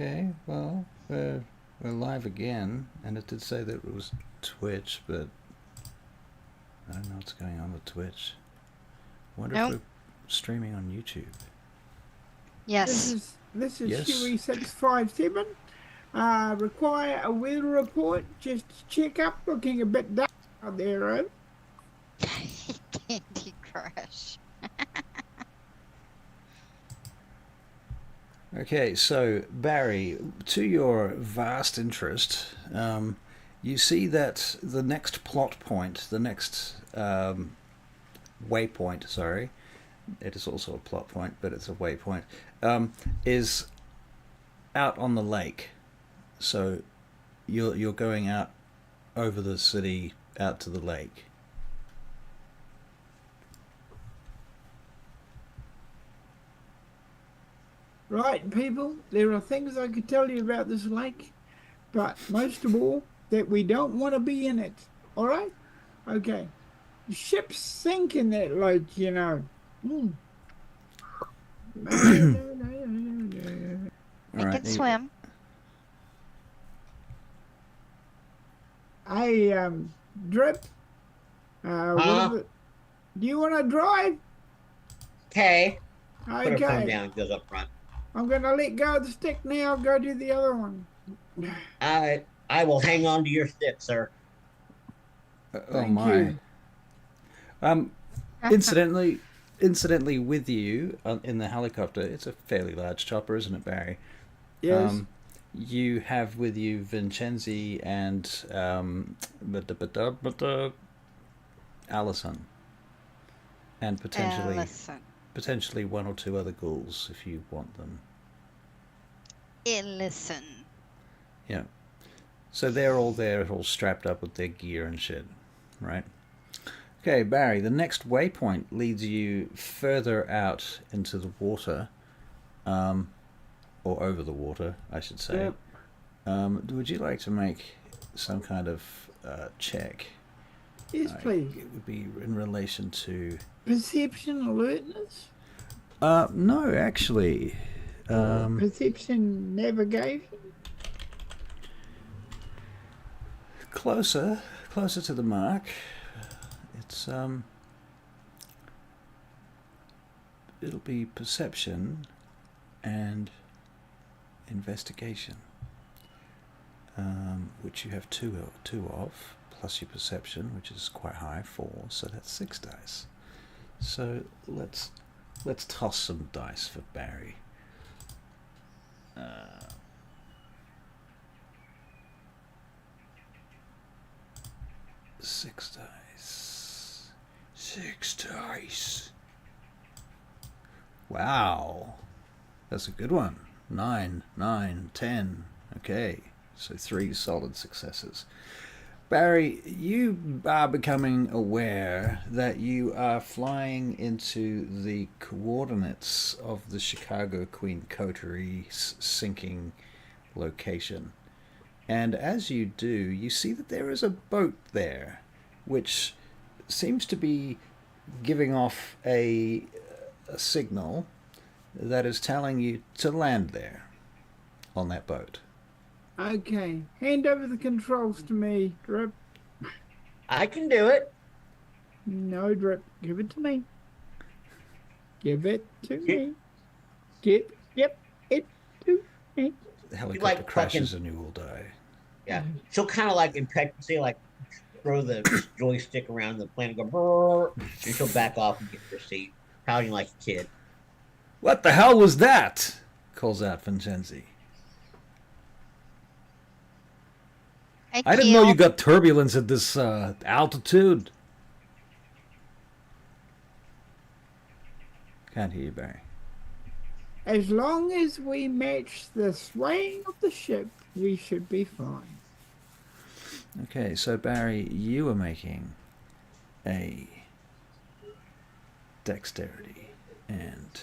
Okay, well, we're live again, and it did say that it was Twitch, but I don't know what's going on with Twitch. I wonder if Nope. we're streaming on YouTube. Yes. This is Yes. Huey 657. Require a weather report just to check up. Looking a bit dark out there, right? Candy Crush. Okay, so Barry, to your vast interest, you see that the next plot point, the next waypoint, sorry, it is also a plot point, but it's a waypoint, is out on the lake. So you're going out over the city out to the lake. Right, people, there are things I could tell you about this lake, but most of all, that we don't want to be in it. All right? Okay. Ships sink in that lake, you know. I can swim. Hey, Drip, do you want to drive? Okay. Put her phone Okay. down and goes up front. I'm going to let go of the stick now. Go do the other one. I will hang on to your stick, sir. Oh Thank my. you. Incidentally, with you in the helicopter, it's a fairly large chopper, isn't it, Barry? Yes. You have with you Vincenzi and Allison, and potentially one or two other ghouls if you want them. Listen. Yeah. So they're all there, all strapped up with their gear and shit, right? Okay, Barry, the next waypoint leads you further out into the water, or over the water, I should say. Yep. Would you like to make some kind of check? Yes, please. It would be in relation to... Perception alertness? No, actually. Perception navigation? Closer to the mark. It's it'll be perception and investigation, which you have two of, plus your perception, which is quite high, 4, so that's 6 dice. So let's toss some dice for Barry. 6 dice. 6 dice. Wow. That's a good one. 9, 9, 10. Okay. So 3 solid successes. Barry, you are becoming aware that you are flying into the coordinates of the Chicago Queen Coterie sinking location. And as you do, you see that there is a boat there, which seems to be giving off a signal that is telling you to land there on that boat. Okay. Hand over the controls to me, Drip. I can do it. No, Drip. Give it to me. Give it to me. Give it to me. The helicopter crashes and you will die. Yeah. She'll kind of like impetuously throw the joystick around the plane and go brrr, and she'll back off and get her seat, pouting like a kid. What the hell was that? Calls out Vincenzi. I didn't know you got turbulence at this altitude. Can't hear you, Barry. As long as we match the swaying of the ship, we should be fine. Okay, so Barry, you are making a dexterity and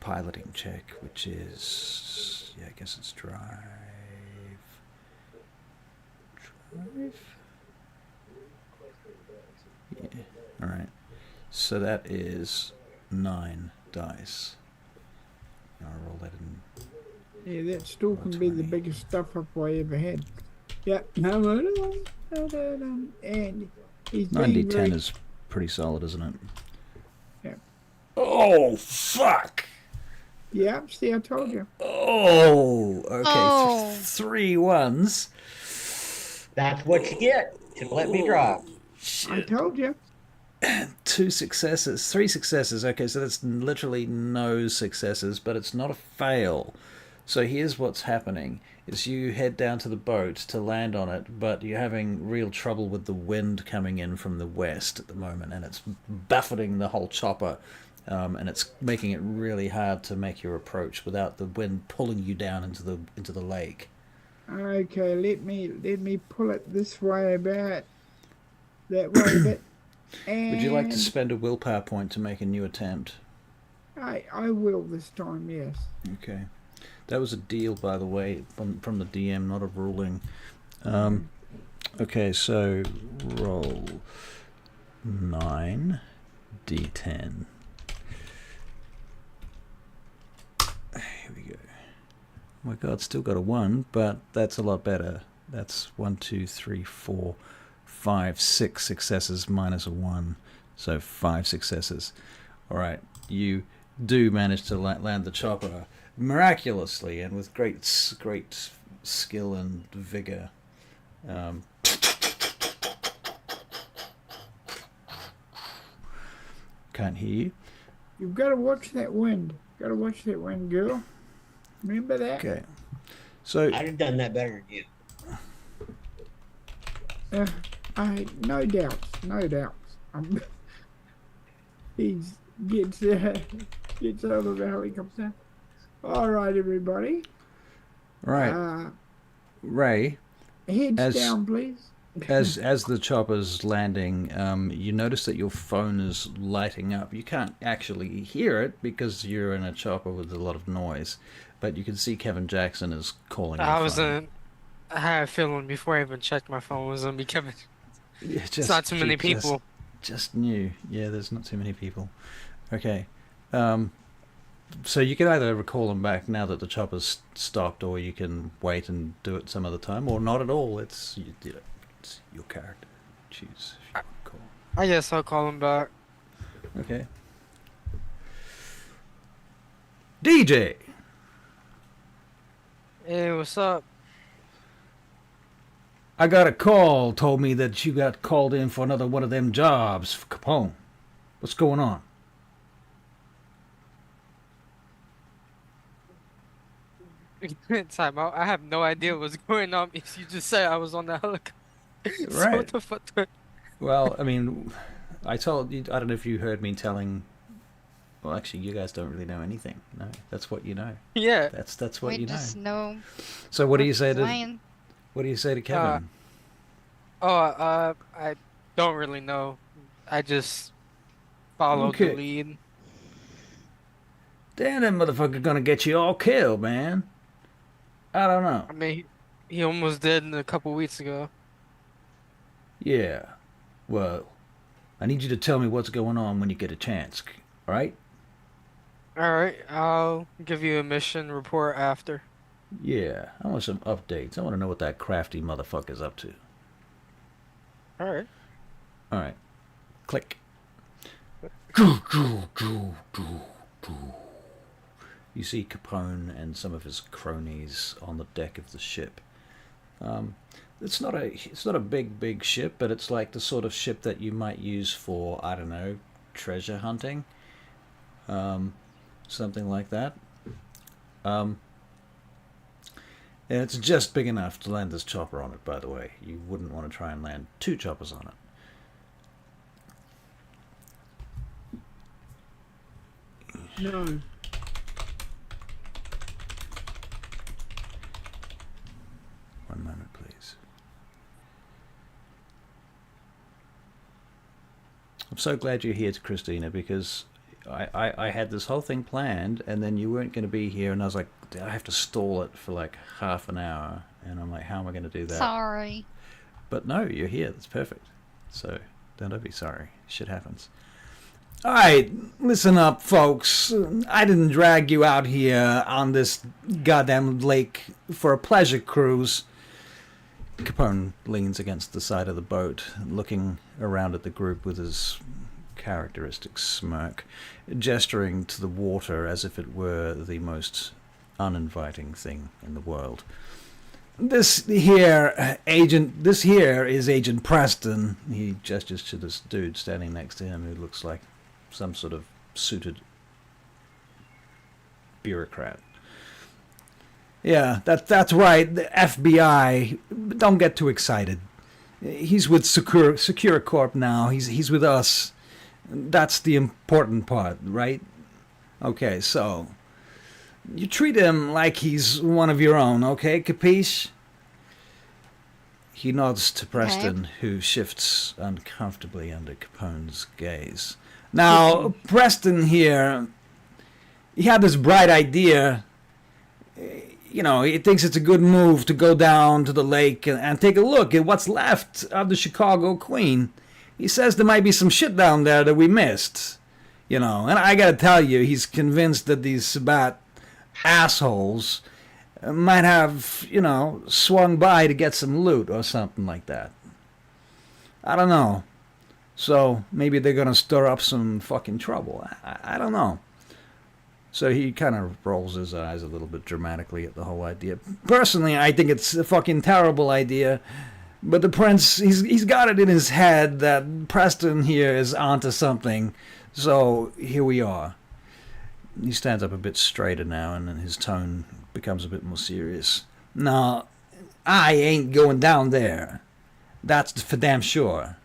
piloting check, which is, yeah, I guess it's drive. Yeah, alright. So that is 9 dice. I'll roll that in Yeah, that still can be the 120. biggest stuff up I ever had. Yep. No, and he's 90, being 10 very. is pretty solid, isn't it? Yep. Oh, fuck! Yep. See, I told you. Oh, okay. Oh. 3 ones. That's what you get. Should let me drop. I Shit. told you. 2 successes. 3 successes. Okay, so that's literally no successes, but it's not a fail. So here's what's happening. Is you head down to the boat to land on it, but you're having real trouble with the wind coming in from the west at the moment, and it's buffeting the whole chopper, and it's making it really hard to make your approach without the wind pulling you down into the lake. Okay, let me pull it this way a bit, that way a bit, Would you like to and spend a willpower point to make a new attempt? I will this time. Yes. Okay. That was a deal, by the way, from the DM, not a ruling. Okay, so roll 9 d10. Here we go. Oh my god, still got a 1, but that's a lot better. That's 1, 2, 3, 4, 5, 6 successes minus a 1. So 5 successes. Alright, you do manage to land the chopper miraculously and with great skill and vigor. Can't hear you. You've got to watch that wind. Got to watch that wind, girl. Remember that? Okay. So I'd have done that better than you. No doubts, no doubts. He gets out of the helicopter. All right, everybody. right, Ray, Heads As- down, please. as the chopper's landing, you notice that your phone is lighting up. You can't actually hear it because you're in a chopper with a lot of noise, but you can see Kevin Jackson is calling. I had a feeling before I even checked my phone was gonna be Kevin. Yeah, It's not too many people. Just new. Yeah, there's not too many people. Okay. So you can either recall them back now that the chopper's stopped, or you can wait and do it some other time, or not at all. It's your character. Choose if you want to call. I guess I'll call him back. Okay. DJ! Hey, what's up? I got a call, told me that you got called in for another one of them jobs for Capone. What's going on? Time out. I have no idea what's going on because you just said I was on the helicopter. So Right. what the fuck? Well, I mean, I told you, I don't know if you heard me telling. Well, actually, you guys don't really know anything. No, that's what you know. Yeah. That's what We you know. just know. So what do you we're say to flying. Kevin? I don't really know. I just followed Okay. the lead. Damn, that motherfucker gonna get you all killed, man. I don't know. I mean, he almost did a couple weeks ago. Yeah. Well, I need you to tell me what's going on when you get a chance. All right? Alright, I'll give you a mission report after. Yeah. I want some updates. I want to know what that crafty motherfucker's up to. Alright. All right. Click. You see Capone and some of his cronies on the deck of the ship. It's not a big ship, but it's like the sort of ship that you might use for, I don't know, treasure hunting, something like that. And it's just big enough to land this chopper on it. By the way, you wouldn't want to try and land 2 choppers on it. No. One moment, please. I'm so glad you're here, Christina, because I had this whole thing planned, and then you weren't going to be here, and I was like, I have to stall it for like half an hour, and I'm like, how am I going to do that? Sorry. But no, you're here. That's perfect. So don't be sorry. Shit happens. All right, listen up, folks. I didn't drag you out here on this goddamn lake for a pleasure cruise. Capone leans against the side of the boat, looking around at the group with his characteristic smirk, gesturing to the water as if it were the most uninviting thing in the world. This here is Agent Preston. He gestures to this dude standing next to him who looks like some sort of suited bureaucrat. Yeah, that's right. The FBI. Don't get too excited. He's with Secure Corp now. He's with us. That's the important part, right? Okay, so you treat him like he's one of your own, okay? Capiche? He nods to Preston, who shifts uncomfortably under Capone's gaze. Now, Preston here, he had this bright idea. You know, he thinks it's a good move to go down to the lake and take a look at what's left of the Chicago Queen. He says there might be some shit down there that we missed. You know, and I gotta tell you, he's convinced that these Sabat assholes might have, you know, swung by to get some loot or something like that. I don't know. So maybe they're gonna stir up some fucking trouble. I don't know. So he kind of rolls his eyes a little bit dramatically at the whole idea. Personally, I think it's a fucking terrible idea. But the prince, he's got it in his head that Preston here is onto something. So here we are. He stands up a bit straighter now, and then his tone becomes a bit more serious. Now, I ain't going down there. That's for damn sure.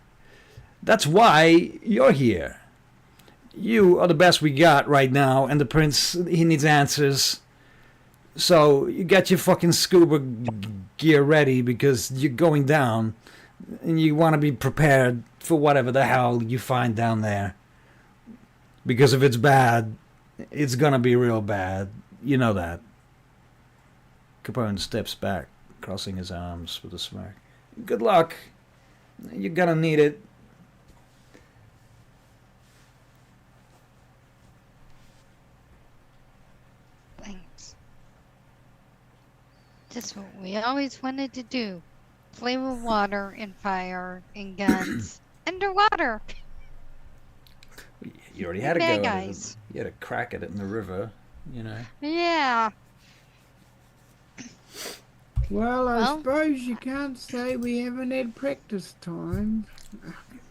That's why you're here. You are the best we got right now, and the prince, he needs answers. So you get your fucking scuba gear ready because you're going down, and you want to be prepared for whatever the hell you find down there. Because if it's bad, it's gonna be real bad. You know that. Capone steps back, crossing his arms with a smirk. Good luck. You're gonna need it. Thanks. Just what we always wanted to do. Play with water and fire and guns. Underwater. You already had a Bad go at it. guys. You had a crack at it in the river, you know. Yeah. Well, I Well- suppose you can't say we haven't had practice time.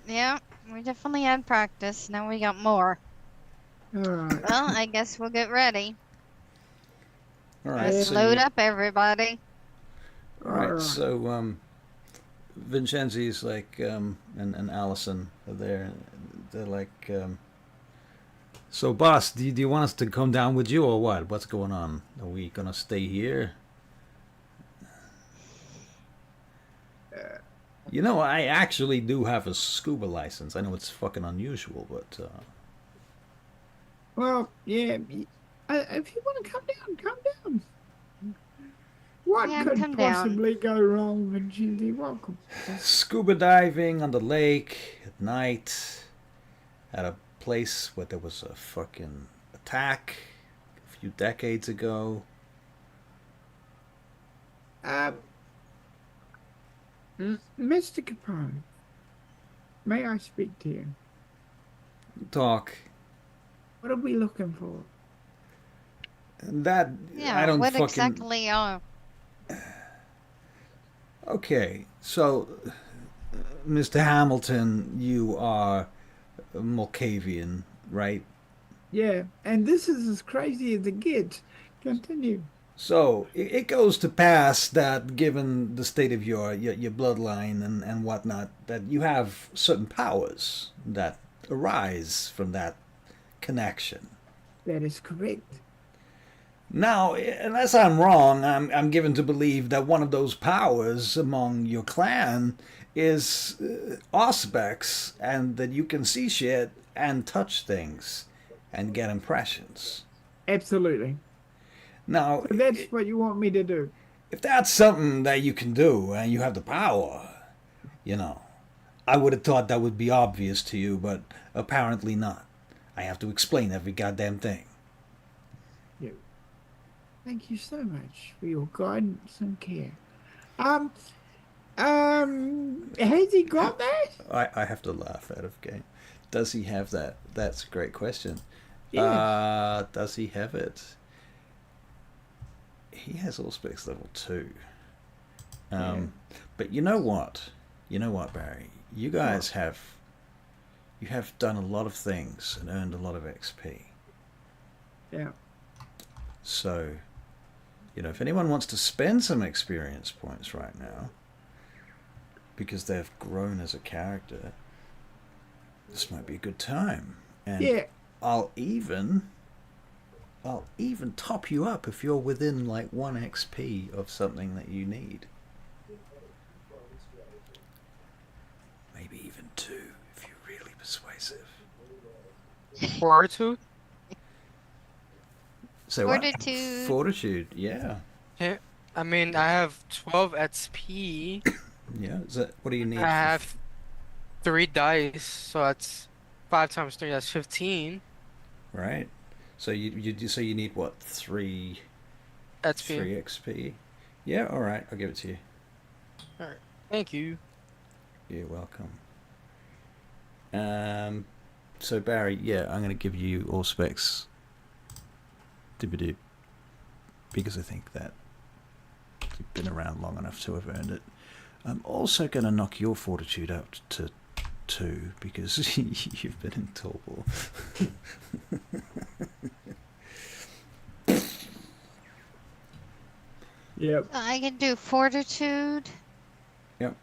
Yeah. We definitely had practice. Now we got more. All right. Well, I guess we'll get ready. All right, Let's so load you- up, everybody. All right, Alright. so Vincenzi's like and Allison are there. They're like, so boss, do you want us to come down with you or what? What's going on? Are we gonna stay here? You know, I actually do have a scuba license. I know it's fucking unusual, but Well, yeah. If you want to come down. What Yeah, could come down. possibly go wrong, Vincenzi? Welcome. scuba diving on the lake at night at a place where there was a fucking attack a few decades ago. Mr. Capone, may I speak to you? Talk. What are we looking for? That Yeah. I don't what fucking. exactly are? Okay, so Mr. Hamilton, you are Mulcavian, right? Yeah, and this is as crazy as it gets. Continue. So it goes to pass that, given the state of your bloodline and whatnot, that you have certain powers that arise from that connection. That is correct. Now, unless I'm wrong, I'm given to believe that one of those powers among your clan is auspex, and that you can see shit and touch things and get impressions. Absolutely. Now, So that's what you want me to do. if that's something that you can do and you have the power, you know, I would have thought that would be obvious to you, but apparently not. I have to explain every goddamn thing. Yeah. Thank you so much for your guidance and care. Has he got that? I have to laugh out of game. Does he have that? That's a great question. Yes. Does he have it? He has all specs level 2. Yeah. But you know what? You know what, Barry? You guys you have done a lot of things and earned a lot of XP. Yeah. So, you know, if anyone wants to spend some experience points right now, because they've grown as a character, this might be a good time. And Yeah. I'll even top you up if you're within like 1 XP of something that you need. Maybe even 2 if you're really persuasive. Fortitude? So what? Fortitude. Fortitude, yeah. Yeah. I mean, I have 12 XP. Yeah. Is that what do you need? I have 3 dice, so that's 5 times 3, that's 15 Right. So you need what? 3 XP. XP. Yeah, all right. I'll give it to you. Alright, thank you. You're welcome. So Barry, yeah, I'm going to give you all specs. Dibby-doo. Because I think that you've been around long enough to have earned it. I'm also going to knock your fortitude up to 2 because you've been in Torval. Yep. I can do fortitude. Yep.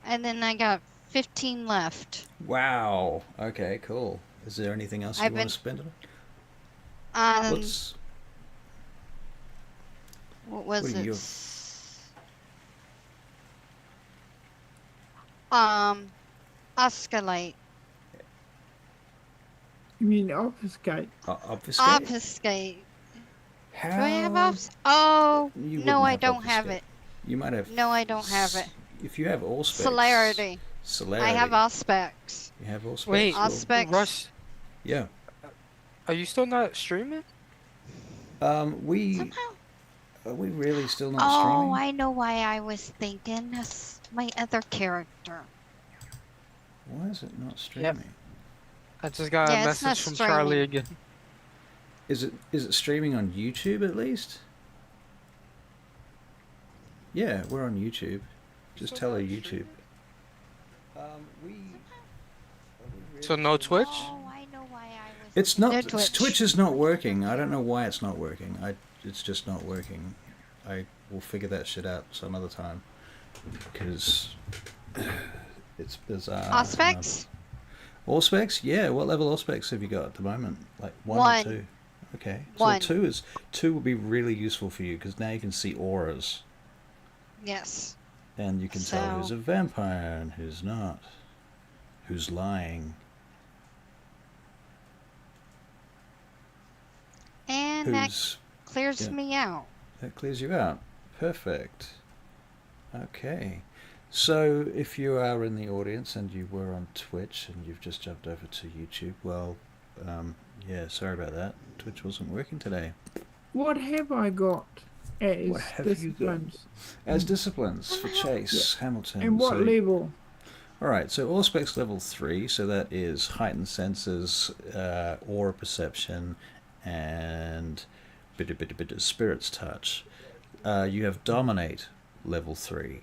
And then I got 15 left. Wow. Okay, cool. Is there anything else you I've want been- to spend it on? What was what are it? you- Osculate. You mean obfuscate? Obfuscate? Obfuscate. How? Do I have Oh, You no, wouldn't I have don't have obfuscate. it. You might have. No, I don't have it. If you have all specs. Celerity. Celerity. I have all specs. You have all specs. Wait, All well, specs. Russ, yeah. are you still not streaming? We Somehow. are we really still not Oh, streaming? I know why I was thinking. That's my other character. Why is it not streaming? I just got Yeah, a it's not message from Charlie streaming. again. Is it streaming on YouTube at least? Yeah, we're on YouTube. Just tell her YouTube. So no Twitch? Oh, I know why I was. It's not. No Twitch. Twitch is not working. I don't know why it's not working. It's just not working. I will figure that shit out some other time because it's bizarre. All specs? All specs? Yeah. What level all specs have you got at the moment? Like 1 One. or 2? Okay. So 1. 2 would be really useful for you because now you can see auras Yes. and you can tell who's So- a vampire and who's not, who's lying, And that who's. clears yeah. me out. That clears you out. Perfect. Okay. So if you are in the audience and you were on Twitch and you've just jumped over to YouTube, well, yeah, sorry about that. Twitch wasn't working today. What have I got as What have you got? disciplines? As disciplines for Chase Hamilton. And what so, level? all right, so all specs level 3, so that is heightened senses, aura perception, and bit of spirit's touch. You have dominate level 3.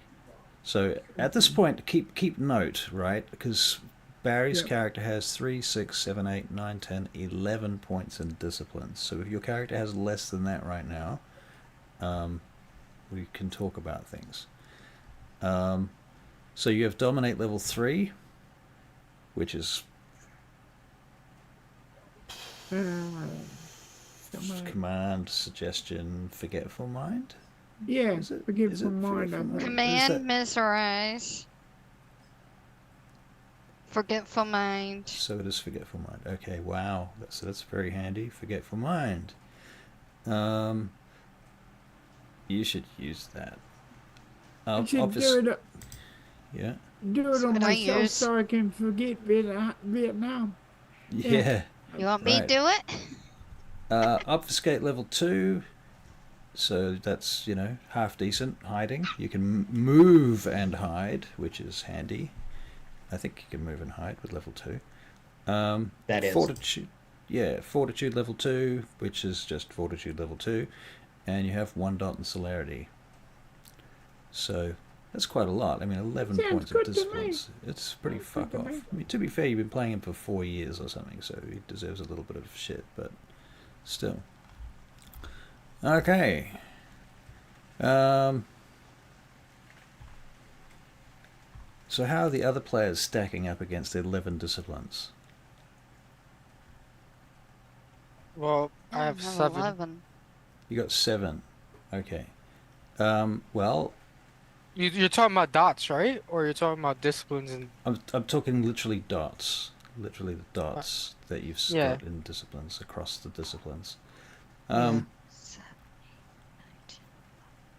So at this point, keep note, right? Because Barry's Yep. character has 3, 6, 7, 8, 9, 10, 11 points in disciplines. So if your character has less than that right now, we can talk about things. So you have dominate level 3, which is command, suggestion, forgetful mind. Yeah, Is it- forgive is it from mind. forgetful I think. mind? Command, that- mesmerize. Forgetful mind. So it is forgetful mind. Okay, wow. So that's very handy. Forgetful mind. You should use that. I should Obvious- do it. Yeah. Do it on What I myself use. so I can forget Vietnam. Yeah. You want me to Right. do it? Obfuscate level 2. So that's, half decent hiding. You can move and hide, which is handy. I think you can move and hide with level 2. That is. Fortitude. Yeah, Fortitude level 2, which is just Fortitude level 2. And you have 1 dot in celerity. So that's quite a lot. I mean, 11 Sounds points of good to me. disciplines. It's pretty Sounds fuck good to off. me. I mean, to be fair, you've been playing him for 4 years or something, so he deserves a little bit of shit, but still. Okay. So how are the other players stacking up against 11 disciplines? Well, I have 7. 11. You got 7. Okay. Well, You're talking about dots, right? Or you're talking about disciplines and I'm talking literally dots. Literally the uh, dots that you've yeah. got in disciplines, across the disciplines. Yeah. 7, 8, 9, 10,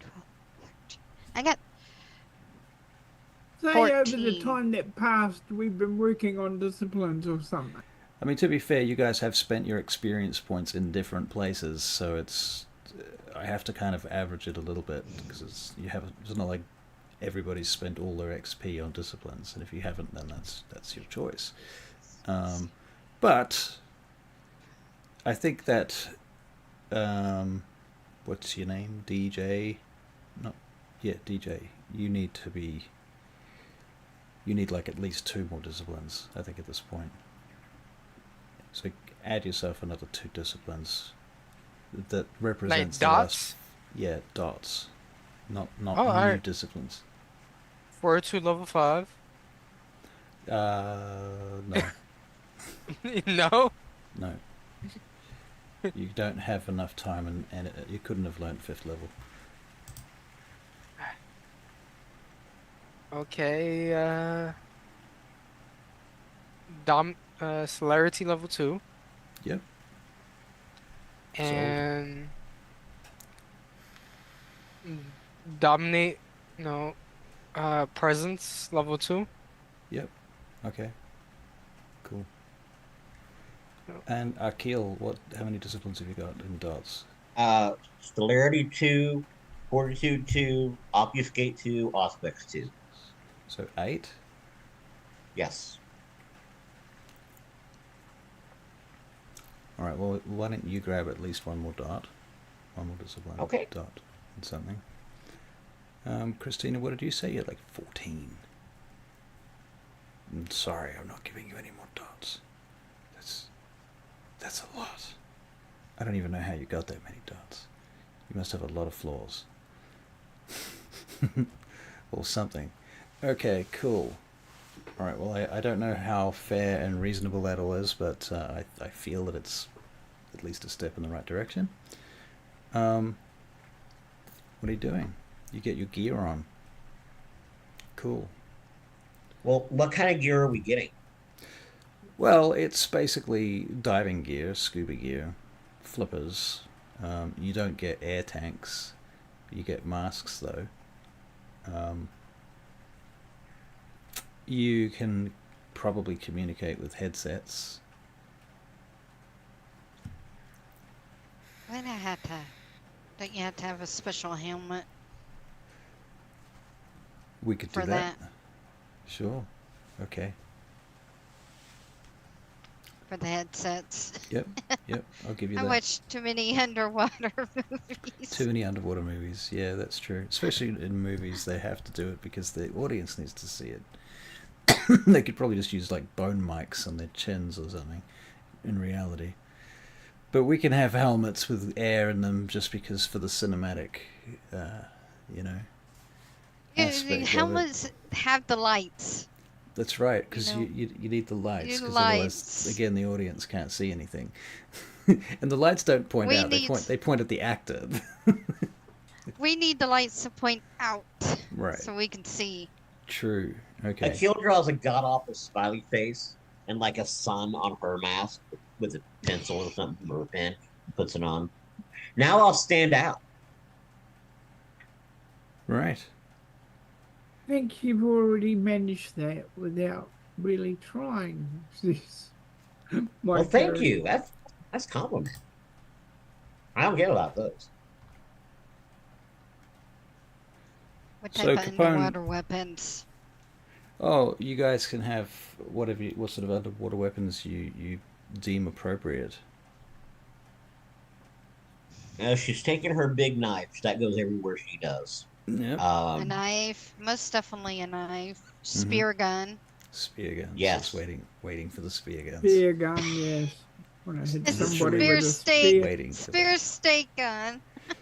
11, 12, 13. I got Say over the 14. time that passed, we've been working on disciplines or something. I mean, to be fair, you guys have spent your experience points in different places, so it's I have to kind of average it a little bit because it's not like everybody's spent all their XP on disciplines, and if you haven't, then that's your choice. But I think that what's your name, DJ? Not yeah, DJ. You need like at least 2 more disciplines. I think at this point. So add yourself another 2 disciplines that Like represents the dots? last. Yeah, dots, not Oh, new alright. disciplines. Fortitude level 5. No, No? no. You don't have enough time, and you couldn't have learned 5th level. Okay, celerity level 2. Yep, sold. And dominate, no, presence level 2. Yep. Okay. Cool. No. And Akil, how many disciplines have you got in dots? Celerity 2, Fortitude 2, Obfuscate 2, Auspex 2. So 8. Yes. All right. Well, why don't you grab at least 1 more dot, 1 more discipline Okay. dot, and something. Christina, what did you say? You had like 14. I'm sorry, I'm not giving you any more dots. That's a lot. I don't even know how you got that many dots. You must have a lot of flaws. Or something. Okay, cool. Alright, well, I don't know how fair and reasonable that all is, but I feel that it's at least a step in the right direction. What are you doing? You get your gear on. Cool. Well, what kind of gear are we getting? Well, it's basically diving gear, scuba gear, flippers. You don't get air tanks. You get masks, though. You can probably communicate with headsets. Don't you have to have a special helmet We could do for that. that? Sure. Okay. For the headsets? Yep. Yep. I'll give you I that. watched too many underwater movies. Too many underwater movies. Yeah, that's true. Especially in movies, they have to do it because the audience needs to see it. They could probably just use like bone mics on their chins or something in reality. But we can have helmets with air in them just because for the cinematic, you know, The aspect of it. helmets have the lights. That's right, because You know, you need the lights, need because lights. otherwise, again, the audience can't see anything. And the lights don't point We out; need- they point at the actor. We need the lights to point out Right. so we can see. True. Okay. Akil draws a god awful smiley face and like a sun on her mask with a pencil or something or a pen, puts it on. Now I'll stand out. Right. I think you've already managed that without really trying this. My Well, thank turn. you. That's a compliment. I don't get about those. What So type of Capone, underwater weapons? oh, you guys can have what sort of underwater weapons you deem appropriate. She's taking her big knife. That goes everywhere she does. Yep. A Um, knife, most definitely a knife. Mm-hmm. Spear gun. Spear guns. Just yes. waiting for the spear guns. Spear gun, yes. When I hit It's a somebody Literally spear with a steak. spear. waiting for them. Spear steak gun.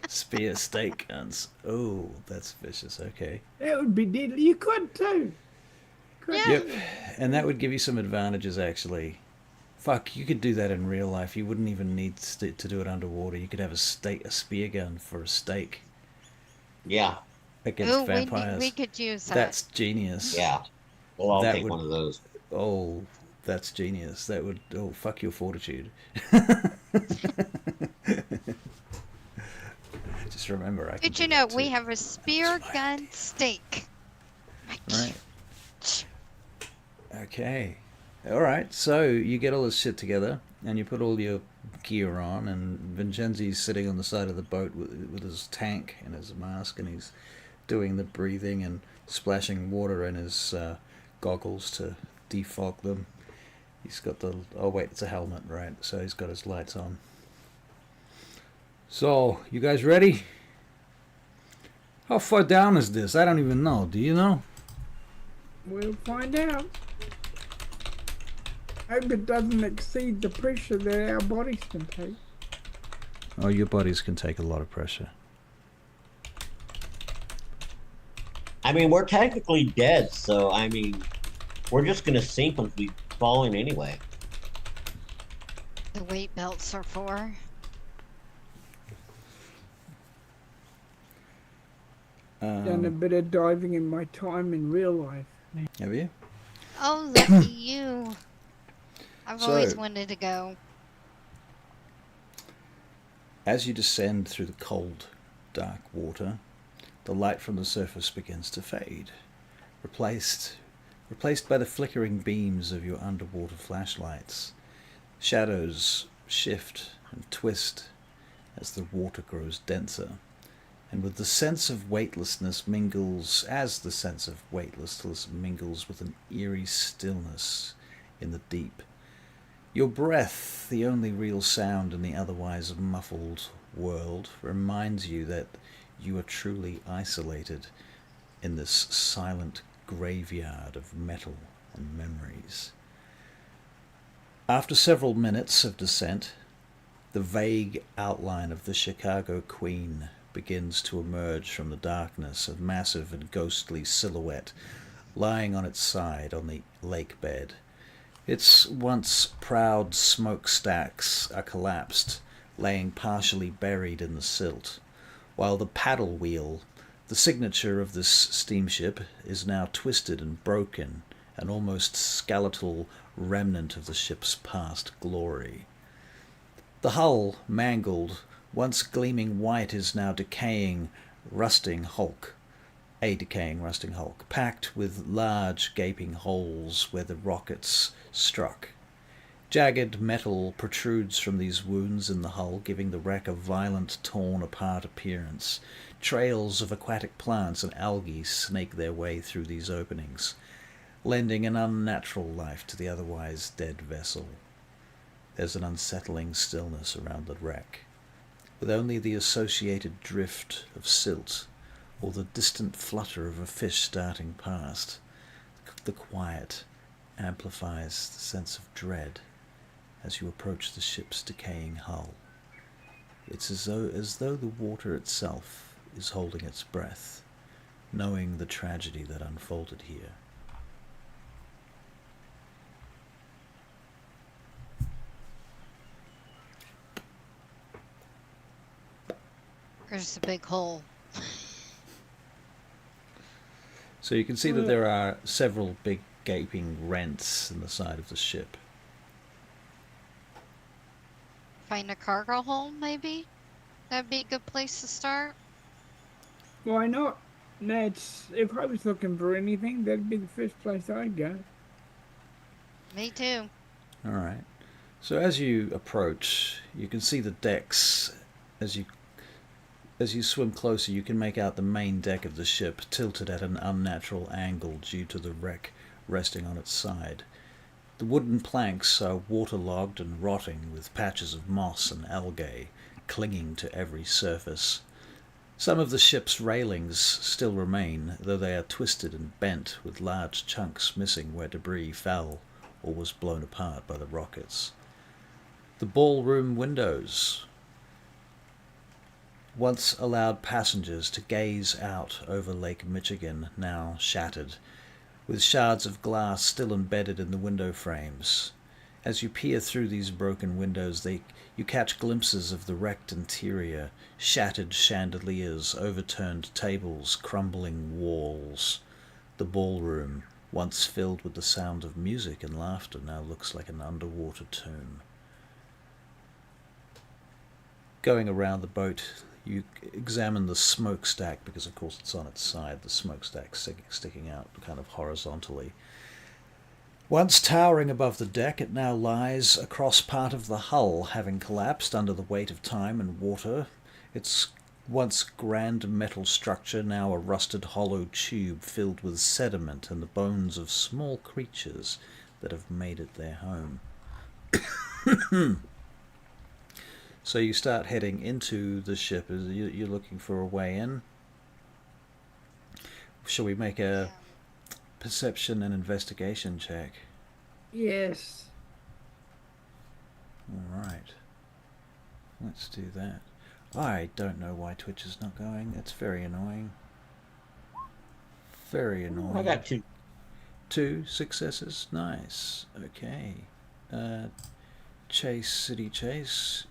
Spear steak guns. Oh, that's vicious. Okay. That would be deadly. You could too. Could Yeah. Yep. too. And that would give you some advantages actually. Fuck, you could do that in real life. You wouldn't even need to do it underwater. You could have a spear gun for a steak Yeah. against Ooh, vampires. we could use that. That's genius. Yeah. Well, I'll That take would. one of those. Oh, that's genius. That would. Oh, fuck your fortitude. Just remember, I can. Did do you know that we too. have a spear That's my gun idea. steak? Right. Okay. All right. So you get all this shit together, and you put all your gear on, and Vincenzi's sitting on the side of the boat with his tank and his mask, and he's doing the breathing and splashing water in his goggles to defog them. He's got the. Oh wait, it's a helmet, right? So he's got his lights on. So you guys ready? How far down is this? I don't even know. Do you know? We'll find out. Hope it doesn't exceed the pressure that our bodies can take. Oh, your bodies can take a lot of pressure. I mean, we're technically dead, so I mean, we're just gonna sink once we fall in anyway. The weight belts are for. Done a bit of diving in my time in real life. Have you? Oh, lucky you. I've always So- wanted to go. As you descend through the cold, dark water, the light from the surface begins to fade, replaced by the flickering beams of your underwater flashlights. Shadows shift and twist as the water grows denser, and with the sense of weightlessness mingles with an eerie stillness in the deep. Your breath, the only real sound in the otherwise muffled world, reminds you that you are truly isolated in this silent graveyard of metal and memories. After several minutes of descent, the vague outline of the Chicago Queen begins to emerge from the darkness, a massive and ghostly silhouette lying on its side on the lake bed. Its once proud smokestacks are collapsed, laying partially buried in the silt, while the paddle wheel, the signature of this steamship, is now twisted and broken, an almost skeletal remnant of the ship's past glory. The hull, mangled, once gleaming white, is now a decaying, rusting hulk, packed with large gaping holes where the rockets struck. Jagged metal protrudes from these wounds in the hull, giving the wreck a violent, torn-apart appearance. Trails of aquatic plants and algae snake their way through these openings, lending an unnatural life to the otherwise dead vessel. There's an unsettling stillness around the wreck, with only the associated drift of silt or the distant flutter of a fish darting past. The quiet amplifies the sense of dread as you approach the ship's decaying hull. It's as though the water itself is holding its breath, knowing the tragedy that unfolded here. There's a big hole. So you can see that there are several big gaping rents in the side of the ship. Find a cargo hole, maybe? That'd be a good place to start. Why not? If I was looking for anything, that'd be the first place I'd go. Me too. All right. So as you approach, you can see the decks. As you swim closer, you can make out the main deck of the ship tilted at an unnatural angle due to the wreck resting on its side. The wooden planks are waterlogged and rotting, with patches of moss and algae clinging to every surface. Some of the ship's railings still remain, though they are twisted and bent, with large chunks missing where debris fell or was blown apart by the rockets. The ballroom windows once allowed passengers to gaze out over Lake Michigan, now shattered, with shards of glass still embedded in the window frames. As you peer through these broken windows, you catch glimpses of the wrecked interior, shattered chandeliers, overturned tables, crumbling walls. The ballroom, once filled with the sound of music and laughter, now looks like an underwater tomb. Going around the boat, you examine the smokestack, because of course it's on its side, the smokestack sticking out kind of horizontally. Once towering above the deck, it now lies across part of the hull, having collapsed under the weight of time and water. Its once grand metal structure, now a rusted hollow tube filled with sediment and the bones of small creatures that have made it their home. So you start heading into the ship. You're looking for a way in. Shall we make a perception and investigation check? Yes. All right. Let's do that. I don't know why Twitch is not going. It's very annoying. Very annoying. I got 2. 2 successes. Nice. Okay. Chase, City Chase.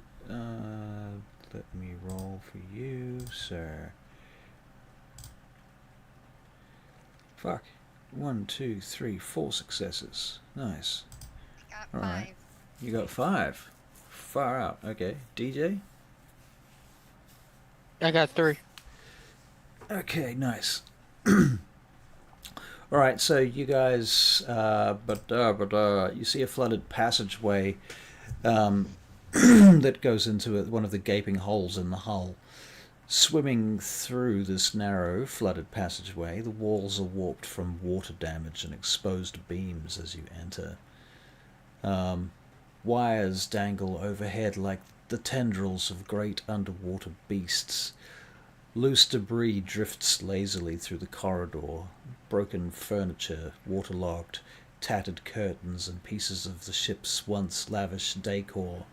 Let me roll for you, sir. Fuck. 1, 2, 3, 4 successes. Nice. Got All 5. right. You got 5. Far out. Okay. DJ? I got 3. Okay, nice. All right, so you guys, you see a flooded passageway that goes into one of the gaping holes in the hull. Swimming through this narrow, flooded passageway, the walls are warped from water damage and exposed beams as you enter. Wires dangle overhead like the tendrils of great underwater beasts. Loose debris drifts lazily through the corridor. Broken furniture, waterlogged, tattered curtains, and pieces of the ship's once lavish decor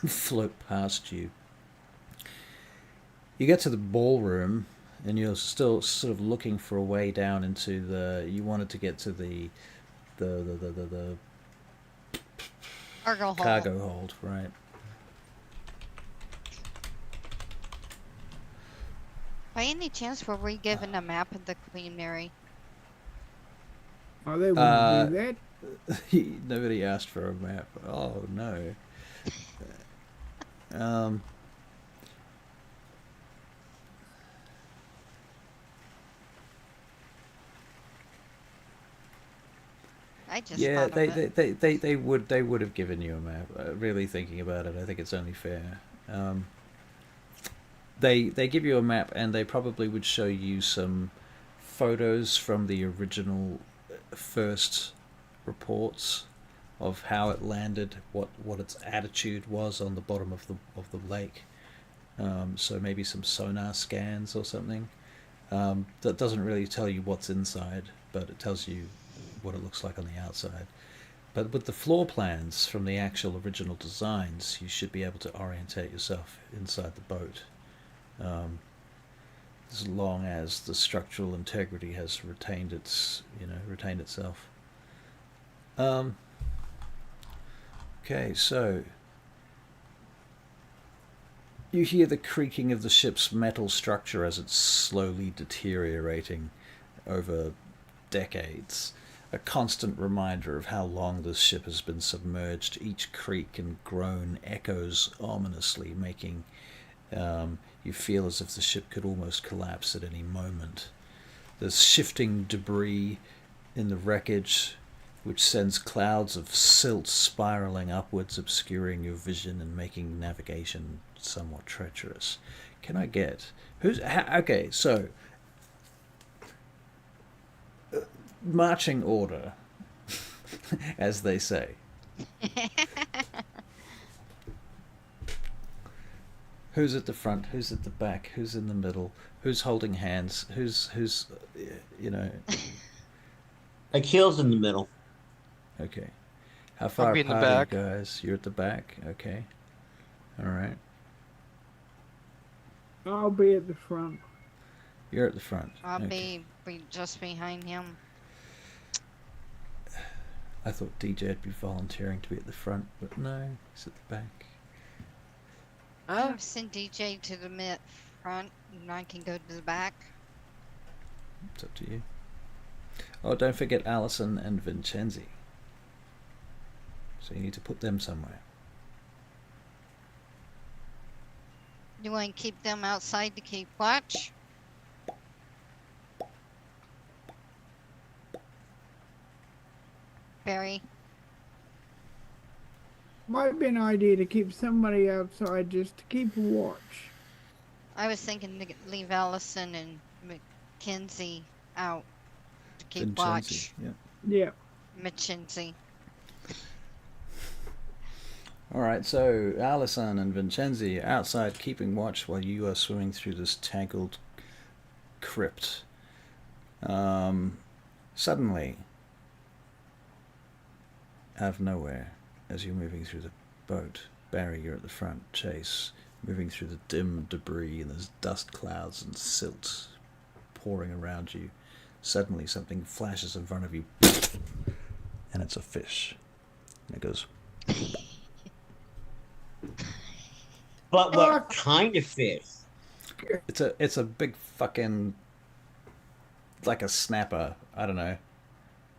float past you. You get to the ballroom, and you're still sort of looking for a way down into the. You wanted to get to the cargo hold, right? By any chance, were we given a map of the Queen Mary? Oh, they wouldn't do that. Nobody asked for a map. Oh no. I just Yeah, thought of it. they would have given you a map. Really thinking about it, I think it's only fair. They give you a map, and they probably would show you some photos from the original first reports of how it landed, what its attitude was on the bottom of the lake. So maybe some sonar scans or something. That doesn't really tell you what's inside, but it tells you what it looks like on the outside. But with the floor plans from the actual original designs, you should be able to orientate yourself inside the boat. As long as the structural integrity has retained itself. Okay, so you hear the creaking of the ship's metal structure as it's slowly deteriorating over decades. A constant reminder of how long this ship has been submerged. Each creak and groan echoes ominously, making you feel as if the ship could almost collapse at any moment. There's shifting debris in the wreckage, which sends clouds of silt spiraling upwards, obscuring your vision and making navigation somewhat treacherous. Can I get okay? So marching order, as they say. Who's at the front? Who's at the back? Who's in the middle? Who's holding hands? Who's you know? Akil's in the middle. Okay. How far be in the apart are you back. guys? You're at the back. Okay. All right. I'll be at the front. You're at the front. I'll Okay. be just behind him. I thought DJ'd be volunteering to be at the front, but no, he's at the back. I'll send DJ to the front, and I can go to the back. It's up to you. Oh, don't forget Allison and Vincenzi. So you need to put them somewhere. You want to keep them outside to keep watch? Barry, Might be an idea to keep somebody outside just to keep a watch. I was thinking to leave Allison and Mackenzie out to keep watch. Yeah. Yeah. Mackenzie. All right, so Allison and Vincenzi are outside keeping watch while you are swimming through this tangled crypt. Suddenly, out of nowhere, as you're moving through the boat, Barry, you're at the front, Chase, moving through the dim debris, and there's dust clouds and silt pouring around you. Suddenly, something flashes in front of you, and it's a fish. And it goes... But what kind of fish? It's a big fucking, like a snapper. I don't know.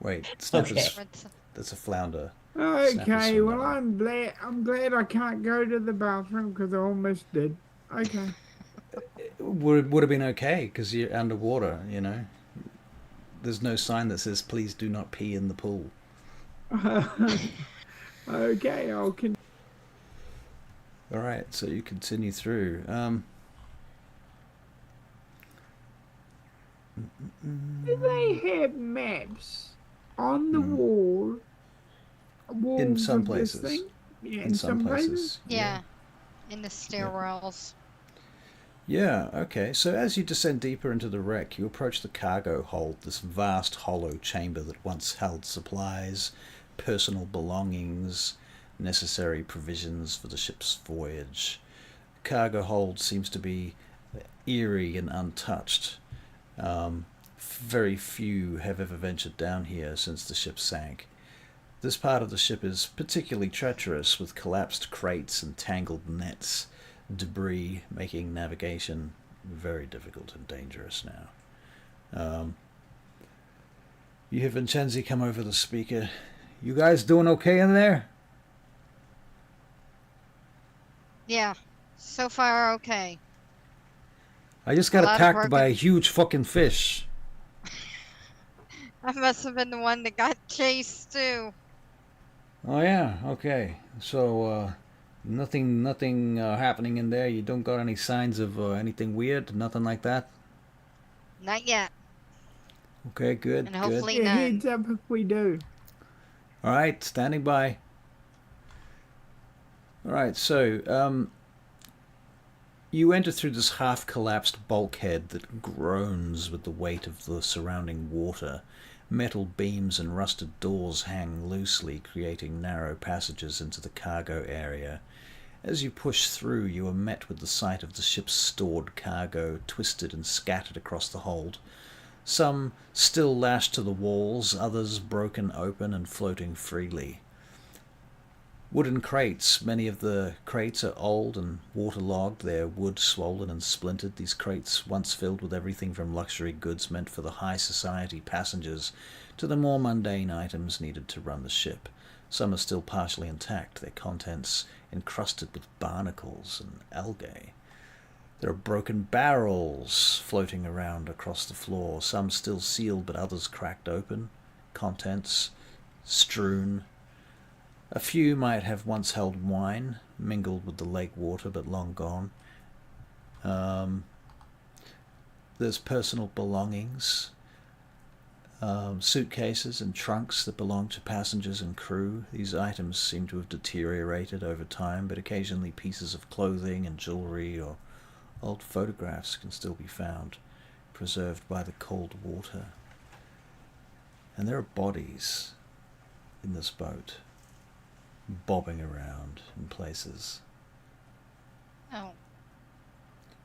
Wait, snappers. Okay. That's a flounder. Okay, well Snappers I'm glad I can't go to the bathroom because I almost did. Okay. Would have been okay because you're underwater. You know, there's no sign that says please do not pee in the pool. Okay, I'll continue. All right, so you continue through. Do they have maps on the wall? In Walls some of this places. thing? Yeah, In some places. Yeah, in the stairwells. Yeah, okay. So as you descend deeper into the wreck, you approach the cargo hold, this vast hollow chamber that once held supplies, personal belongings, necessary provisions for the ship's voyage. The cargo hold seems to be eerie and untouched. Very few have ever ventured down here since the ship sank. This part of the ship is particularly treacherous, with collapsed crates and tangled nets, debris making navigation very difficult and dangerous now. You hear Vincenzi come over the speaker. You guys doing okay in there? Yeah, so far okay. I just got A lot of attacked by a broken- huge fucking fish. I must have been the one that got chased too. Oh yeah, okay. So nothing happening in there. You don't got any signs of anything weird, nothing like that. Not yet. Okay, good, And good. hopefully Yeah, none. heads up if we do. All right, standing by. All right, so you enter through this half-collapsed bulkhead that groans with the weight of the surrounding water. Metal beams and rusted doors hang loosely, creating narrow passages into the cargo area. As you push through, you are met with the sight of the ship's stored cargo, twisted and scattered across the hold. Some still lashed to the walls, others broken open and floating freely. Wooden crates. Many of the crates are old and waterlogged, their wood swollen and splintered. These crates, once filled with everything from luxury goods meant for the high society passengers to the more mundane items needed to run the ship. Some are still partially intact, their contents encrusted with barnacles and algae. There are broken barrels floating around across the floor, some still sealed but others cracked open. Contents strewn. A few might have once held wine, mingled with the lake water, but long gone. There's personal belongings, suitcases and trunks that belong to passengers and crew. These items seem to have deteriorated over time, but occasionally pieces of clothing and jewelry or old photographs can still be found, preserved by the cold water. And there are bodies in this boat, bobbing around in places. Oh,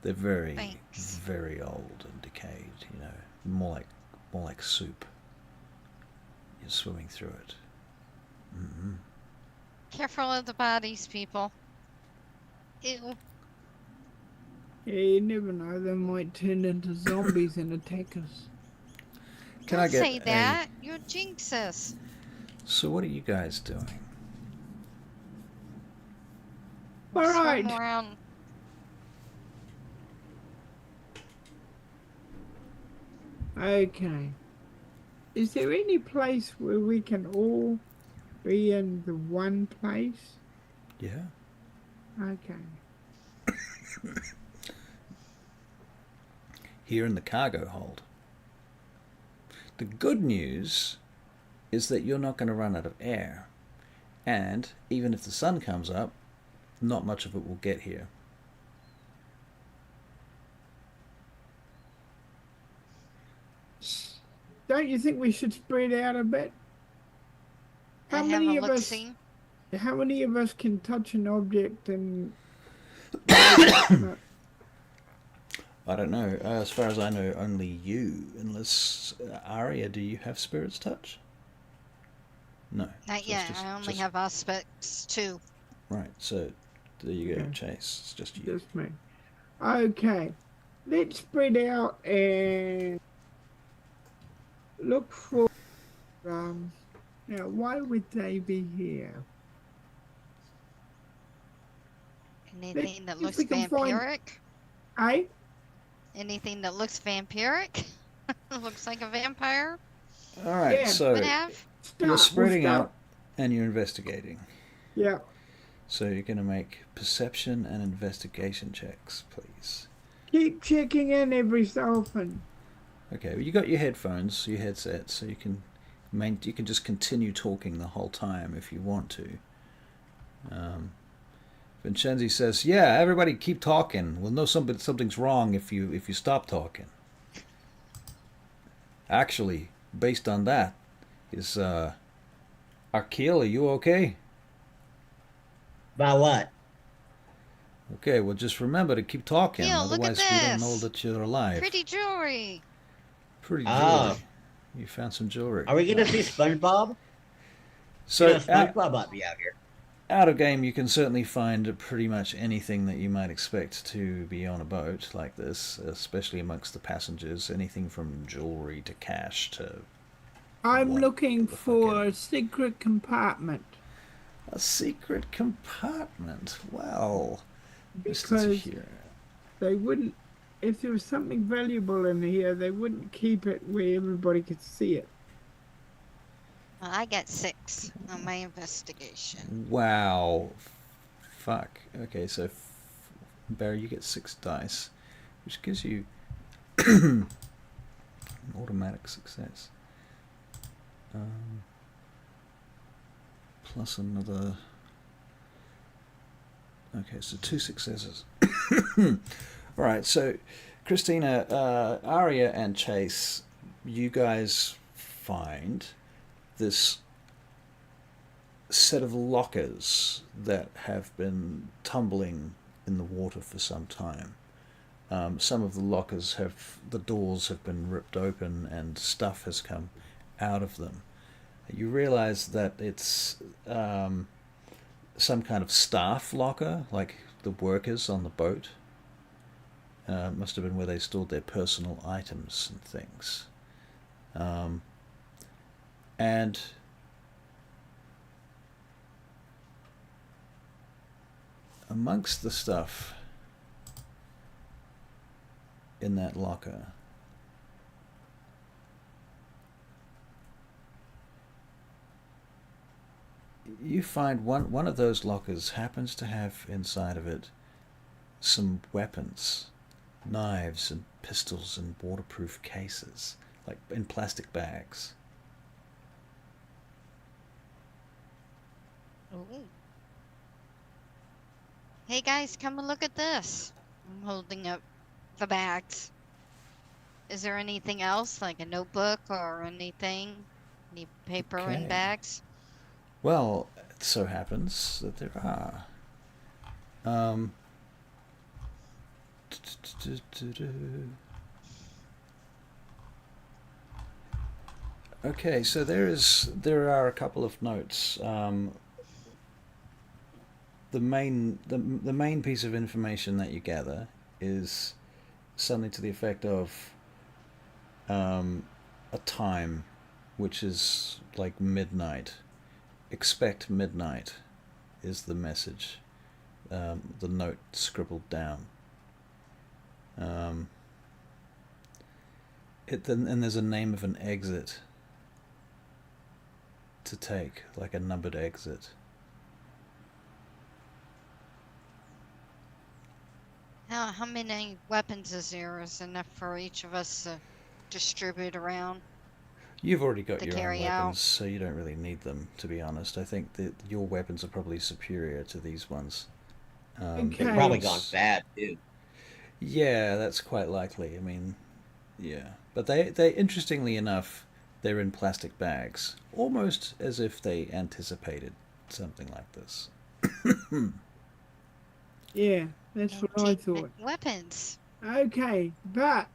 They're very, thanks. very old and decayed, you know, more like soup. You're swimming through it. Mm-hmm. Careful of the bodies, people. Ew. Yeah, you never know. They might turn into zombies and attack us. Can Don't I get say that. You'll jinx us. So what are you guys doing? All Swim right. around. Okay. Is there any place where we can all be in the one place? Yeah. Okay. Here in the cargo hold. The good news is that you're not going to run out of air. And even if the sun comes up, not much of it will get here. Don't you think we should spread out a bit? How And have many a of us? look-see. How many of us can touch an object and? No. I don't know. As far as I know, only you. Unless, Arya, do you have Spirit's Touch? No. Not So yet. it's I only have aspects too. Right, so there you go, Okay. Chase. It's just you. Just me. Okay. Let's spread out and look for. Now, why would they be here? Anything that if looks we can find- vampiric? Eh? Anything that looks vampiric? Looks like a vampire? All right, Yeah, so Would have? Start, you're spreading we'll start. out and you're investigating. Yeah. So you're going to make perception and investigation checks, please. Keep checking in every so often. Okay, well, you got your headphones, your headset, so you can just continue talking the whole time if you want to. Vincenzi says, "Yeah, everybody keep talking. We'll know something's wrong if you stop talking." Actually, based on that, is Arkeel, are you okay? About what? Okay, well, just remember to keep talking, Heel, look at otherwise we don't know this. that you're alive. Pretty jewelry. Pretty Oh. jewelry. You found some jewelry. Are we gonna see SpongeBob? So You know, SpongeBob might be out here. out of game, you can certainly find pretty much anything that you might expect to be on a boat like this, especially amongst the passengers. Anything from jewelry to cash to I'm What looking the fuck for is- a secret compartment a secret compartment. Well, Mr. because Tahir. they wouldn't. If there was something valuable in here, they wouldn't keep it where everybody could see it. Well, I got 6 on my investigation. Wow. Fuck. Okay, so Barry, you get 6 dice, which gives you an automatic success. Plus another. Okay, so 2 successes. Alright, so Christina, Aria, and Chase, you guys find this set of lockers that have been tumbling in the water for some time. Some of the lockers the doors have been ripped open and stuff has come out of them. You realize that it's some kind of staff locker, like the workers on the boat. Must have been where they stored their personal items and things. And amongst the stuff in that locker, . you find one of those lockers happens to have inside of it some weapons, knives and pistols and waterproof cases, like in plastic bags. Ooh. Hey guys, come and look at this. I'm holding up the bags. Is there anything else, like a notebook or anything? Any paper in Okay. bags? Well, it so happens that there are. Um, okay, so there are a couple of notes. The main piece of information that you gather is something to the effect of a time, which is like midnight. Expect midnight is the message. The note scribbled down. And there's a name of an exit to take, like a numbered exit. How many weapons is there? Is enough for each of us to distribute around You've already got to your own carry weapons, out? so you don't really need them, to be honest. I think that your weapons are probably superior to these ones. Okay. They've probably gone bad too. Yeah, that's quite likely. I mean, yeah. But they interestingly enough, they're in plastic bags, almost as if they anticipated something like this. Yeah, that's what I Antique thought. weapons. Okay, but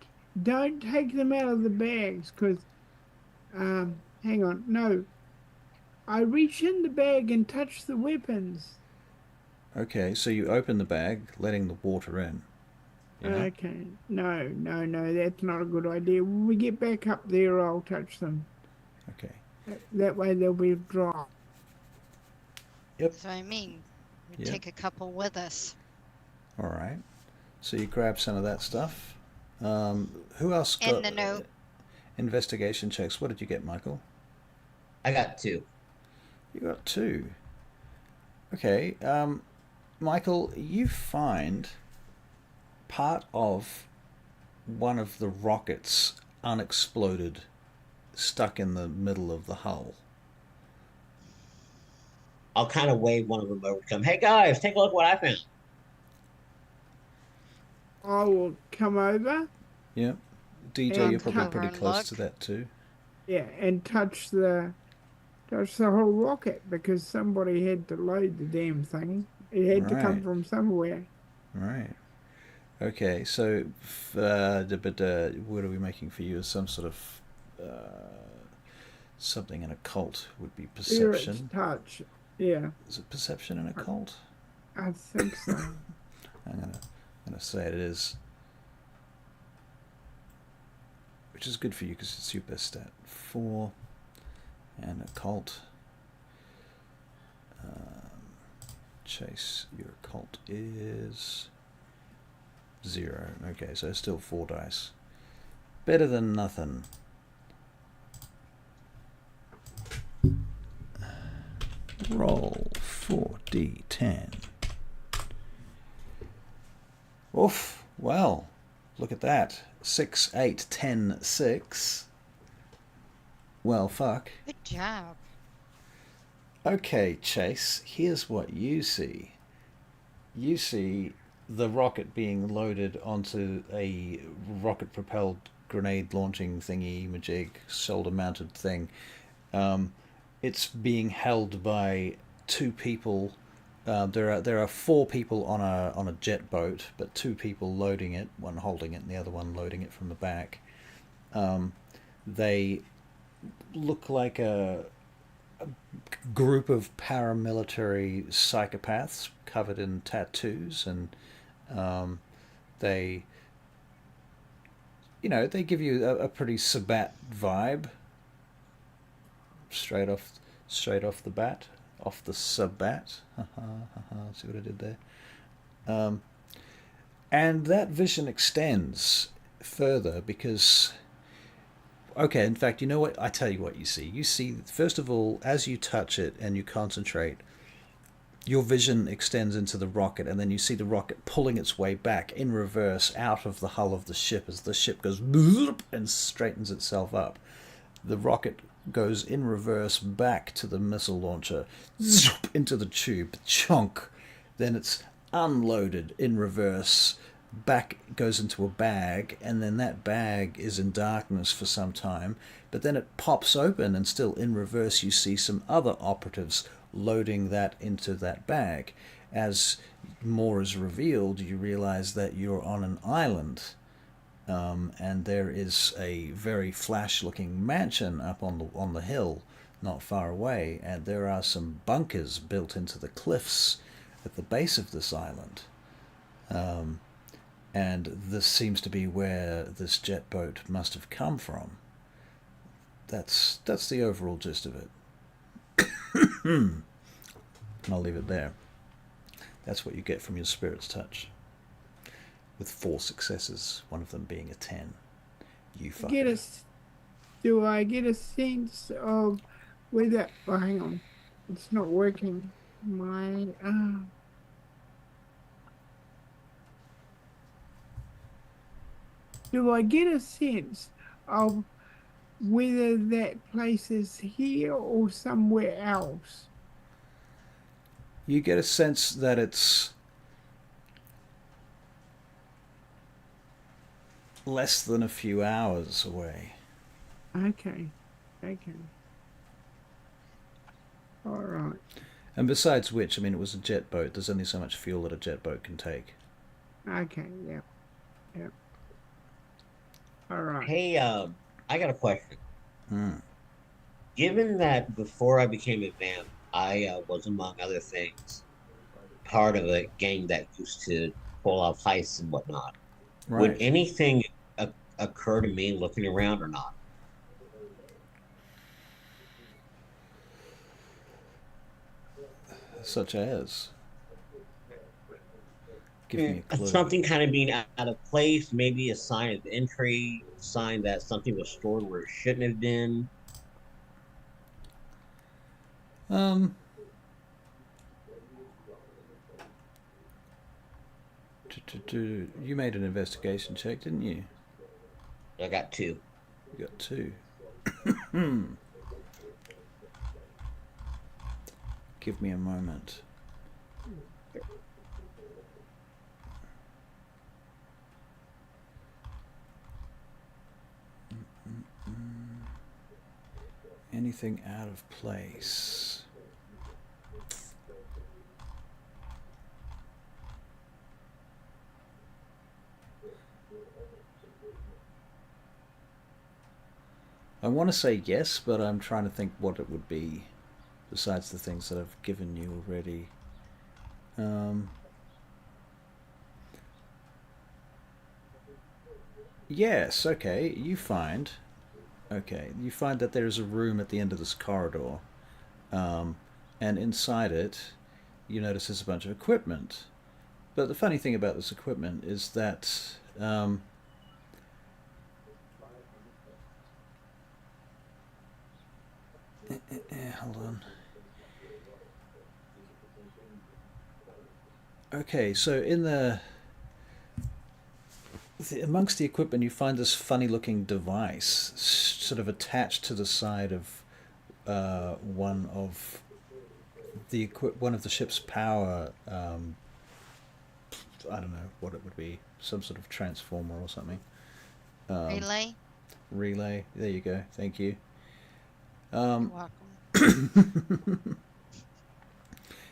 don't take them out of the bags, because, hang on. No, I reach in the bag and touch the weapons. Okay, so you open the bag, letting the water in. Yeah? Okay, no, that's not a good idea. When we get back up there, I'll touch them. Okay. That way they'll be dry. Yep. That's what I mean. We Yep. take a couple with us. All right. So you grab some of that stuff. Who else And got the note. investigation checks? What did you get, Michael? I got 2. You got 2. Okay. Michael, you find part of one of the rockets unexploded stuck in the middle of the hull. I'll kind of wave one of them over to come. Hey guys, take a look what I found. I will come over, Yep. DJ, And you're probably come over pretty and close look. to that too. yeah, and touch the whole rocket, because somebody had to load the damn thing. It had to come Right. from somewhere. Right. Okay, so what are we making for you? As some sort of something in a cult would be Spirits perception. touch. Yeah, Is it perception in a cult? I think so. I'm gonna say it is, which is good for you because it's your best stat. 4 and a cult. Chase, your cult is 0. Okay, so still 4 dice. Better than nothing. Roll 4d10. Oof. Well, look at that. 6, 8, 10, 6. Well, fuck. Good job. Okay, Chase, here's what you see. You see the rocket being loaded onto a rocket-propelled grenade launching thingy majig shoulder-mounted thing. It's being held by 2 people. There are 4 people on a jet boat, but 2 people loading it, one holding it and the other one loading it from the back. They look like a group of paramilitary psychopaths covered in tattoos, and they they give you a pretty Sabat vibe straight off the bat, off the Sabat. See what I did there? And that vision extends further because Okay, in fact, you know what? I tell you what you see. You see, first of all, as you touch it and you concentrate, your vision extends into the rocket, and then you see the rocket pulling its way back in reverse out of the hull of the ship as the ship goes and straightens itself up. The rocket goes in reverse back to the missile launcher, into the tube, chunk. Then it's unloaded in reverse, back goes into a bag, and then that bag is in darkness for some time. But then it pops open, and still in reverse, you see some other operatives loading that into that bag. As more is revealed, you realize that you're on an island, and there is a very flash-looking mansion up on the hill, not far away, and there are some bunkers built into the cliffs at the base of this island. And this seems to be where this jet boat must have come from. That's the overall gist of it. And I'll leave it there. That's what you get from your spirit's touch. With 4 successes, one of them being a 10. You fucker. Do I get a sense of whether? Oh, hang on, it's not working. My do I get a sense of whether that place is here or somewhere else? You get a sense that it's less than a few hours away. Okay. All right. And besides which, I mean, it was a jet boat. There's only so much fuel that a jet boat can take. Okay. Yeah. All right. Hey, I got a question. Hmm. Given that before I became a vamp, I was, among other things, part of a gang that used to pull off heists and whatnot, would Right. anything occur to me looking around or not? Such as? Give me a clue. Something kind of being out of place, maybe a sign of entry, a sign that something was stored where it shouldn't have been. Um. You made an investigation check, didn't you? I got 2. You got 2. Give me a moment. Anything out of place? I want to say yes, but I'm trying to think what it would be besides the things that I've given you already. Yes, okay, you find that there's a room at the end of this corridor, and inside it you notice there's a bunch of equipment. But the funny thing about this equipment is that hold on. Okay, so in amongst the equipment, you find this funny-looking device, sort of attached to the side of one of the ship's power. I don't know what it would be, some sort of transformer or something. Relay? Relay. There you go. Thank you. You're welcome.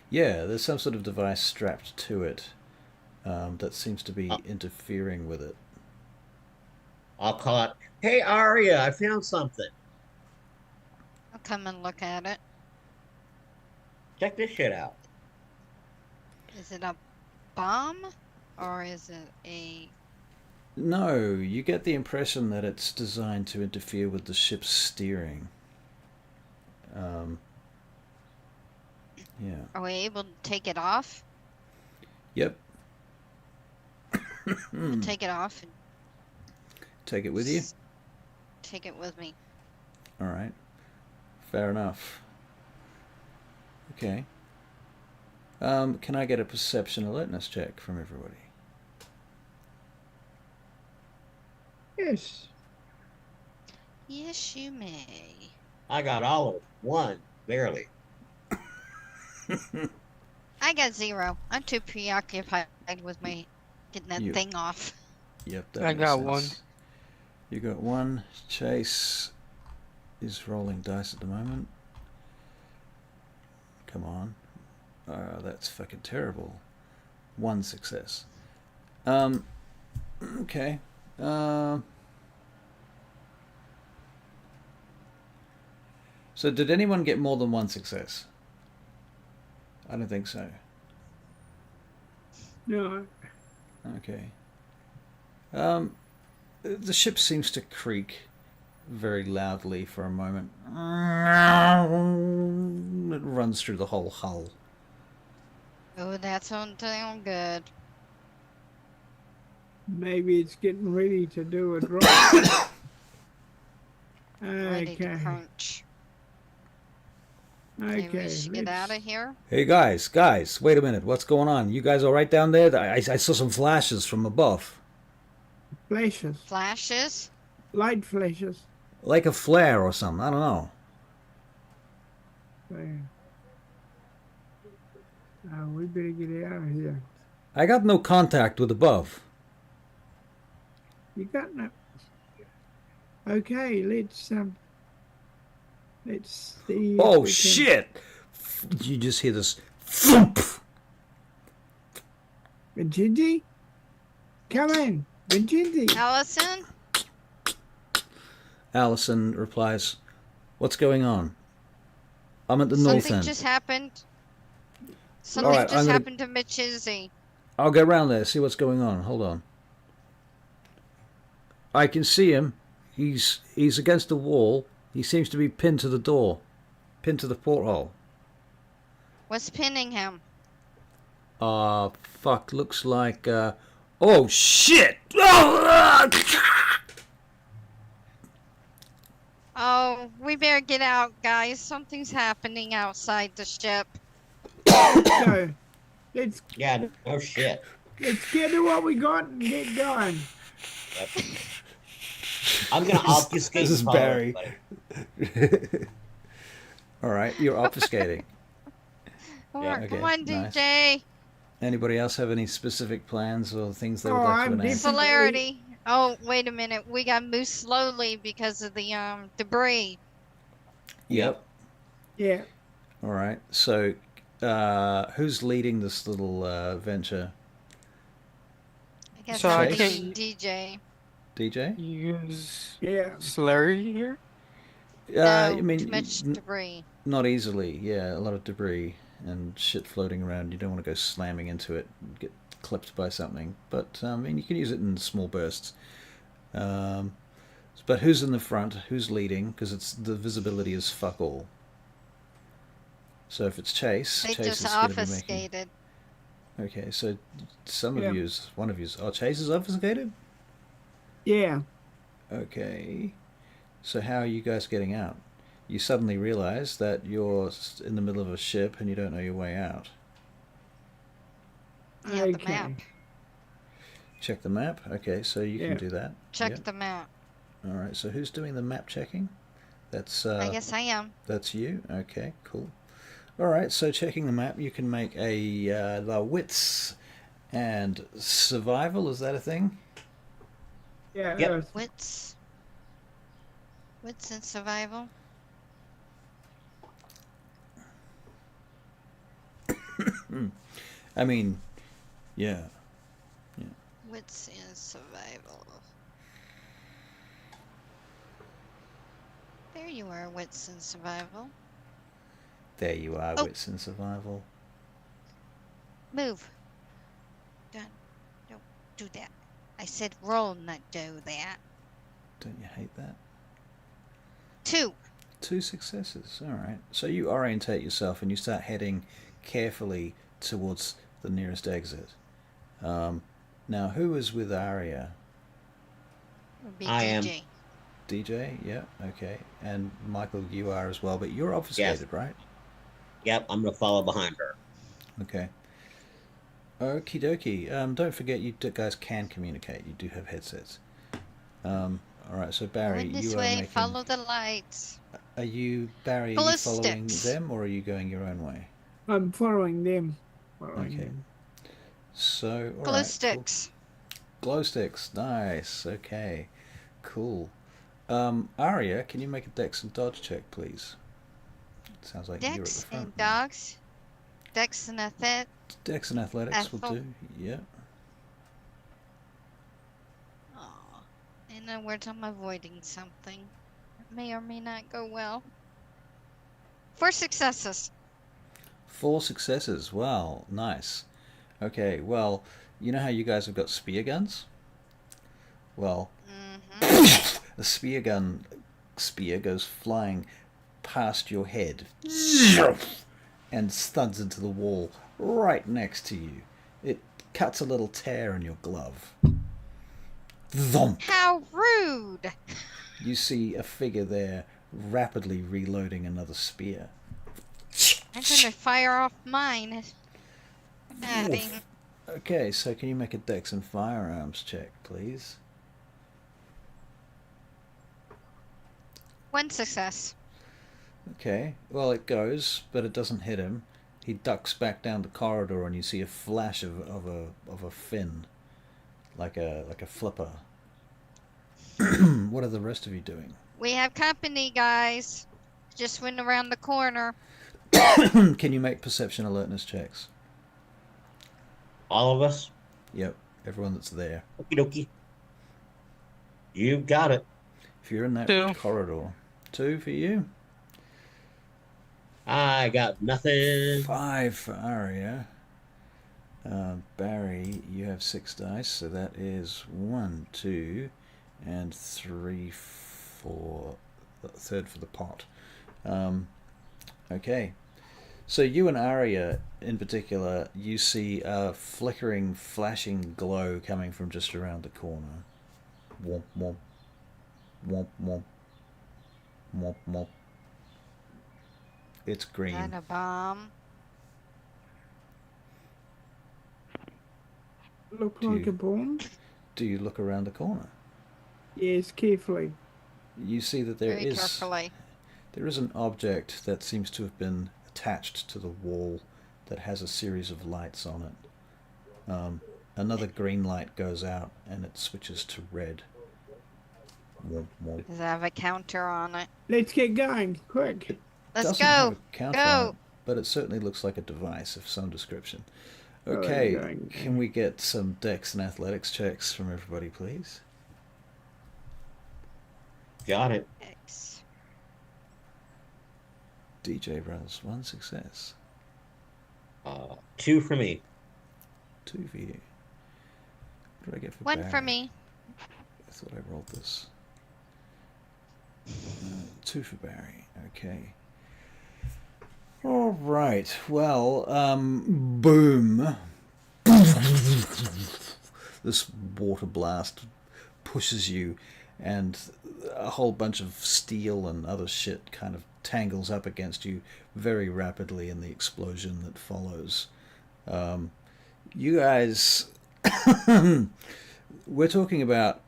Yeah, there's some sort of device strapped to it that seems to be interfering with it. I'll call it, hey, Arya, I found something. I'll come and look at it. Check this shit out. Is it a bomb? Or is it a... No, you get the impression that it's designed to interfere with the ship's steering. Yeah. Are we able to take it off? Yep. We'll take it off and Take it with you? take it with me. All right. Fair enough. Okay. Can I get a perception alertness check from everybody? Yes. Yes, you may. I got all of one, barely. I got 0. I'm too preoccupied with my getting that You- thing off. Yep, that I makes got sense. 1. You got 1. Chase is rolling dice at the moment. Come on. That's fucking terrible. 1 success. Okay. So did anyone get more than 1 success? I don't think so. No. Okay. The ship seems to creak very loudly for a moment. It runs through the whole hull. Oh, that don't sound good. Maybe it's getting ready to do a drop. Ready to Okay. crunch. Maybe we Okay. should get out of here. Hey guys, wait a minute. What's going on? You guys all right down there? I saw some flashes from above. Flashes. Flashes? Light flashes. Like a flare or something. I don't know. There. Oh, we better get out of here. I got no contact with above. You got no. Okay, let's see. If Oh we can- shit! You just hear this thump. Vincenzi? Come in. Vincenzi. Allison? Allison replies, "What's going on? I'm at the north Something end. just happened. Something Alright, I'm just gonna- happened to Mitchizzy. I'll go round there, see what's going on. Hold on. I can see him. He's against the wall. He seems to be pinned to the door. Pinned to the porthole. What's pinning him? Fuck, looks like, oh, shit! Oh, Oh, we better get out, guys. Something's happening outside the ship. So, let's Yeah, no shit. get to what we got and get going. Yep. I'm gonna obfuscate. this is and follow Barry. everybody. All right, you're obfuscating. Yeah, okay, Come on, nice. DJ. Anybody else have any specific plans or things they would Oh, like to I'm announce? definitely- Celerity. Oh, wait a minute. We got moved slowly because of the debris. Yep. Yeah. All right. So, who's leading this little venture? I guess So I'm I thinking can't- DJ. DJ? Use Yeah. slurry here? No, I mean, too much debris. not easily. Yeah, a lot of debris and shit floating around. You don't want to go slamming into it and get clipped by something. But I mean, you can use it in small bursts. But who's in the front? Who's leading? Because it's the visibility is fuck all. So if it's Chase, They Chase just is going to be making. obfuscated. Okay, so some Yeah. of yous, one of yous. Oh, Chase is obfuscated. Yeah. Okay. So how are you guys getting out? You suddenly realize that you're in the middle of a ship and you don't know your way out. Yeah, the map. Check the map. Okay, so you Yeah. can do that. Check Yep. the map. All right. So who's doing the map checking? That's I guess I am. that's you. Okay, cool. All right. So checking the map, you can make a the wits and survival. Is that a thing? Yeah. Yep. Wits. Wits and survival. I mean, yeah. Wits and survival. There you are, wits and survival. There you are, Oh. wits and survival. Move. Don't do that. I said roll, not do that. Don't you hate that? 2. 2 successes. All right. So you orientate yourself and you start heading carefully towards the nearest exit. Now, who is with Arya? Would be I am. DJ. DJ, yeah, okay. And Michael, you are as well, but you're obfuscated, right? Yep, I'm gonna follow behind her. Okay. Okie dokie. Don't forget you guys can communicate. You do have headsets. Alright, so Barry, Going this you are way, making... follow the lights. Barry, are you following Ballistics. them or are you going your own way? I'm following them. Following Okay. them. So, Glow alright, cool. sticks. Glow sticks, nice, okay. Cool. Aria, can you make a dex and dodge check, please? Sounds like you're at the Dex front. and now. dogs. Dex and a fit. Dex and athletics will Ethel. do, yeah. Aw. In other words, I'm avoiding something. It may or may not go well. 4 successes. 4 successes, wow, nice. Okay, well, you know how you guys have got spear guns? Well, Mm-hmm. a spear goes flying past your head and studs into the wall right next to you. It cuts a little tear in your glove. Thump! How rude! You see a figure there rapidly reloading another spear. I'm gonna fire off mine. Adding. Okay, so can you make a dex and firearms check, please? 1 success. Okay, well it goes, but it doesn't hit him. He ducks back down the corridor, and you see a flash of a fin, like a flipper. What are the rest of you doing? We have company, guys. Just went around the corner. Can you make perception alertness checks? All of us? Yep, everyone that's there. Okie dokie. You got it. If you're in that 2. corridor, 2 for you. I got nothing. 5 for Aria. Barry, you have 6 dice, so that is 1, 2, and 3, 4. Third for the pot. Okay. So you and Aria, in particular, you see a flickering, flashing glow coming from just around the corner. Womp womp. Womp womp. Womp womp. It's green. And a bomb. Look Do like you- a bomb? Do you look around the corner? Yes, carefully. You see that there Very is carefully. an object that seems to have been attached to the wall that has a series of lights on it. Another green light goes out and it switches to red. Womp womp. Does it have a counter on it? Let's get going, quick. Let's Doesn't have go. a counter on Go. it, but it certainly looks like a device of some description. Going, Okay, going. can we get some dex and athletics checks from everybody, please? Got it. X. DJ rolls 1 success, 2 for me. 2 for you. What did I get for 1 Barry? for me. I thought I rolled this. 2 for Barry. Okay. All right. Well, boom. This water blast pushes you, and a whole bunch of steel and other shit kind of tangles up against you very rapidly in the explosion that follows. You guys, we're talking about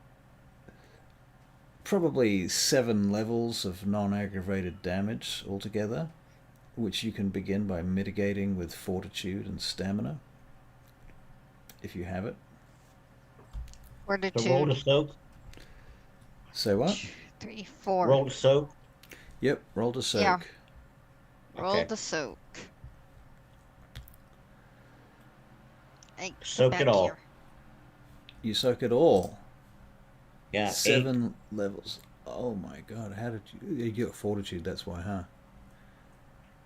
probably 7 levels of non-aggravated damage altogether, which you can begin by mitigating with fortitude and stamina, if you have it. So roll to Fortitude. soak. Say what? 3, 4. Roll to soak. Yep, roll to soak. Yeah. Roll Okay. the soak. Hey, get Soak back it all. here. You soak it all. Yeah. 7 levels. Oh my god, how did you got fortitude, that's why, huh?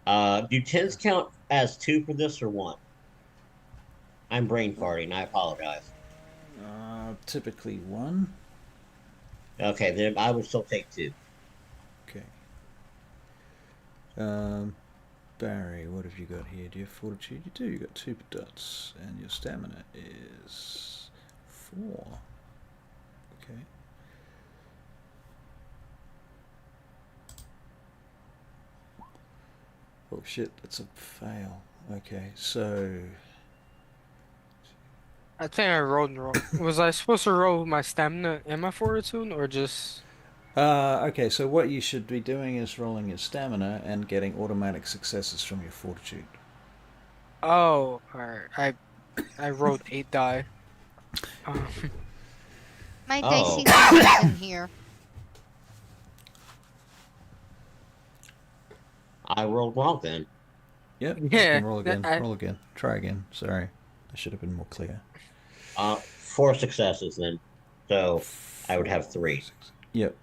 8. Do 10s count as 2 for this or 1? I'm brain farting. I apologize. Typically 1. Okay, then I would still take 2. Okay. Barry, what have you got here? Do you have fortitude? You do. You got 2 dots, and your stamina is 4. Okay. Oh shit, that's a fail. Okay, so I think I rolled wrong. Was I supposed to roll my stamina and my fortitude, or just? okay, so what you should be doing is rolling your stamina and getting automatic successes from your fortitude. Oh, alright. I rolled 8 die. Um, My Oh, dicey thingy's in here. I rolled wrong then. Yep, you can yeah. roll again. Roll again. Try again. Sorry, I should have been more clear. 4 successes then. So I would have 4, 3. 6. Yep.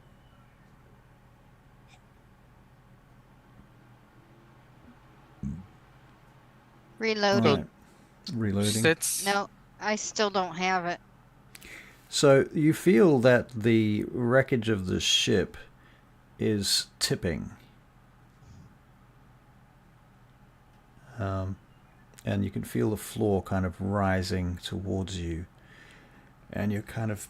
Reloading. So Right. Reloading. sits. No, I still don't have it. So you feel that the wreckage of the ship is tipping. And you can feel the floor kind of rising towards you. And you're kind of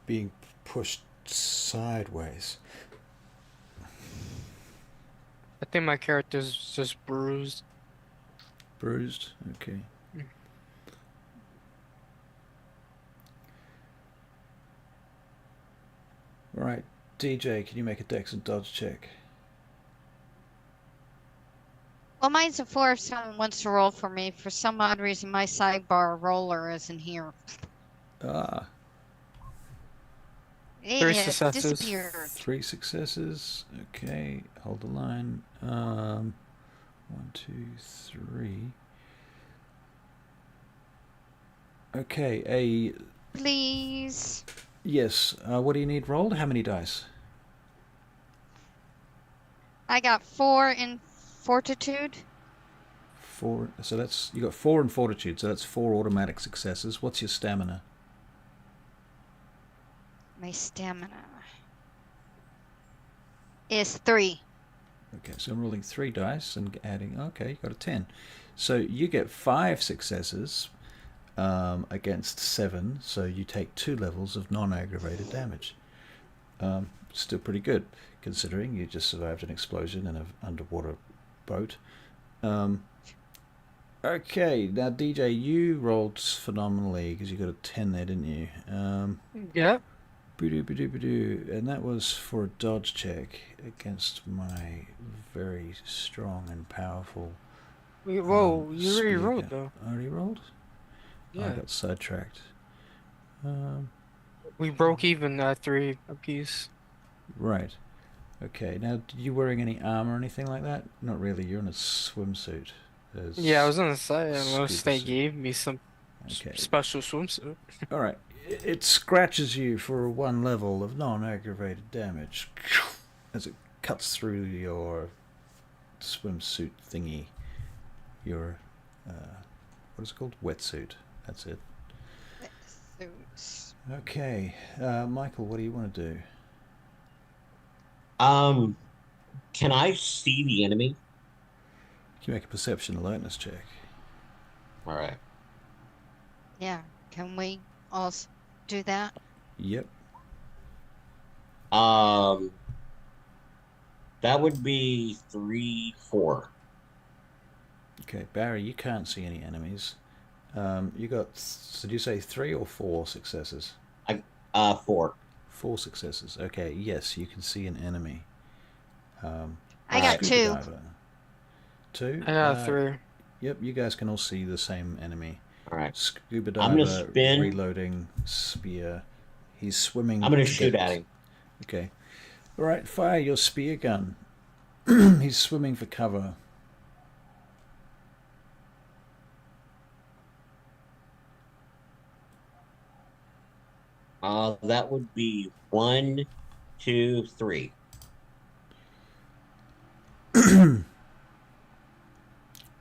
being pushed sideways. I think my character's just bruised. Bruised? Okay. Alright, DJ, can you make a dex and dodge check? Well, mine's a 4 if someone wants to roll for me. For some odd reason, my sidebar roller isn't here. Ah, Three It successes. disappeared. 3 successes. Okay, hold the line. 1, 2, 3. Okay, Please. yes. What do you need rolled? How many dice? I got 4 in fortitude. 4. So that's you got 4 in fortitude. So that's 4 automatic successes. What's your stamina? My stamina is 3. Okay, so I'm rolling 3 dice and adding. Okay, you got a 10. So you get 5 successes against 7. So you take 2 levels of non-aggravated damage. Still pretty good, considering you just survived an explosion in an underwater boat. Okay, now DJ, you rolled phenomenally because you got a 10 there, didn't you? Yeah. And that was for a dodge check against my very strong and powerful. Whoa, you already spear rolled gun. though. Already rolled? Oh, I Yeah. got sidetracked. We broke even at 3 apiece. Right. Okay. Now, are you wearing any armor or anything like that? Not really. You're in a swimsuit. Yeah, I was gonna say, unless Scuba they suit. gave me some Okay. special swimsuit. All right. It scratches you for 1 level of non-aggravated damage as it cuts through your swimsuit thingy. Your what is it called? Wetsuit. That's it. Suits. Okay, Michael, what do you want to do? Can I see the enemy? Can you make a perception alertness check? All right. Yeah. Can we also do that? Yep. That would be 3, 4. Okay, Barry, you can't see any enemies. You got. Did you say 3 or 4 successes? 4. 4 successes. Okay. Yes, you can see an enemy. I got Scuba 2. diver. 2. I got 3. Yep. You guys can all see the same enemy. All right. Scuba I'm gonna diver, spin. reloading, spear. He's swimming. I'm gonna to shoot get- at him. Okay. All right. Fire your spear gun. He's swimming for cover. That would be 1, 2, 3.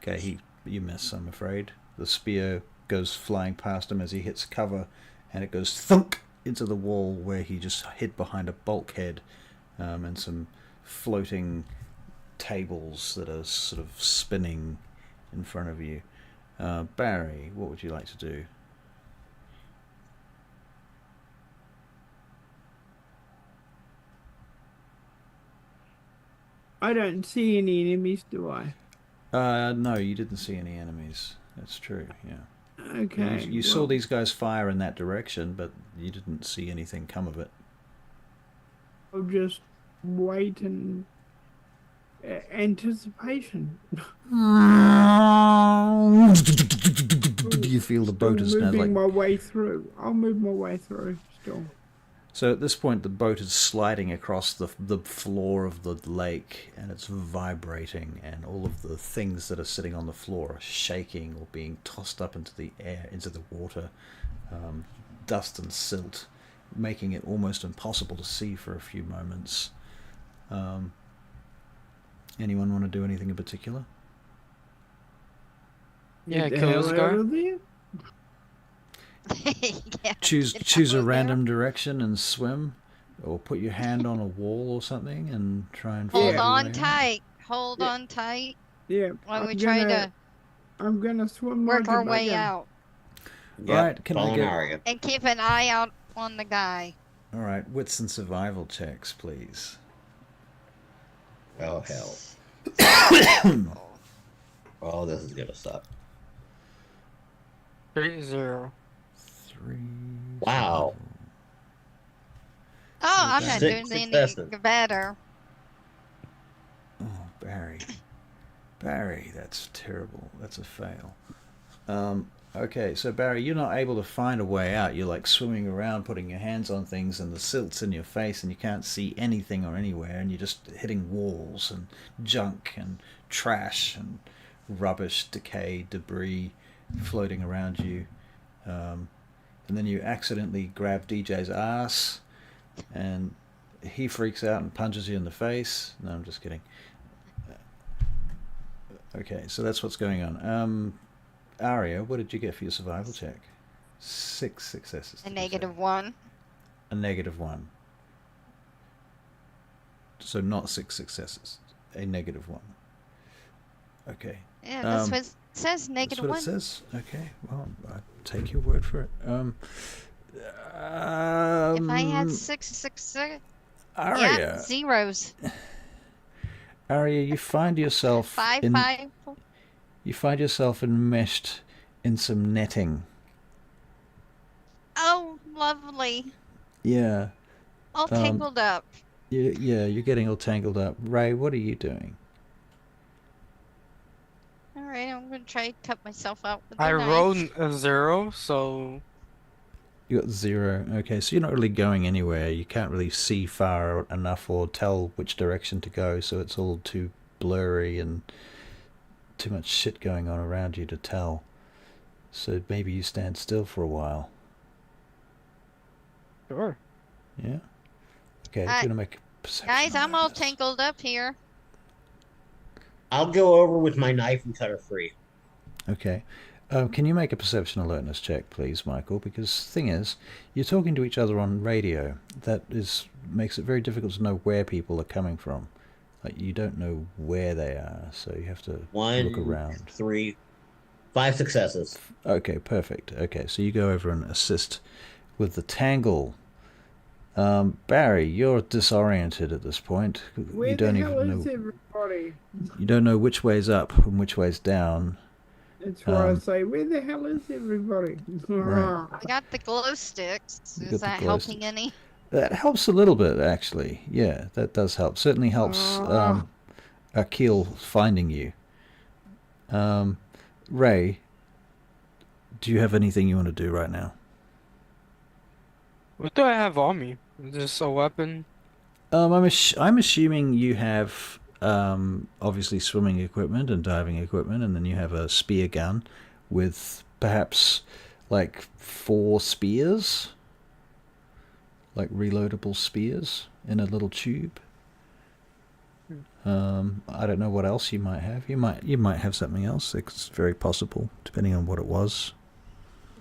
Okay, you miss, I'm afraid. The spear goes flying past him as he hits cover, and it goes thunk into the wall where he just hid behind a bulkhead and some floating tables that are sort of spinning in front of you. Barry, what would you like to do? I don't see any enemies, do I? No, you didn't see any enemies. That's true, yeah. Okay. You saw these guys fire in that direction, but you didn't see anything come of it. I'll just wait in anticipation. You feel the boat is Still now moving like... my way through. I'll move my way through still. So at this point, the boat is sliding across the floor of the lake, and it's vibrating, and all of the things that are sitting on the floor are shaking or being tossed up into the air, into the water, dust and silt, making it almost impossible to see for a few moments. Anyone want to do anything in particular? Yeah, Get the kill hell this out guy. of there. Yeah, Choose get choose out a of there. random direction and swim, or put your hand on a wall or something and try and Hold find your on way out. tight. Hold Yeah. on tight Yeah. while we try to I'm gonna swim work like our a way bugger. out Yep, Right, can I following get- Arya. and keep an eye out on the guy. All right, wits and survival checks, please. Oh hell! Oh, this is gonna suck. 3-0. 3. Wow. Oh, I'm not Six doing successes. any better. Oh, Barry. Barry, that's terrible. That's a fail. Okay, so Barry, you're not able to find a way out. You're like swimming around, putting your hands on things, and the silt's in your face, and you can't see anything or anywhere, and you're just hitting walls and junk and trash and rubbish, decay, debris floating around you. And then you accidentally grab DJ's ass, and he freaks out and punches you in the face. No, I'm just kidding. Okay, so that's what's going on. Aria, what did you get for your survival check? 6 successes. A did you say? -1. A -1. So not 6 successes. A -1. Okay. Yeah, that's Um, what it says. That's -1. what it says. Okay. Well, I take your word for it. If I had 6, Aria, yeah, zeros. Aria, you find yourself 5, in 5. you find yourself enmeshed in some netting. Oh, lovely. Yeah. All tangled up. Yeah, you're getting all tangled up. Ray, what are you doing? All right, I'm gonna try to cut myself out with I a knife. rolled a 0, so You got 0. Okay, so you're not really going anywhere. You can't really see far enough or tell which direction to go, so it's all too blurry and too much shit going on around you to tell. So maybe you stand still for a while. sure. Yeah? Okay, I'm Hi. going to make a perception Guys, I'm all awareness. tangled up here. I'll go over with my knife and cut her free. Okay. Can you make a perception alertness check, please, Michael? Because the thing is, you're talking to each other on radio. That makes it very difficult to know where people are coming from. Like, you don't know where they are, so you have to look 1, around. 3, 5 successes. Okay, perfect. Okay, so you go over and assist with the tangle. Barry, you're disoriented at this point. Where You the don't hell even is know. everybody? You don't know which way's up and which way's down. That's why I Um, say, where the hell is everybody? Right. I got the glow sticks. You got Is the that glow helping sticks. any? That helps a little bit, actually. Yeah, that does help. Certainly helps Akil finding you. Ray, do you have anything you want to do right now? What do I have on me? Just a weapon? I'm assuming you have obviously swimming equipment and diving equipment, and then you have a spear gun with perhaps like 4 spears, like reloadable spears in a little tube. I don't know what else you might have. You might have something else. It's very possible, depending on what it was.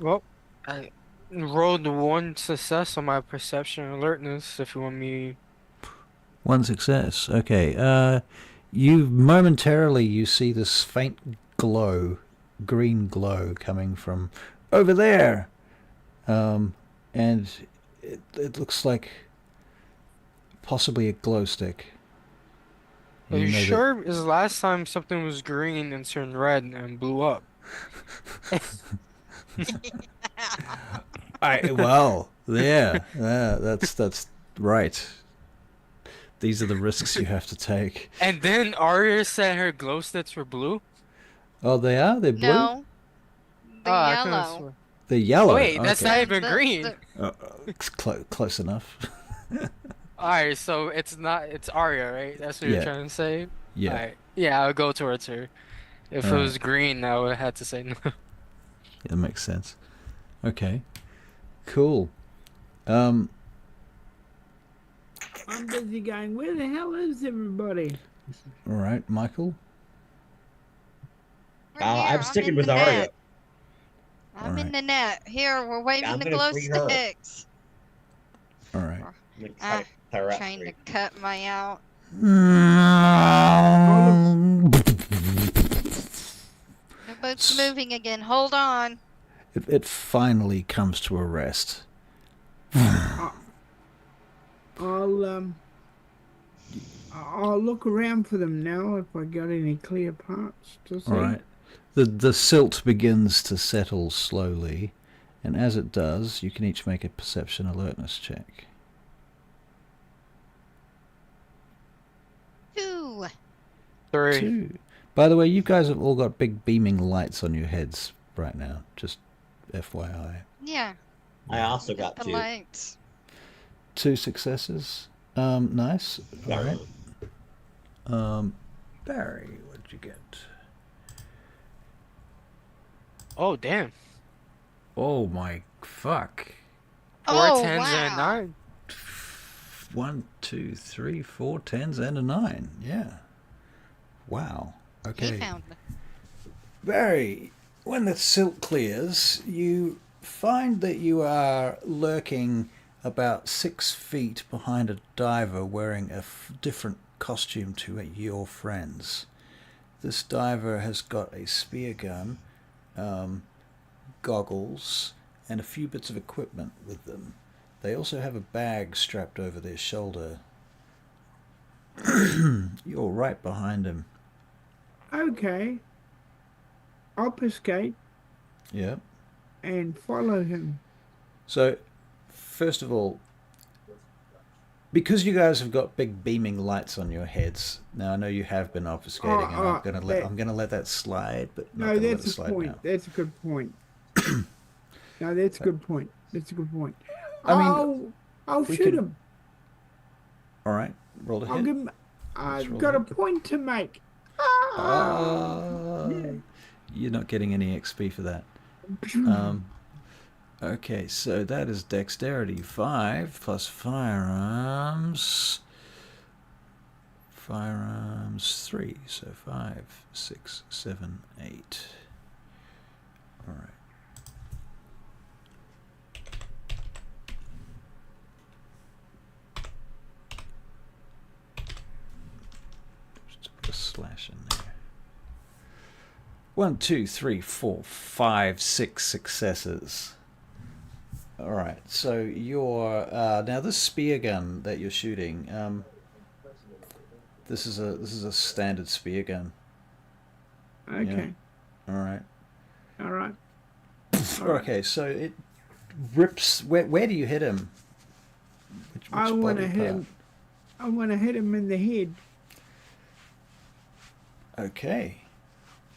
Well, I rolled 1 success on my perception alertness, if you want me. 1 success. Okay. You see this faint glow, green glow coming from over there, and it looks like possibly a glow stick. Are you know sure? Is the last time something was green and turned red and blew up? well, yeah, that's right. These are the risks you have to take. And then Arya said her glow sticks were blue? Oh, they are? They're blue? No, Oh, the I couldn't yellow. swear. They're Oh, yellow. wait, that's not Okay. even green. It's close enough. Alright, so it's not, it's Arya, right? That's what you're Yeah, trying to say? yeah. Alright, yeah, I'll go towards her. If All it right. was green, I would have had to say no. Yeah, that makes sense. Okay. Cool. Um, I'm busy going, where the hell is everybody? all right, Michael. We're here. I'm sticking in with the Arya. net. I'm Alright. in the net. Here, we're waving I'm the gonna glow free her. sticks. All right. I'm gonna try to cut her out Trying to free. cut my out. The boat's moving again. Hold on. It finally comes to a rest. I'll look around for them now if I got any clear parts to see. All right. The silt begins to settle slowly, and as it does, you can each make a perception alertness check. 2. 3. 2. By the way, you guys have all got big beaming lights on your heads right now. Just FYI. Yeah. I also got The 2. lights. 2 successes. Nice. All right. Barry, what'd you get? Oh, damn. Oh my fuck. 4 Oh, 10s and a wow. 9. 1, 2, 3, 4 10s and a 9. Yeah. Wow. He Okay. found me. Barry, when the silt clears, you find that you are lurking about 6 feet behind a diver wearing a different costume to your friends. This diver has got a spear gun, goggles, and a few bits of equipment with them. They also have a bag strapped over their shoulder. You're right behind him. Okay. Obfuscate Yeah. and follow him. So, first of all, because you guys have got big beaming lights on your heads, now I know you have been obfuscating, and I'm gonna let that slide, but not No, gonna let it that's a slide point. now. That's a good point. No, that's a good point. That's a good point. I mean, I'll we shoot could- him. All right, roll to I'll hit. give him. Let's I've roll got a it. point to make. You're not getting any XP for that. Okay, so that is dexterity 5 plus firearms. Firearms 3, so 5, 6, 7, 8. All right. Just put a slash in there. 1, 2, 3, 4, 5, 6 successes. All right. So your now this spear gun that you're shooting. This is a standard spear gun. Okay. All right. All right. Okay. So it rips. Where do you hit him? Which I want to body hit part? him. I want to hit him in the head. Okay.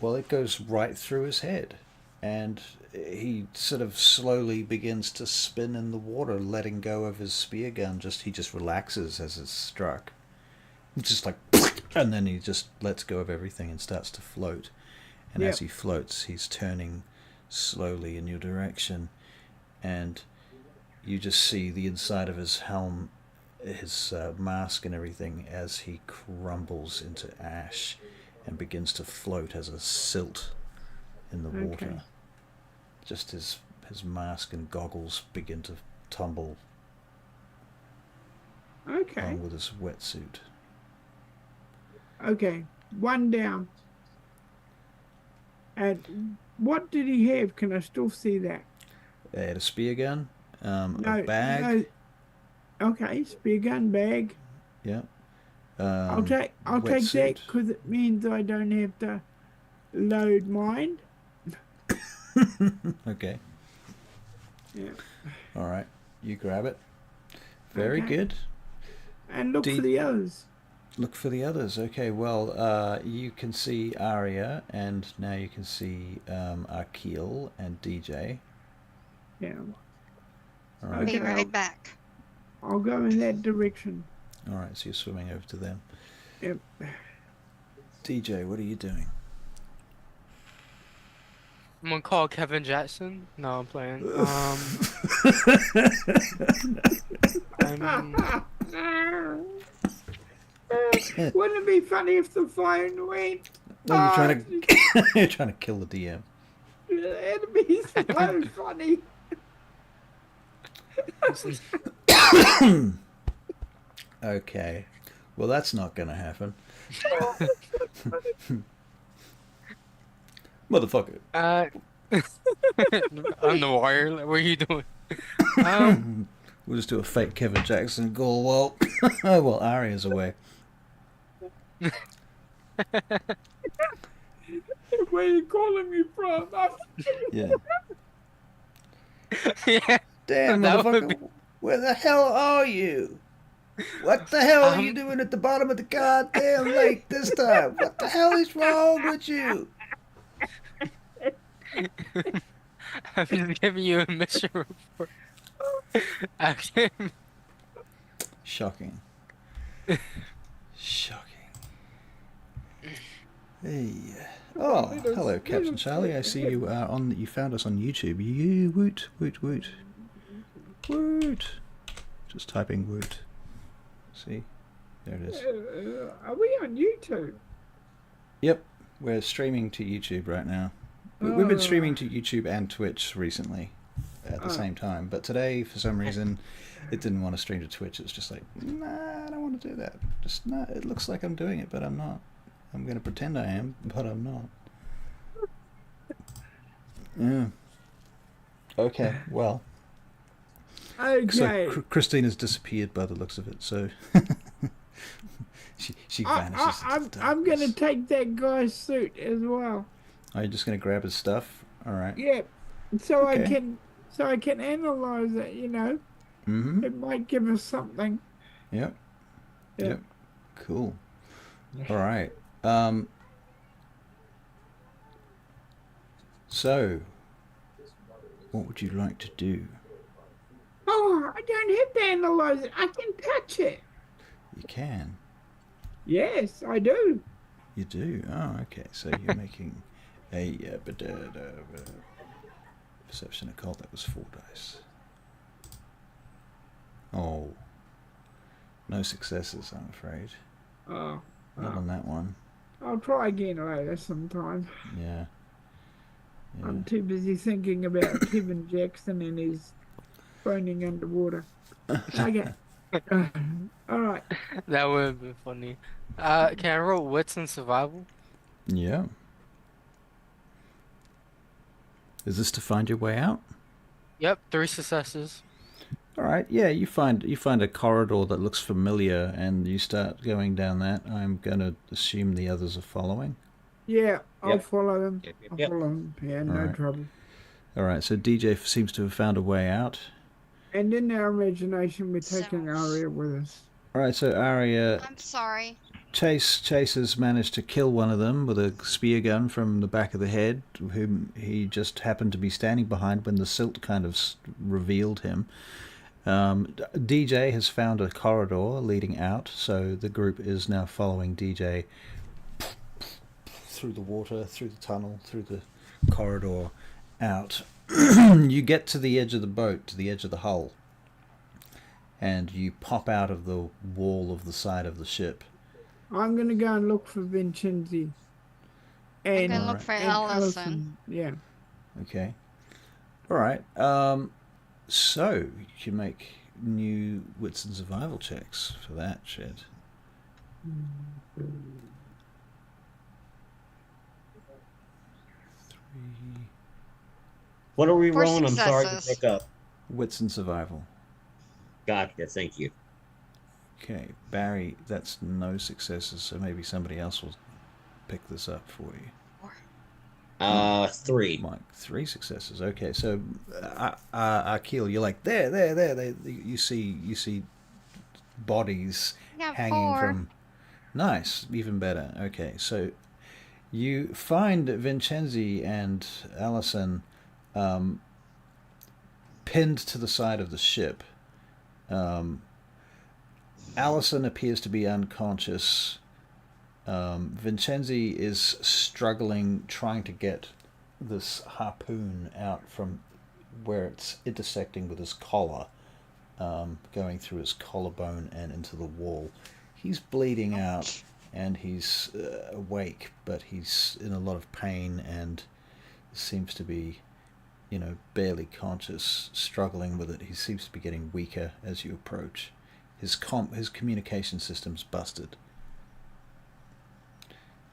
Well, it goes right through his head, and he sort of slowly begins to spin in the water, letting go of his spear gun. He just relaxes as it's struck. It's just like, and then he just lets go of everything and starts to float. And Yep. as he floats, he's turning slowly in your direction, and you just see the inside of his helm, his mask and everything, as he crumbles into ash and begins to float as a silt in the water. Okay. Just his mask and goggles begin to tumble Okay. along with his wetsuit. Okay. One down. And what did he have? Can I still see that? They had a spear gun, a No. bag, No. Okay. Spear gun bag. yeah, I'll take that wetsuit. because it means I don't have to load mine. Okay. Yeah. All right. You grab it. Very Okay. good. And look Do for you- the others. Look for the others. Okay. Well, you can see Aria, and now you can see Akil and DJ. Yeah. All I'll right. be Okay. right back. I'll go in that direction. All right. So you're swimming over to them. Yep. DJ, what are you doing? I'm gonna call Kevin Jackson. No, I'm playing. I'm Wouldn't it be funny if the phone went? Well, you're trying to you're trying to kill the DM. It'd be so funny. Okay. Well, that's not going to happen. Motherfucker. I'm the wire. Like, what are you doing? We'll just do a fake Kevin Jackson goal. Well, well, Aria's away. Where are you calling me from? Yeah. Yeah. Damn, That would motherfucker. Where the hell are you? What the hell are you doing at the bottom of the goddamn lake this time? What the hell is wrong with you? I'm just giving you a mission report. Actually, Shocking. Shocking. Hey. Oh, hello, Captain Charlie. I see you are on. You found us on YouTube. You woot woot woot woot. Just typing woot. See, there it is. Are we on YouTube? Yep, we're streaming to YouTube right now. We've been streaming to YouTube and Twitch recently at the same time, but today, for some reason, it didn't want to stream to Twitch. It was just like, nah, I don't want to do that. Just nah, it looks like I'm doing it, but I'm not. I'm going to pretend I am, but I'm not. Yeah. Okay, well. Okay. So Christina's disappeared by the looks of it, so she vanishes. I'm going to take that guy's suit as well. Are you just going to grab his stuff? All right. Yeah. So Okay. I can analyze it, you know. Mm-hmm. It might give us something. Yep. Yeah. Yep. Cool. All right. So, what would you like to do? Oh, I don't have to analyze it. I can touch it. You can. Yes, I do. You do. Oh, okay. So you're making a perception occult. That was 4 dice. Oh, no successes, I'm afraid. Oh, Not on that one. I'll try again later sometime. Yeah. Yeah. I'm too busy thinking about Kevin Jackson and his phoning underwater. Okay. All right. that would have been funny. Can I roll wits and survival? Yeah. Is this to find your way out? Yep, 3 successes. All right. Yeah, you find a corridor that looks familiar, and you start going down that. I'm gonna assume the others are following. Yeah, I'll Yep. follow them. Yep, yep, I'll yep. follow them. Yeah, no Alright. trouble. All right. So DJ seems to have found a way out. And in our imagination, we're taking So- Aria with us. All right. So Aria, I'm sorry. Chase has managed to kill one of them with a spear gun from the back of the head, whom he just happened to be standing behind when the silt kind of revealed him. DJ has found a corridor leading out, so the group is now following DJ through the water, through the tunnel, through the corridor, out. You get to the edge of the boat, to the edge of the hull, and you pop out of the wall of the side of the ship. I'm going to go and look for Vincenzi. And, gonna look for and Ellison. Yeah. Okay. All right. So you can make new wits and survival checks for that shit. 3 What are we 4 rolling? I'm sorry to successes. pick up. wits and survival. Gotcha. Thank you. Okay, Barry, that's no successes, so maybe somebody else will pick this up for you. 3. Mike, 3 successes. Okay, so Akil, you're like there. You see bodies I got hanging 4. from. Nice, even better. Okay, so you find Vincenzi and Allison pinned to the side of the ship. Allison appears to be unconscious. Vincenzi is struggling, trying to get this harpoon out from where it's intersecting with his collar, going through his collarbone and into the wall. He's bleeding out, and he's awake, but he's in a lot of pain and seems to be, barely conscious, struggling with it. He seems to be getting weaker as you approach. His communication system's busted.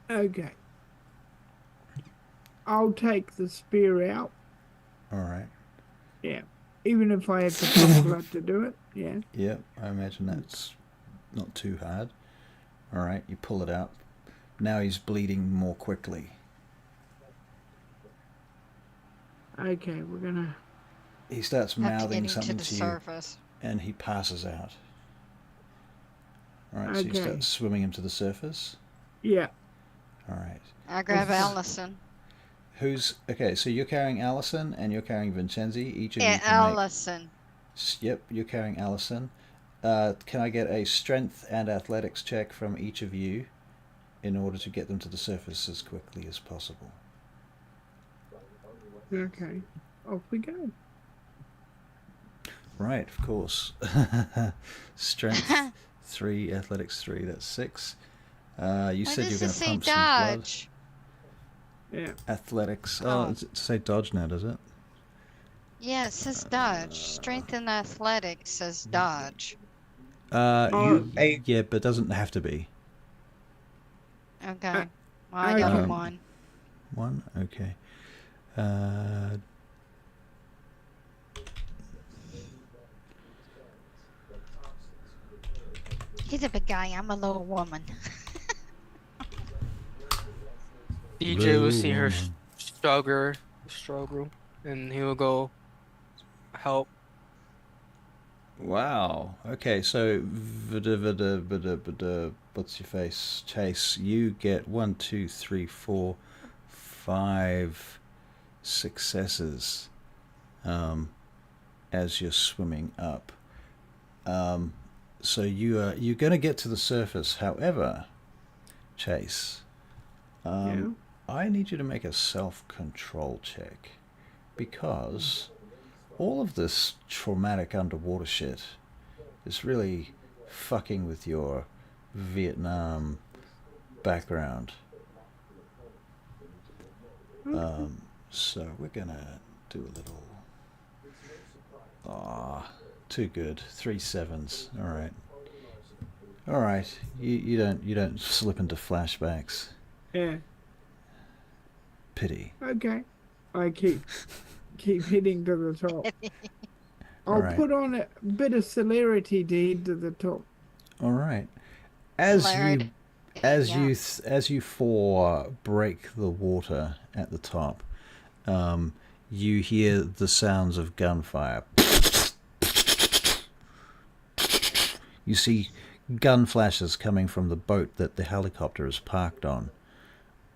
Okay. I'll take the spear out. All right. Yeah. Even if I have to pump blood to do it. Yeah. Yep, I imagine that's not too hard. All right, you pull it out. Now he's bleeding more quickly. Okay, we're gonna. He starts Have to get mouthing him something to the to you, surface. and he passes out. All right, so you Okay. start swimming him to the surface. Yeah. All right. I grab Allison. Okay? So you're carrying Allison, and you're carrying Vincenzi. Each of Yeah, you can make. Allison. Yep, you're carrying Allison. Can I get a strength and athletics check from each of you in order to get them to the surface as quickly as possible? Okay. Off we go. Right, of course. Strength 3, athletics 3. That's 6. You Why said you're does going it to say pump some blood. dodge? Yeah. Athletics. Oh. Oh, does it say dodge now? Does it? Yeah, it says dodge. Strength and athletics says dodge. Yeah, but it doesn't have to be. Okay. Well, I got okay. 1. 1. Okay. He's a big guy. I'm a little woman. DJ will see her Woman. struggle, and he will go help. Wow. Okay, so what's your face? Chase, you get 1, 2, 3, 4, 5 successes as you're swimming up. So you're going to get to the surface. However, Chase, Yeah. I need you to make a self-control check, because all of this traumatic underwater shit is really fucking with your Vietnam background. So we're gonna do a little. Too good. 3 7s. All right. All right. You don't slip into flashbacks. Yeah. Pity. Okay. I keep hitting to the top. I'll Alright. put on a bit of celerity to head to the top. All right. As Flared. you 4 break the water at the top, you hear the sounds of gunfire. You see gun flashes coming from the boat that the helicopter is parked on,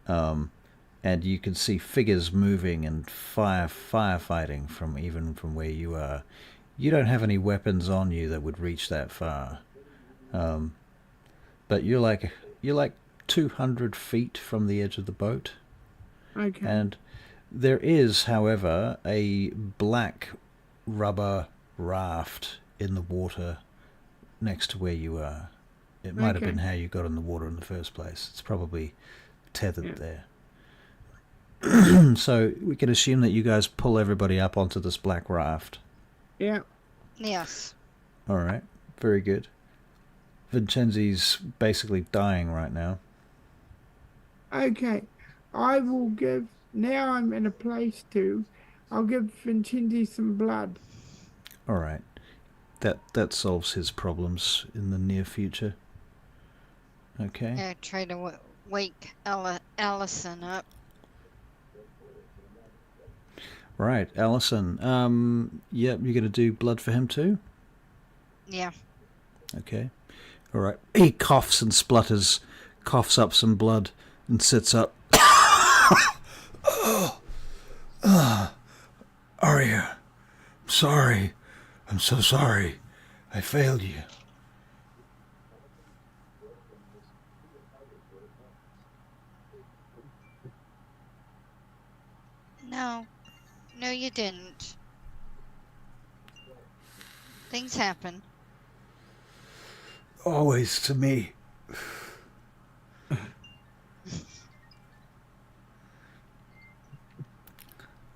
and you can see figures moving and firefighting from where you are. You don't have any weapons on you that would reach that far, but you're like 200 feet from the edge of the boat. Okay. And there is, however, a black rubber raft in the water next to where you are. It might have Okay. been how you got in the water in the first place. It's probably tethered there. So we can assume that you guys pull everybody up onto this black raft. Yeah. Yes. All right. Very good. Vincenzi's basically dying right now. Okay. I will give. Now I'm in a place to. I'll give Vincenzi some blood. All right. That solves his problems in the near future. Okay. Yeah, try to wake Allison up. Right, Allison. Yep, you're gonna do blood for him too. Yeah. Okay. All right. He coughs and splutters, coughs up some blood, and sits up. Arya, I'm sorry. I'm so sorry. I failed you. No. No, you didn't. Things happen. Always to me.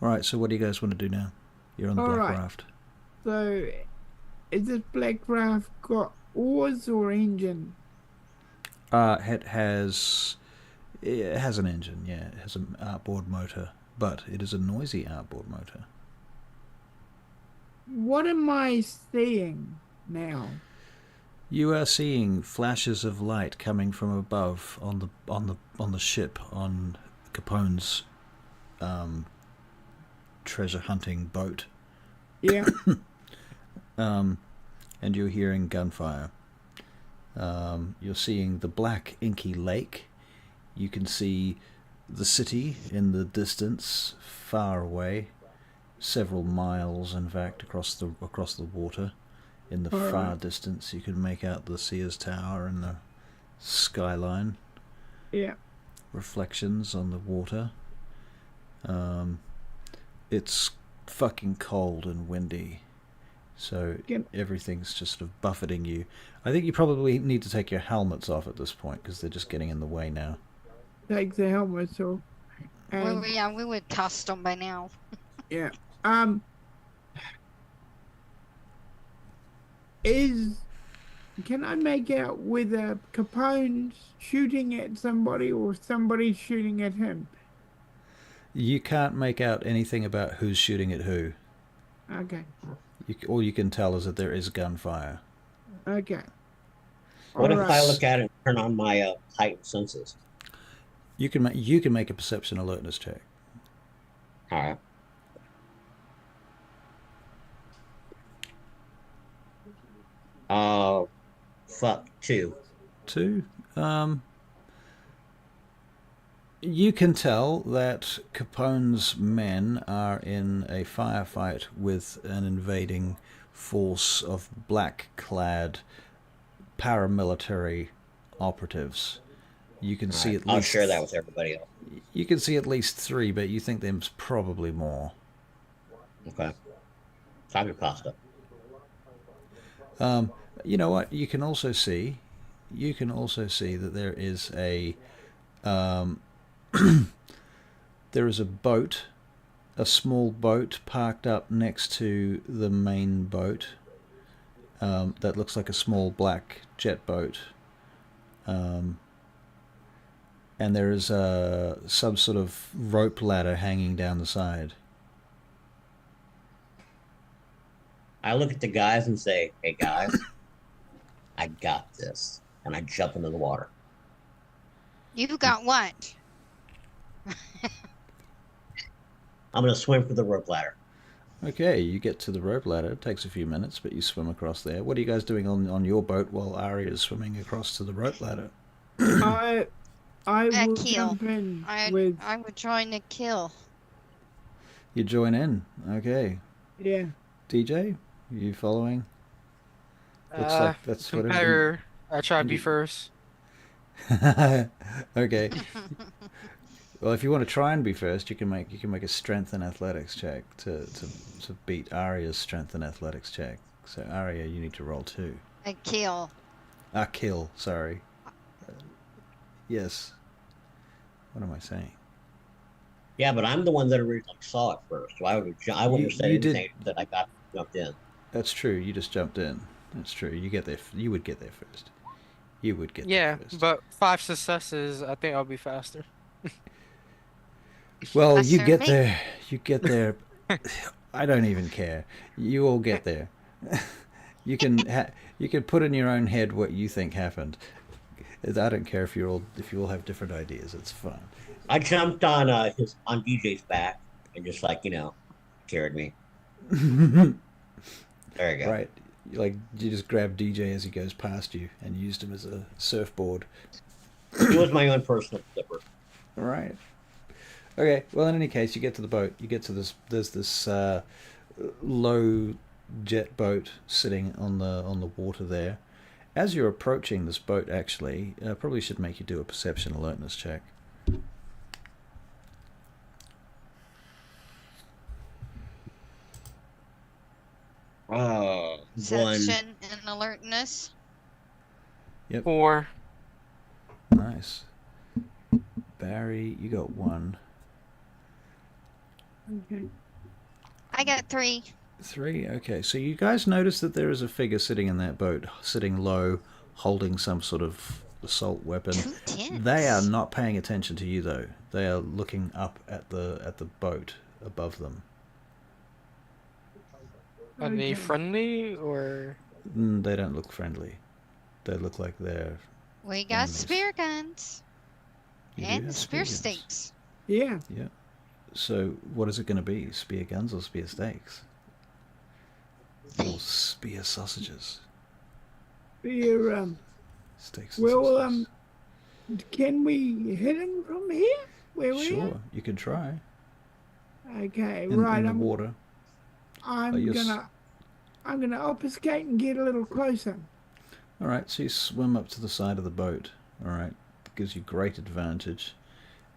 All right, so what do you guys want to do now? You're on the All black right. raft. So, is this black raft got oars or engine? It has an engine, yeah. It has an outboard motor, but it is a noisy outboard motor. What am I seeing now? You are seeing flashes of light coming from above on the ship on Capone's treasure hunting boat. Yeah. And you're hearing gunfire. You're seeing the black inky lake. You can see the city in the distance, far away, several miles in fact across the water. In the far distance you can make out the Sears Tower and the skyline. Yeah. Reflections on the water. It's fucking cold and windy, so everything's just sort of buffeting you. I think you probably need to take your helmets off at this point because they're just getting in the way now. Take the helmets off. And, Well, yeah, we would tossed them by now. yeah. Can I make out whether Capone's shooting at somebody or somebody's shooting at him? You can't make out anything about who's shooting at who. Okay. All you can tell is that there is gunfire. Okay. What if I Alright. look at it and turn on my heightened senses? You can make a perception alertness check. All right. Fuck, 2. 2. You can tell that Capone's men are in a firefight with an invading force of black-clad paramilitary operatives. You can see at least... I'll share that with everybody else. You can see at least 3, but you think there's probably more. Okay. Time your pasta. You know what? You can also see that there is a there is a boat, a small boat parked up next to the main boat. That looks like a small black jet boat. And there is some sort of rope ladder hanging down the side. I look at the guys and say, "Hey guys, I got this," and I jump into the water. You got what? I'm gonna swim for the rope ladder. Okay, you get to the rope ladder. It takes a few minutes, but you swim across there. What are you guys doing on your boat while Arya is swimming across to the rope ladder? I will Kill. jump in I with would trying to kill. You join in. Okay. yeah. DJ, you following? Looks like that's what competitor. I try to be first. Okay. Well, if you want to try and be first, you can make a strength and athletics check to beat Arya's strength and athletics check. So Arya, you need to roll 2. A kill. Kill. Sorry. Yes. What am I saying? Yeah, but I'm the one that originally saw it first, so I wouldn't have said you did- anything that I got jumped in. That's true. You just jumped in. That's true. You get there. You would get there first. You would get Yeah, there first. but 5 successes, I think I'll be faster. Well, That's you fair get me. there. You get there. I don't even care. You all get there. You can you can put in your own head what you think happened. I don't care if you all have different ideas. It's fun. I jumped on DJ's back and just carried me. There you go. Right. You just grab DJ as he goes past you and used him as a surfboard. He was my own personal flipper. All right. Okay. Well, in any case, you get to the boat. You get to this. There's this low jet boat sitting on the water there. As you're approaching this boat, actually, probably should make you do a perception alertness check. Oh, one. Perception and alertness. 4. Nice. Barry, you got 1. Okay. I got 3. 3. Okay. So you guys notice that there is a figure sitting in that boat, sitting low, holding some sort of assault weapon. 2 tents. They are not paying attention to you though. They are looking up at the boat above them. Are they Okay. friendly or? They don't look friendly. They look like they're. We got enemies. spear guns You do and have spear guns. stakes. Yeah. Yeah. So what is it going to be? Spear guns or spear steaks? Or spear sausages? We're, Steaks and well, sausages. can we hit him from here? Where we Sure, you can try. are? Okay, In, right. in the water. I'm you're s- gonna obfuscate and get a little closer. All right, so you swim up to the side of the boat. All right, gives you great advantage,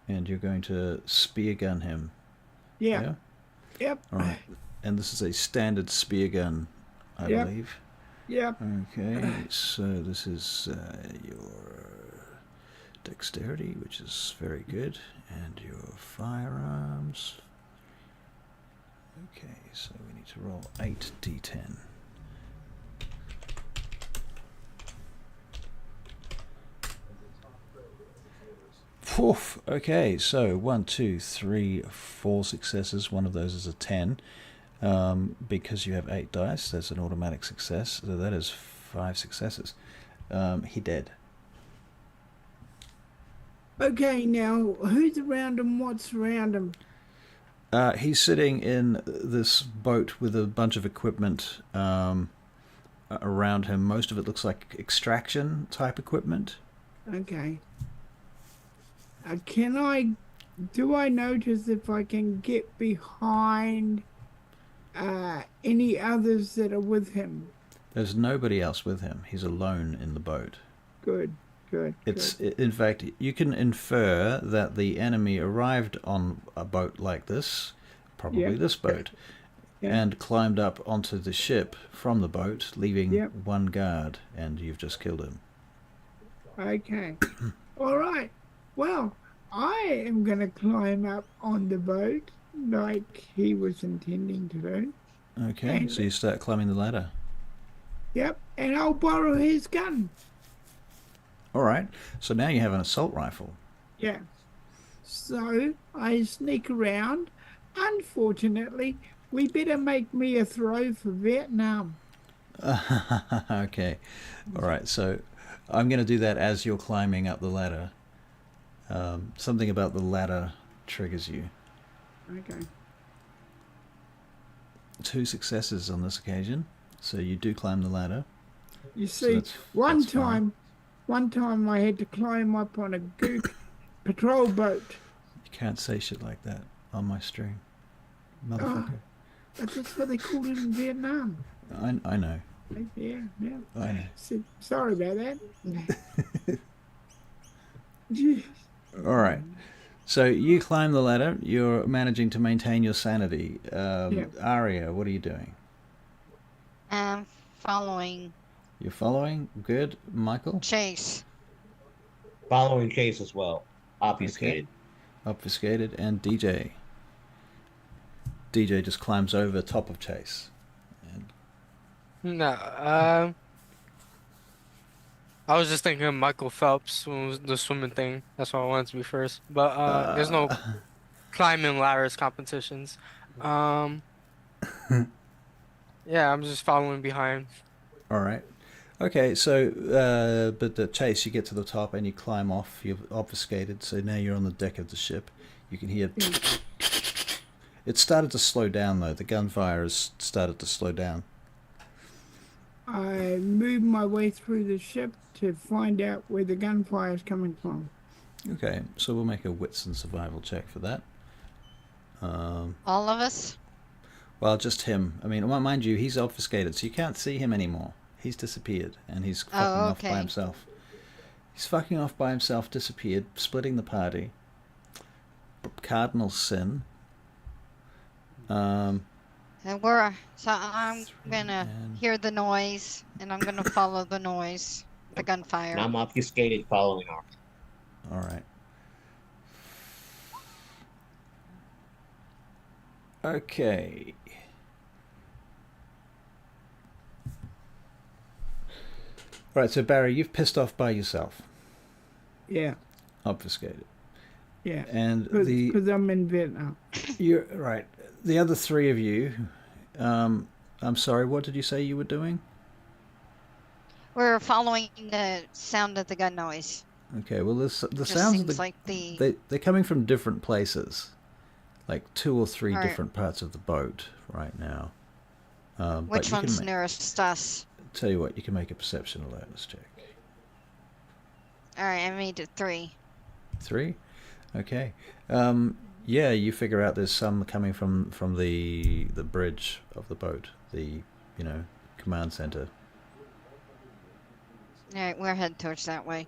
and you're going to spear gun him. Yeah. Yep. All right, and this is a standard spear gun, I Yep. believe. Yep. Okay, so this is your dexterity, which is very good, and your firearms. Okay, so we need to roll 8d10. Poof. Okay, so 1, 2, 3, 4 successes. One of those is a 10. Because you have 8 dice, that's an automatic success. So that is 5 successes. He dead. Okay, now who's around him? What's around him? He's sitting in this boat with a bunch of equipment around him. Most of it looks like extraction type equipment. Okay. Do I notice if I can get behind any others that are with him? There's nobody else with him. He's alone in the boat. Good. In fact, you can infer that the enemy arrived on a boat like this, probably Yeah. this boat, Yeah. and climbed up onto the ship from the boat, leaving Yep. one guard, and you've just killed him. Okay. All right. Well, I am going to climb up on the boat like he was intending to do. Okay, And- so you start climbing the ladder. Yep. And I'll borrow his gun. All right, so now you have an assault rifle. Yeah. So I sneak around. Unfortunately, we better make me a throw for Vietnam. Okay, all right, so I'm going to do that as you're climbing up the ladder. Something about the ladder triggers you. Okay. 2 successes on this occasion, so you do climb the ladder. You So see, that's one fine. time I had to climb up on a gook patrol boat. You can't say shit like that on my stream, motherfucker. That's just what they called it in Vietnam. I know. Yeah. I know. Sorry about that. Gee. All right. So you climb the ladder. You're managing to maintain your sanity. Yeah. Aria, what are you doing? Following You're following. Good. Michael, Chase. Following Chase as well. Obfuscated. obfuscated, and DJ. DJ just climbs over top of Chase. No. I was just thinking of Michael Phelps when it was the swimming thing. That's why I wanted to be first. But there's no climbing ladders competitions. Yeah, I'm just following behind. All right. Okay, so, but the Chase, you get to the top and you climb off. You're obfuscated, so now you're on the deck of the ship. You can hear. Yeah. It started to slow down, though. The gunfire has started to slow down. I move my way through the ship to find out where the gunfire is coming from. Okay, so we'll make a wits and survival check for that. All of us? Well, just him. I mean, well, mind you, he's obfuscated, so you can't see him anymore. He's disappeared, and he's fucking off by okay. himself. He's fucking off by himself, disappeared, splitting the party. Cardinal sin. And so I'm gonna and- hear the noise, and I'm gonna follow the noise, the gunfire. And I'm obfuscated following our. All right. Okay. Right, so Barry, you've pissed off by yourself, Yeah, obfuscated, yeah. and the Because I'm in Vietnam. you're right. The other three of you, I'm sorry. What did you say you were doing? We're following the sound of the gun noise. Okay, well, the Just sounds of seems the like the they're coming from different places, like 2 or 3 Alright. different parts of the boat right now. But which you can one's nearest us? tell you what, you can make a perception alertness check. All right, I made it 3. 3, okay. Yeah, you figure out there's some coming from the bridge of the boat, the command center. All right, we're headed towards that way.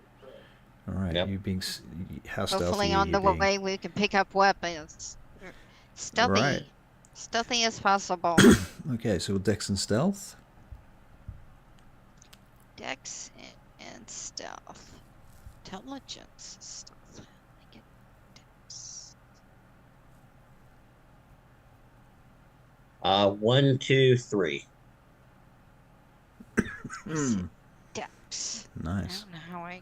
All right, Yep. you being how stealthy Hopefully, are on you the being? way we can pick up weapons. Stealthy, Right. stealthy as possible. Okay, so Dex and stealth. Dex and stealth, intelligence, stealth. I get Dex. 1, 2, 3. Dex. Nice. I don't know how I.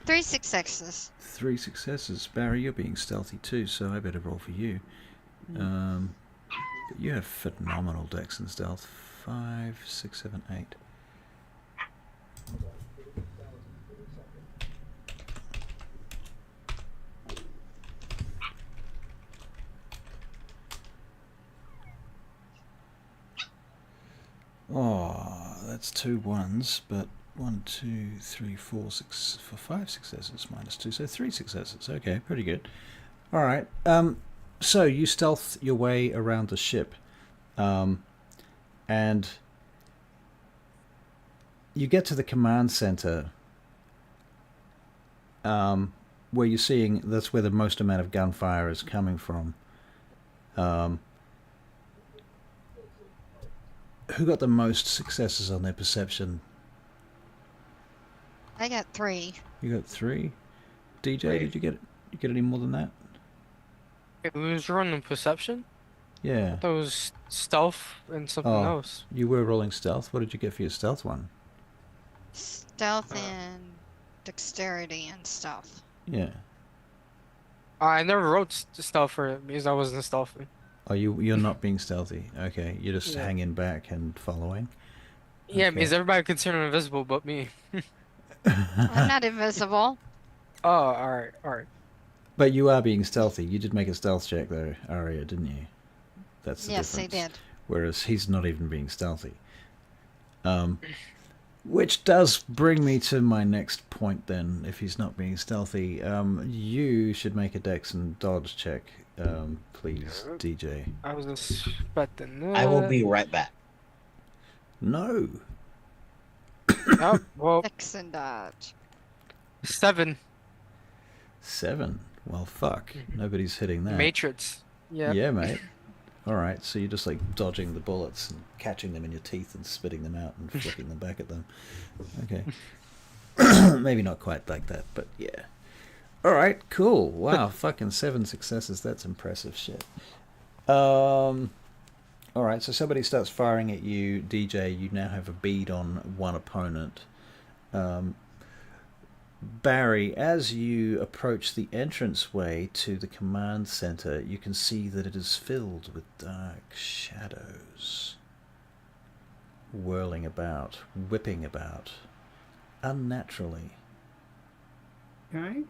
3 successes. 3 successes. Barry, you're being stealthy too, so I better roll for you. But you have phenomenal Dex and stealth. 5, 6, 7, 8. Oh, that's 2 1s, but 1, 2, 3, 4, 6 for 5 successes minus 2, so 3 successes. Okay, pretty good. All right. So you stealth your way around the ship, and you get to the command center, where you're seeing that's where the most amount of gunfire is coming from. Who got the most successes on their perception? I got 3. You got 3. DJ, 3. did you get any more than that? We was running perception. Yeah. That was stealth and something Oh. else. You were rolling stealth. What did you get for your stealth one? Stealth and dexterity and stealth. Yeah. I never wrote stealth for it because I wasn't stealthy. Oh, you're not being stealthy. Okay, you're just Yeah. hanging back and following. Yeah, Okay. because everybody considered invisible but me. I'm not invisible. Oh, alright. But you are being stealthy. You did make a stealth check though, Aria, didn't you? That's the Yes, I difference. did. Whereas he's not even being stealthy. Which does bring me to my next point then, if he's not being stealthy. You should make a dex and dodge check, please, DJ. I was expecting that. I will be right back. No. Oh, well, Dex and dodge. 7. 7. Well, fuck. Nobody's hitting that. Matrix. Yeah. Yeah, mate. All right, so you're just like dodging the bullets and catching them in your teeth and spitting them out and flicking them back at them. Okay. Maybe not quite like that, but yeah. All right, cool. Wow, fucking 7 successes. That's impressive shit. All right, so somebody starts firing at you, DJ. You now have a bead on one opponent. Barry, as you approach the entranceway to the command center, you can see that it is filled with dark shadows, whirling about, whipping about, unnaturally. Okay.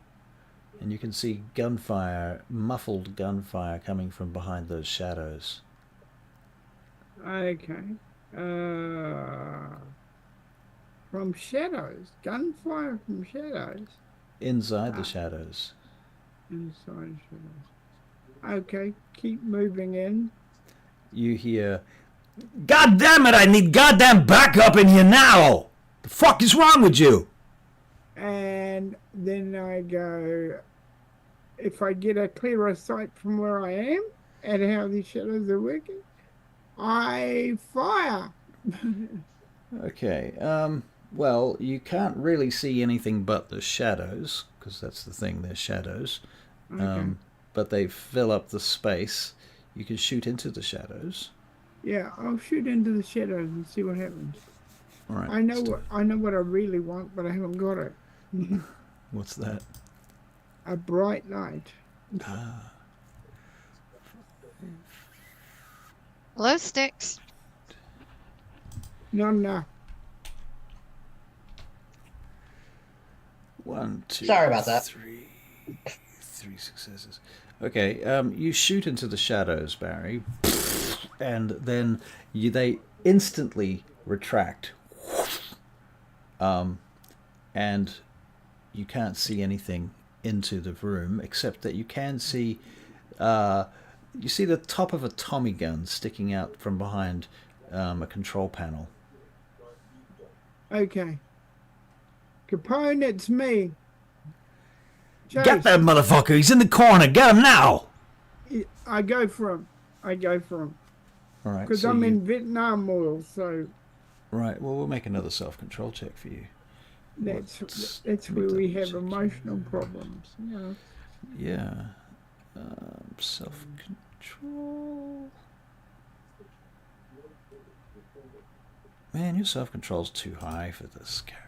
And you can see gunfire, muffled gunfire coming from behind those shadows. Okay. From shadows. Gunfire from shadows. Inside the shadows. Inside shadows. Okay. Keep moving in. You hear, "God damn it, I need goddamn backup in here now! The fuck is wrong with you?" And then I go, if I get a clearer sight from where I am and how these shadows are working, I fire. Okay, well, you can't really see anything but the shadows, because that's the thing, they're shadows. Okay. But they fill up the space. You can shoot into the shadows. Yeah, I'll shoot into the shadows and see what happens. All right. I know what I really want, but I haven't got it. What's that? A bright light. Glow sticks. Not enough. 1, 2, Sorry about that. 3 successes. Okay, you shoot into the shadows, Barry, and then they instantly retract. And you can't see anything into the room, except that you can see, you see the top of a Tommy gun sticking out from behind a control panel. Okay. Capone, it's me. Get Chase. that motherfucker! He's in the corner! Get him now! I go for him. All right. Because so I'm you- in Vietnam oil, so Right. Well, we'll make another self-control check for you. that's Let me where we double have check emotional problems. You know. Yeah. Self-control. Man, your self-control's too high for this character.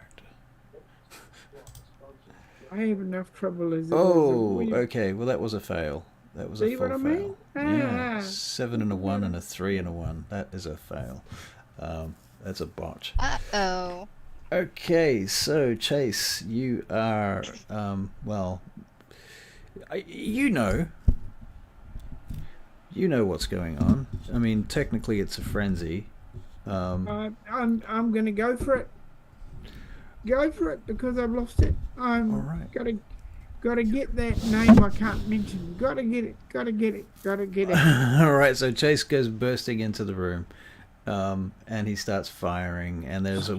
I have enough trouble as it Oh, is. okay. Well, that was a fail. That was See a full what I fail. mean? Yeah. Ah. 7 and a 1 and a 3 and a 1. That is a fail. That's a botch. Uh-oh. Okay, so Chase, you are, well, you know what's going on. I mean, technically it's a frenzy. I'm gonna go for it. Go for it because I've lost it. I'm All right. gotta get that name I can't mention. Gotta get it. All right, so Chase goes bursting into the room, and he starts firing, and there's a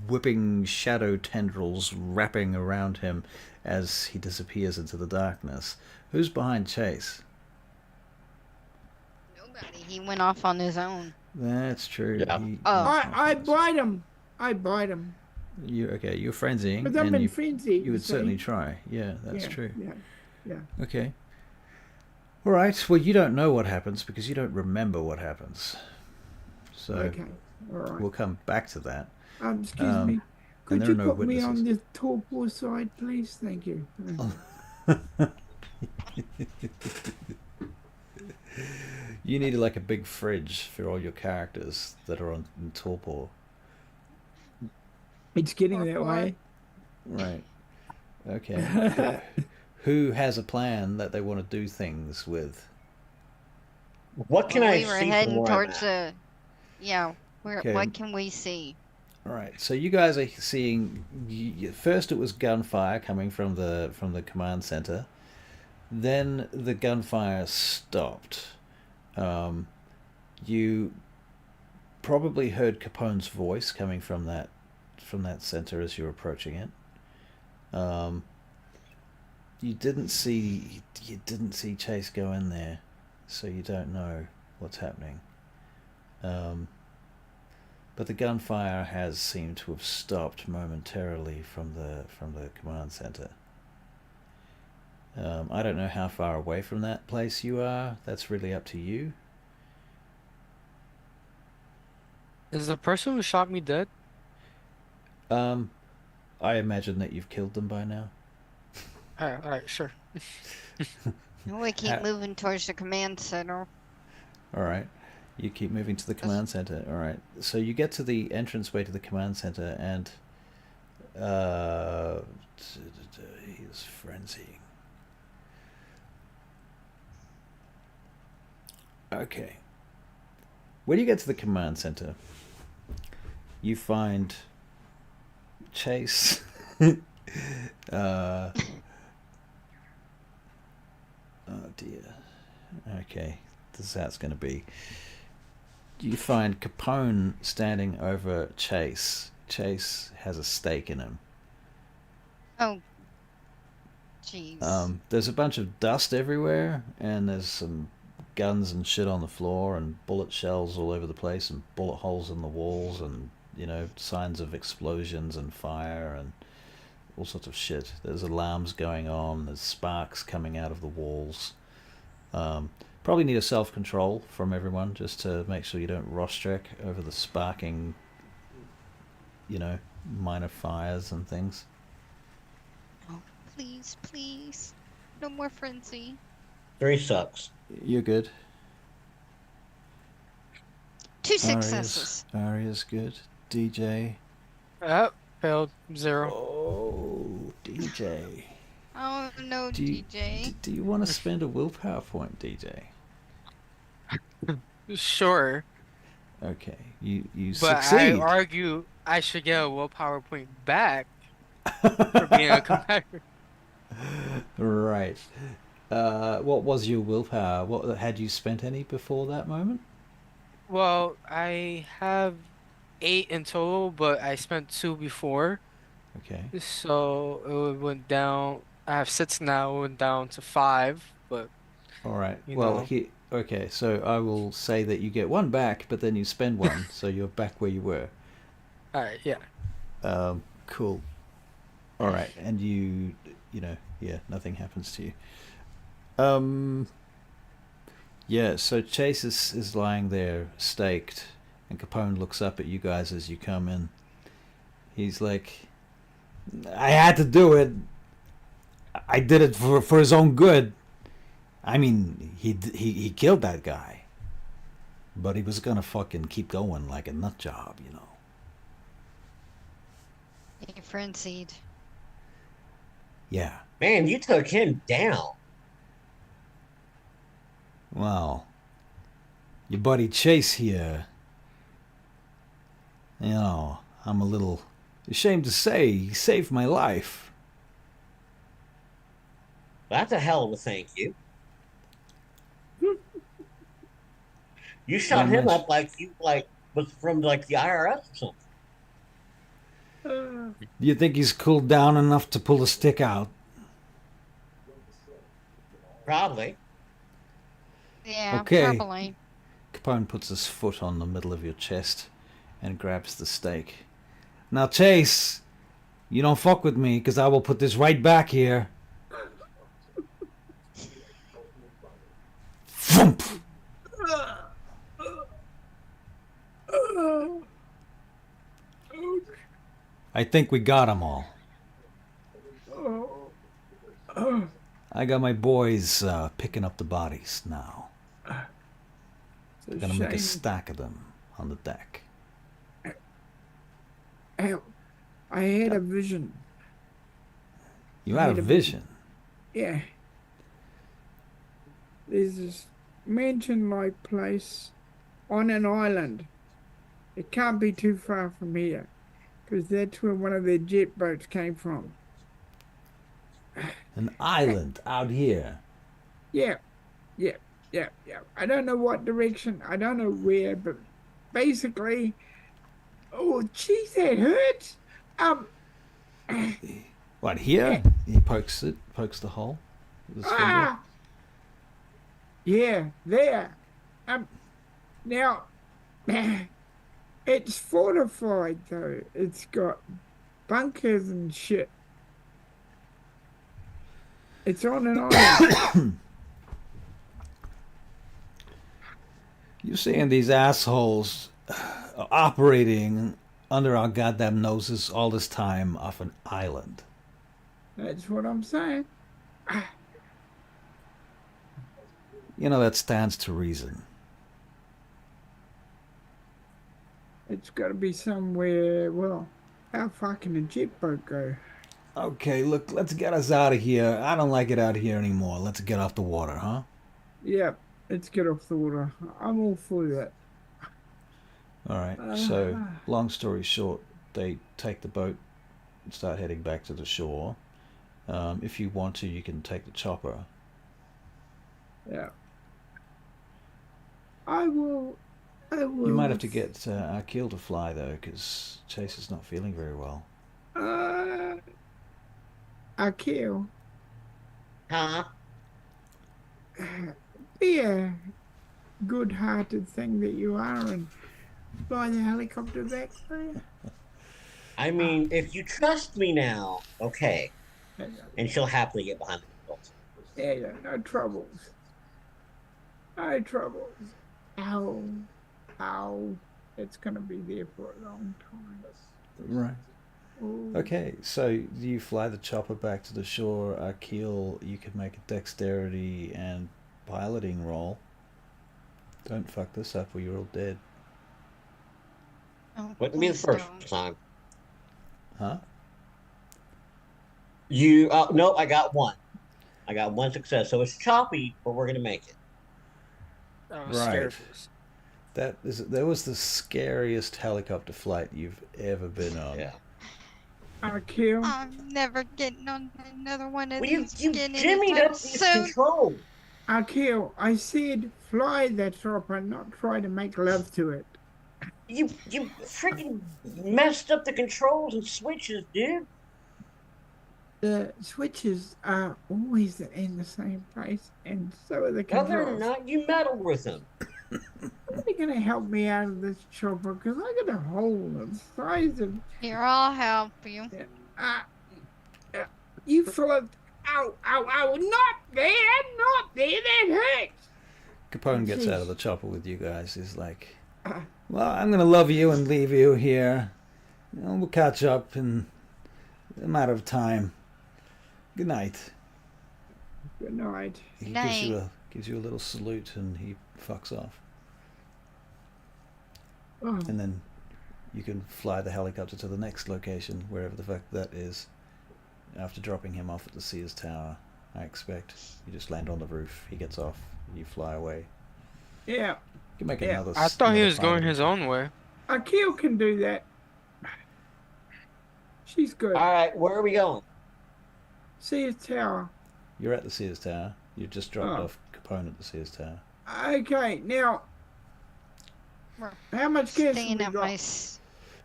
whipping shadow tendrils wrapping around him as he disappears into the darkness. Who's behind Chase? Nobody. He went off on his own. That's true. Yeah. I bite him. You're frenzying, Because I'm and in frenzy. you would see? certainly try. Yeah, that's Yeah, true. Yeah. Okay. All right. Well, you don't know what happens because you don't remember what happens. So Okay. All right. we'll come back to that. Excuse me. Could there you are no put me on witnesses. the torpor side, please? Thank you. You need like a big fridge for all your characters that are in torpor. It's getting that Torpor. way. Right. Okay. Who has a plan that they want to do things with? What can Well, I we were see heading from where I'm towards at? Okay. what can we see? All right. So you guys are seeing. First, it was gunfire coming from the command center. Then the gunfire stopped. You probably heard Capone's voice coming from that center as you're approaching it. You didn't see Chase go in there, so you don't know what's happening. But the gunfire has seemed to have stopped momentarily from the command center. I don't know how far away from that place you are. That's really up to you. Is the person who shot me dead? I I imagine that you've killed them by now. All right, sure. We keep moving towards the command center. All right. You keep moving to the command center. All right. So you get to the entranceway to the command center, and he's frenzying. Okay. When you get to the command center, you find Chase. Oh dear. Okay, this is how it's going to be. You find Capone standing over Chase. Chase has a stake in him. Oh, jeez. There's a bunch of dust everywhere, and there's some guns and shit on the floor, and bullet shells all over the place, and bullet holes in the walls, and signs of explosions and fire and all sorts of shit. There's alarms going on. There's sparks coming out of the walls. Probably need a self-control from everyone just to make sure you don't Rostrek over the sparking, minor fires and things. Oh, please, please. No more frenzy. 3 sucks. You're good. 2 successes. Aria's good. DJ. Failed 0. Oh, DJ. Oh, no, Do you, DJ. do you want to spend a willpower point, DJ? Sure. Okay, you But succeed. I argue I should get a willpower point back for being a competitor. Right. What was your willpower? What had you spent any before that moment? Well, I have 8 in total, but I spent 2 before, Okay. so it went down. I have 6 now, it went down to 5, but All right. You Well, know. okay. So I will say that you get 1 back, but then you spend 1, so you're back where you were. alright, yeah. Cool. All right, and yeah, nothing happens to you. Yeah. So Chase is lying there, staked, and Capone looks up at you guys as you come in. He's like, "I had to do it. I did it for his own good. I mean, he killed that guy, but he was gonna fucking keep going like a nut job, He frenzied. Yeah. Man, you took him down. Well, your buddy Chase here, I'm a little ashamed to say he saved my life." That's a hell of a thank you. You shot him up like you was from the IRS or something. Do you think he's cooled down enough to pull the stick out? Probably. Yeah, Okay. probably. Capone puts his foot on the middle of your chest and grabs the stake. "Now, Chase, you don't fuck with me, because I will put this right back here." Thump! I think we got 'em all. I got my boys picking up the bodies now. I'm gonna make a stack of them on the deck. I had a vision. You had a vision. Yeah. There's this mansion-like place on an island. It can't be too far from here, because that's where one of their jet boats came from. An island out here. Yeah. I don't know what direction, I don't know where, but basically, oh, jeez, that hurts. What, here? He pokes the hole with his finger. Yeah, there. Now, it's fortified though. It's got bunkers and shit. It's on an island. You're seeing these assholes operating under our goddamn noses all this time off an island. That's what I'm saying. You know, that stands to reason. It's got to be somewhere. Well, how far can a jet boat go? Okay, look, let's get us out of here. I don't like it out here anymore. Let's get off the water, huh? Yeah, let's get off the water. I'm all for that. All right. So, long story short, they take the boat and start heading back to the shore. If you want to, you can take the chopper. Yeah. I will. You might have to get Akil to fly, though, because Chase is not feeling very well. Akil, Huh? be a good-hearted thing that you are and fly the helicopter back there. I mean, if you trust me now, okay. And she'll happily get behind the wheels. Yeah, no troubles. No troubles. Ow. Ow. It's gonna be there for a long time. Right. Ooh. Okay, so you fly the chopper back to the shore. Akil, you can make a dexterity and piloting roll. Don't fuck this up or you're all dead. Oh, Wouldn't be the please first don't. time. Huh? You, no, I got one. I got one success. So it's choppy, but we're going to make it. I was Right. scared for this. That was the scariest helicopter flight you've ever been on. Yeah. Akil, I'm never getting on another one of Well, you these again jimmied anytime up these soon. controls. Akil, I said fly that chopper, not try to make love to it. You freaking messed up the controls and switches, dude. The switches are always in the same place, and so are the No, controls. they're not. You meddled with them. Are they gonna help me out of this chopper? Because I got a hole the size of. Here, I'll help you. Uh, you followed. Ow, ow, ow! Not there! Not there! That hurts! Capone gets Jeez. out of the chopper with you guys. He's like, well, I'm going to love you and leave you here. You know, we'll catch up in a matter of time. Good night. Good night. He Night. gives you a little salute and he fucks off. Oh, And then you can fly the helicopter to the next location, wherever the fuck that is. After dropping him off at the Sears Tower, I expect. You just land on the roof, he gets off, you fly away. yeah. You can make Yeah. another. I thought he another was going piloting his own way. Akil can do that. She's good. All right, where are we going? See his tower. You're at the Sears Tower. You just dropped Oh. off Capone at the Sears Tower. Okay, now, We're how much gas have staying we at got? my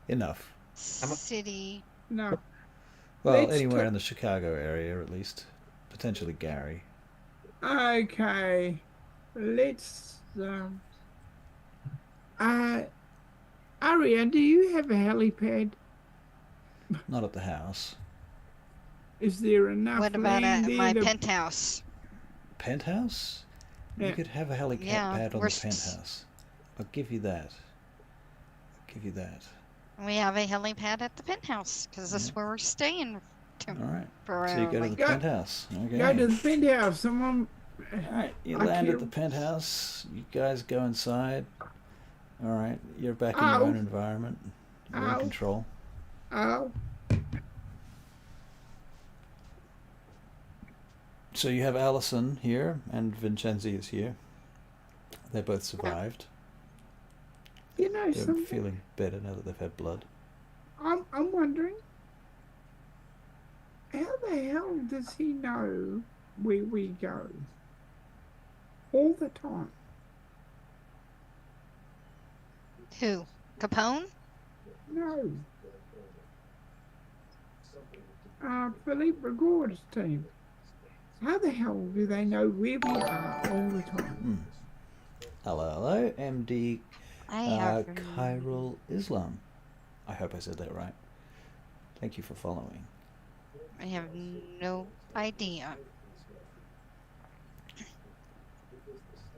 Enough. city. No. Well, Let's anywhere ta- in the Chicago area, at least. Potentially Gary. Okay. Let's, Aria, do you have a helipad? Not at the house. Is there enough What about land at there my to- penthouse? Penthouse? Yeah. You could have a helicopter Yeah, pad on we're the penthouse. I'll give you that. I'll give you that. We have a helipad at the penthouse because that's Yeah. where we're staying All right. for So you go to the Go- penthouse. Okay. Go to the penthouse. Someone. All right. You I land at can't- the penthouse. You guys go inside. All right. You're back in your Ow. own environment. You're in Ow. control. Oh, So you have Allison here and Vincenzi is here. They both survived. you know They're something? feeling better now that they've had blood. I'm wondering. How the hell does he know where we go? All the time. who? Capone? No. Philippe Rigord's team. How the hell do they know where we are all the time? Hello, hello, MD I have Khairul Islam. I hope I said that right. Thank you for following. I have no idea.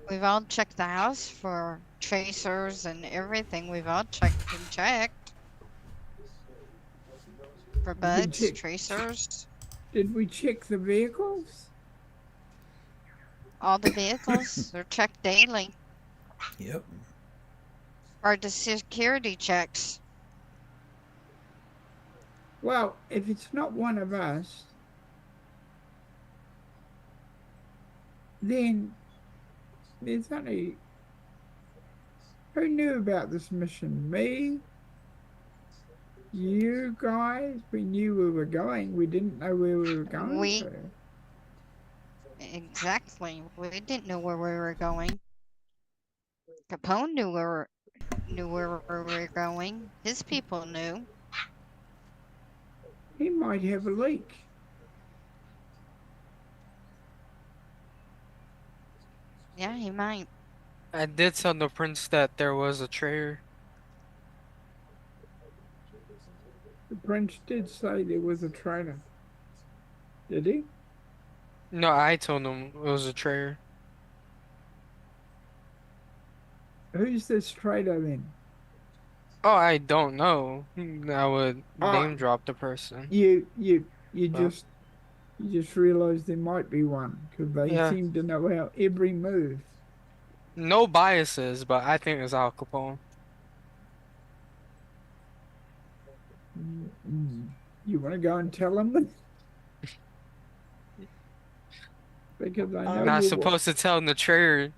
We've all checked the house for tracers and everything. We've all checked and checked. For we bugs, check- tracers, Did we check the vehicles? all the vehicles are checked daily. Yep. Or the security checks. Well, if it's not one of us, then there's only. Who knew about this mission? Me? You guys? We knew we were going. We didn't know where we were going We to. exactly. We didn't know where we were going. Capone knew where we were going. His people knew. He might have a leak. Yeah, he might. I did tell the prince that there was a traitor. The prince did say there was a traitor. Did he? No, I told him it was a traitor. Who's this traitor then? Oh, I don't know. I would name drop the person. You Well, just realised there might be one because they yeah, seem to know our every move. no biases, but I think it's Al Capone. Mm. You want to go and tell them? Because I know Not you supposed to tell the traitor.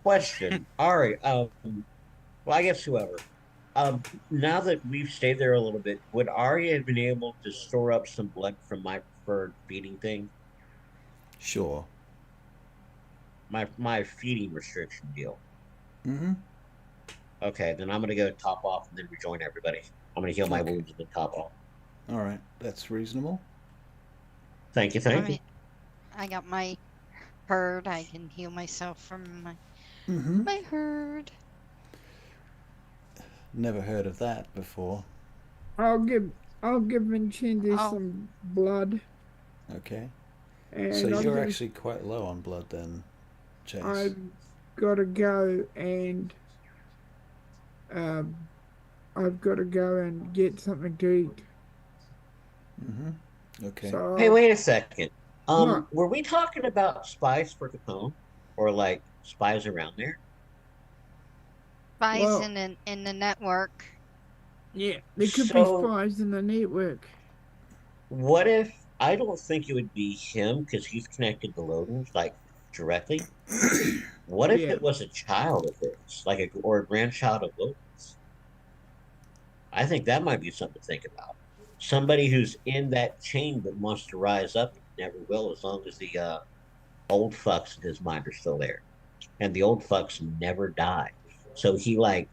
Question. All right. Well, I guess whoever. Now that we've stayed there a little bit, would Arya have been able to store up some blood from my preferred feeding thing? Sure. My feeding restriction deal. Mm-hmm. Okay, then I'm gonna go top off and then rejoin everybody. I'm gonna heal my Okay. wounds and then top off. All right. That's reasonable. Thank you, thank you. I got my herd. I can heal myself from Mm-hmm. my herd. Never heard of that before. I'll give Vincenzo Oh. some blood, Okay. and So I'm you're gonna- actually quite low on blood then, Chase. I've got to go and um, I've got to go and get something to eat. Mm-hmm. Okay. So Hey, wait a second. What? Were we talking about spies for Capone, or like spies around there? Spies Well- in the network. yeah, there could be So- spies in the network. What if I don't think it would be him because he's connected to Loden's like directly. What if Yeah. it was a child of his, like or a grandchild of Loden's? I think that might be something to think about. Somebody who's in that chain but wants to rise up and never will, as long as the old fucks in his mind are still there, and the old fucks never die. So he like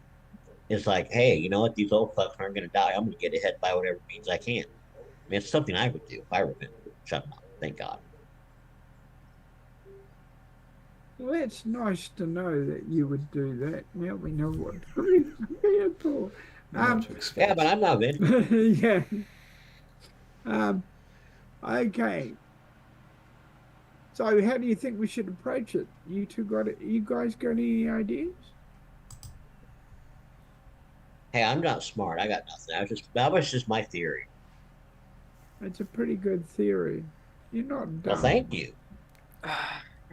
is like, hey, you know what? These old fucks aren't going to die. I'm going to get ahead by whatever means I can. I mean, it's something I would do if I were him. Shut up. Thank God. Well, it's nice to know that you would do that. Now we know what to prepare for. What to expect. Yeah, but I'm not Vin. yeah. Okay. So, how do you think we should approach it? You two got it? You guys got any ideas? Hey, I'm not smart. I got nothing. That was just my theory. It's a pretty good theory. You're not dumb. Well, thank you.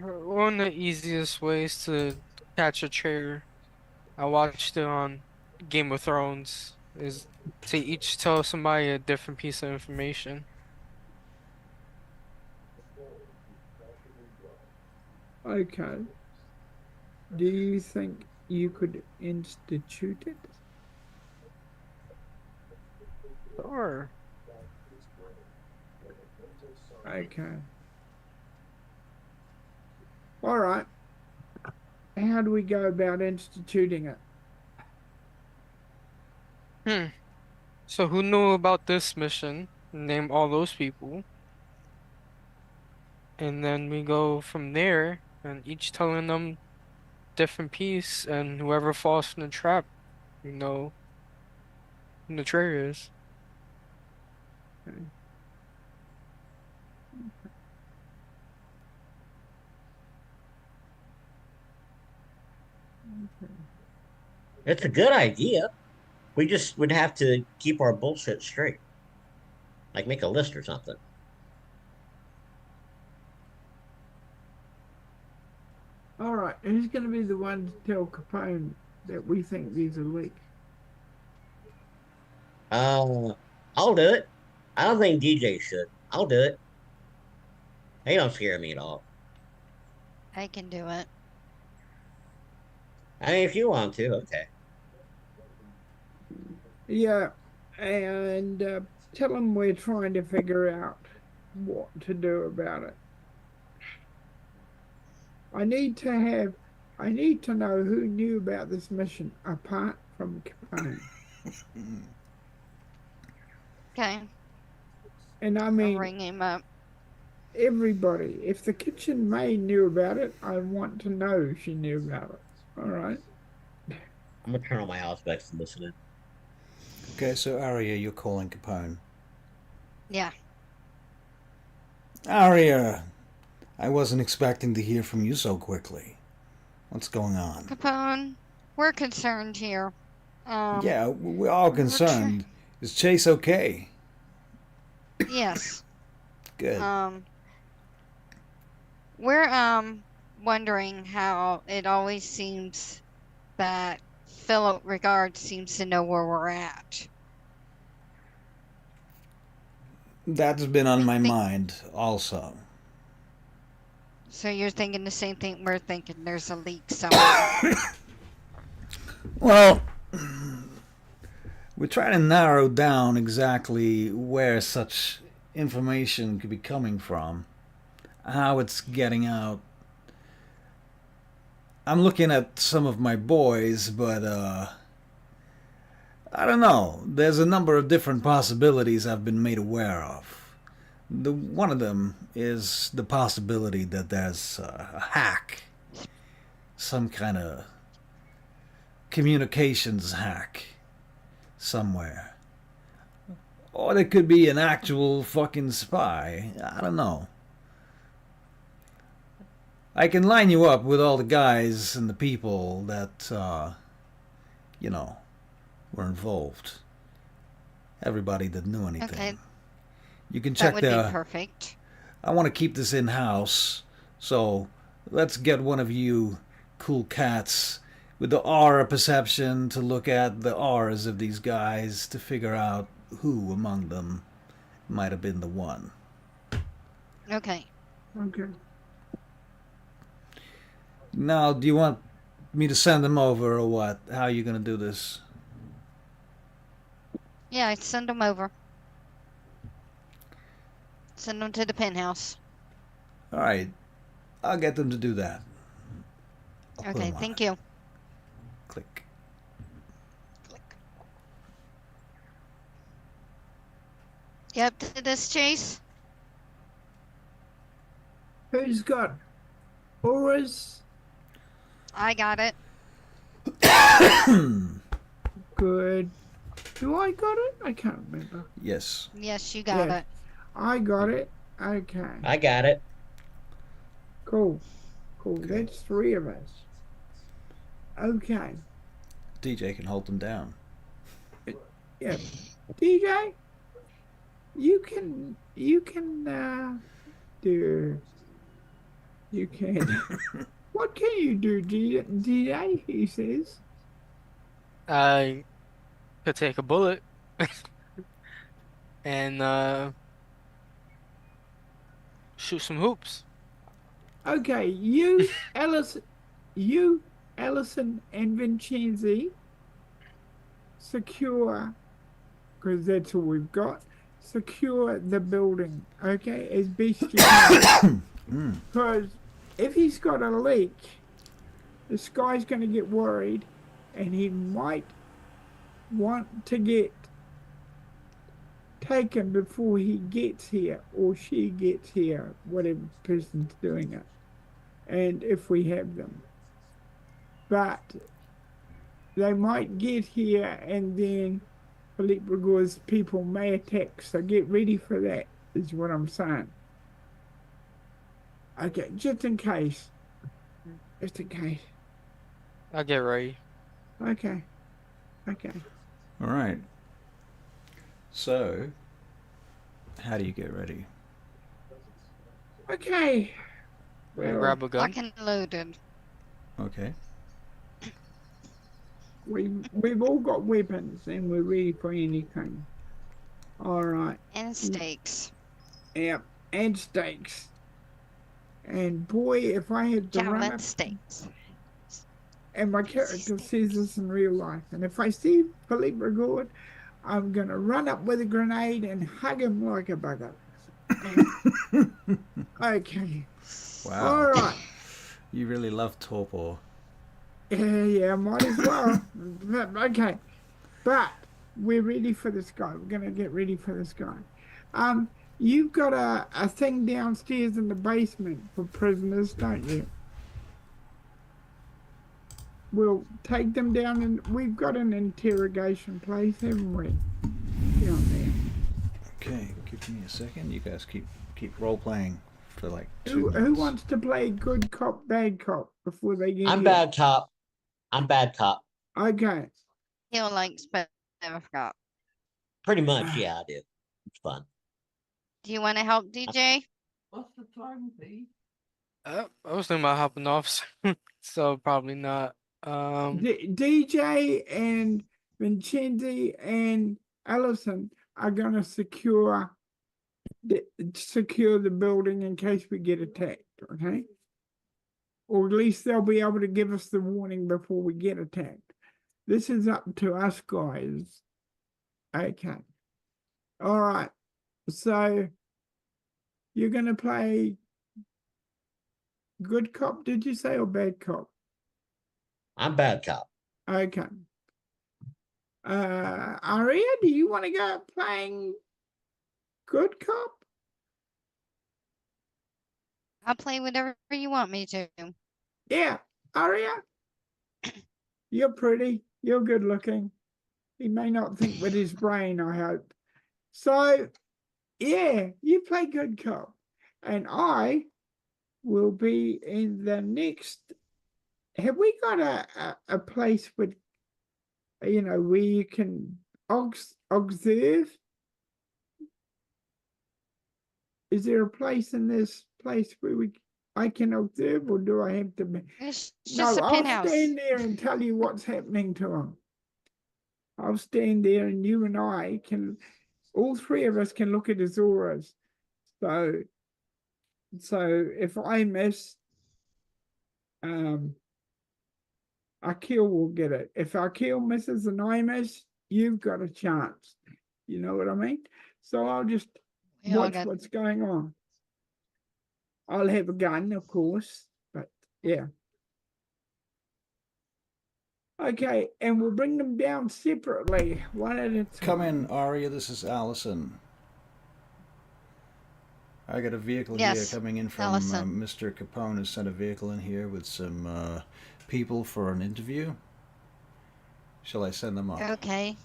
One of the easiest ways to catch a traitor, I watched it on Game of Thrones, is to each tell somebody a different piece of information. Okay. Do you think you could institute it? Sure. Okay. All right. How do we go about instituting it? So who knew about this mission? Name all those people. And then we go from there, and each telling them different piece, and whoever falls in the trap, you know who the traitor is. Okay. It's a good idea. We just would have to keep our bullshit straight, like make a list or something. All right, who's going to be the one to tell Capone that we think there's a leak? Uh, I'll do it. I don't think DJ should. I'll do it. They don't scare me at all. I can do it. I mean, if you want to, okay. Yeah, and tell them we're trying to figure out what to do about it. I need to know who knew about this mission apart from Capone. Okay. And I I'll mean, ring him up. everybody. If the kitchen maid knew about it, I want to know she knew about it. All right. I'm gonna turn on my house back to listening. Okay, so Aria, you're calling Capone. Yeah. Aria, I wasn't expecting to hear from you so quickly. What's going on? Capone, we're concerned here. Yeah, we're all concerned. Is Chase okay? Yes. Good. We're wondering how it always seems that Philip Regard seems to know where we're at. That's been on my think- mind also. So you're thinking the same thing we're thinking, there's a leak somewhere. Well, we're trying to narrow down exactly where such information could be coming from, how it's getting out. I'm looking at some of my boys, but I don't know. There's a number of different possibilities I've been made aware of. One of them is the possibility that there's a hack, some kind of communications hack somewhere. Or there could be an actual fucking spy. I don't know. I can line you up with all the guys and the people that, were involved. Everybody that knew anything. Okay. You can That check would their... be perfect. I want to keep this in-house, so let's get one of you cool cats with the aura perception to look at the auras of these guys to figure out who among them might have been the one. Okay. Okay. Now, do you want me to send them over or what? How are you going to do this? Yeah, I'd send them over. Send them to the penthouse. All right. I'll get them to do that. I'll put Okay, them on thank it. you. Click. Click. You up to this, Chase? Who's got auras? I got it. Good. Do I got it? I can't remember. Yes. Yes, you got Yeah. it. I got it. Okay. I got it. Cool. Cool. Okay. That's three of us. Okay. DJ can hold them down. Yeah. DJ, you can do. You can. What can you do, DJ? He says. I could take a bullet and shoot some hoops. Okay, Ellison, and Vincenzi secure, because that's all we've got. Secure the building, okay, as best you can. Because if he's got a leak, this guy's going to get worried, and he might want to get taken before he gets here, or she gets here, whatever person's doing it. And if we have them. But they might get here and then Philippe Rigaud's people may attack, so get ready for that, is what I'm saying. Okay, just in case. Just in case. I'll get ready. Okay. Okay. All right. So, how do you get ready? Okay. And Well, grab a gun. Lock and loaded. Okay. we've all got weapons and we're ready for anything. All right. And steaks. Yeah. And steaks. And boy, if I had to run Java up, steaks. and my character says this in real life, and if I see Philippe Rigaud, I'm gonna run up with a grenade and hug him like a bugger. Okay. Wow. All right. You really love torpor. Yeah, might as well. Okay. But we're ready for this guy. We're gonna get ready for this guy. You've got a thing downstairs in the basement for prisoners, don't you? We'll take them down, and we've got an interrogation place, haven't we? Down there. Okay, give me a second. You guys keep role playing for like 2 Who minutes. wants to play good cop, bad cop before they get I'm here? bad cop. I'm bad cop. Okay. He'll like cop. Pretty much, yeah, I do. It's fun. Do you want to help, DJ? What's the time, Pete? I was thinking about hopping off, so probably not. DJ and Vincenzi and Allison are gonna secure the building in case we get attacked, okay? Or at least they'll be able to give us the warning before we get attacked. This is up to us guys. Okay. All right. So you're gonna play good cop, did you say, or bad cop? I'm bad cop. Okay. Aria, do you want to go playing good cop? I'll play whatever you want me to. Yeah, Aria. You're pretty. You're good looking. He may not think with his brain, I hope. So, yeah, you play good cop. And I will be in the next. Have we got a place with, where you can observe? Is there a place in this place where I can observe, or do I have to be? It's just a I'll penthouse. stand there and tell you what's happening to him. I'll stand there, and you and I can, all three of us can look at his auras. So if I miss, Akil will get it. If Akil misses and I miss, you've got a chance. You know what I mean? So I'll just We all watch got- what's going on. I'll have a gun, of course, but yeah. Okay, and we'll bring them down separately, one at a time. Come in, Aria. This is Allison. I got a vehicle Yes, here coming in from Allison. Mr. Capone has sent a vehicle in here with some people for an interview. Shall I send them up? Okay.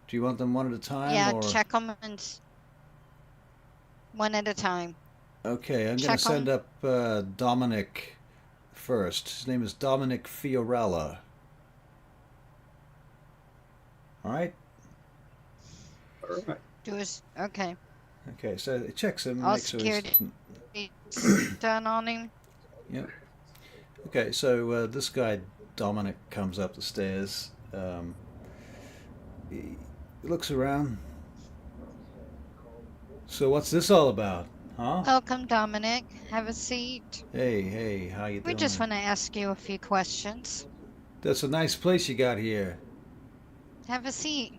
Do you want them one at a time? Yeah, or... check them and one at a time. Okay, I'm going to Check send 'em. up Dominic first. His name is Dominic Fiorella. All right? All right. Okay. Okay, so it checks him. All makes sure he's- security done on him. Yep. Okay, so this guy, Dominic, comes up the stairs. He looks around. So what's this all about? Huh? Welcome, Dominic. Have a seat. Hey, how you We doing? just want to ask you a few questions. That's a nice place you got here. Have a seat.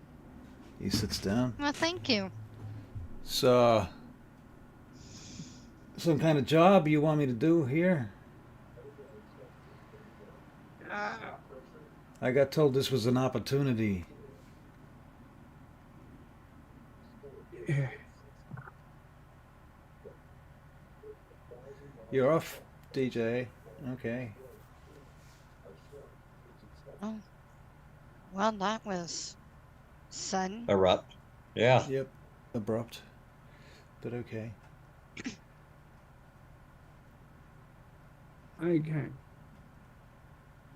He sits down. Well, thank you. So, some kind of job you want me to do here? I got told this was an opportunity. You're off, DJ. Okay. Oh. Well, that was sudden. Erupt. Yeah. Yep. Abrupt. But okay. Okay.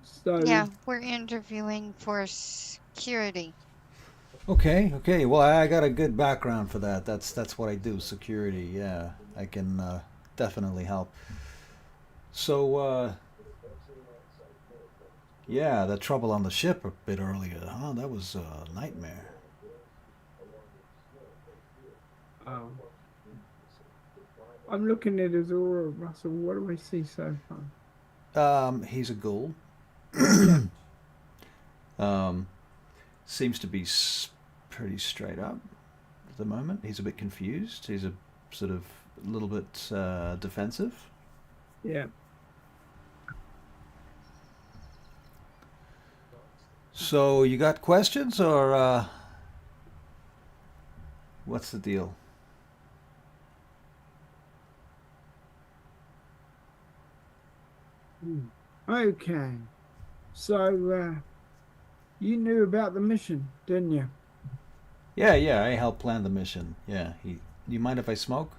So Yeah, we're interviewing for security. Okay, okay. Well, I got a good background for that. That's what I do, security. Yeah, I can definitely help. So, yeah, the trouble on the ship a bit earlier, huh? That was a nightmare. Oh, I'm looking at his aura, Russell. What do I see so far? He's a ghoul. Yeah. Um, seems to be pretty straight up at the moment. He's a bit confused. He's a sort of a little bit defensive. Yeah. So you got questions or what's the deal? Hmm. Okay. So, you knew about the mission, didn't you? Yeah, yeah, I helped plan the mission. Yeah, he. You mind if I smoke?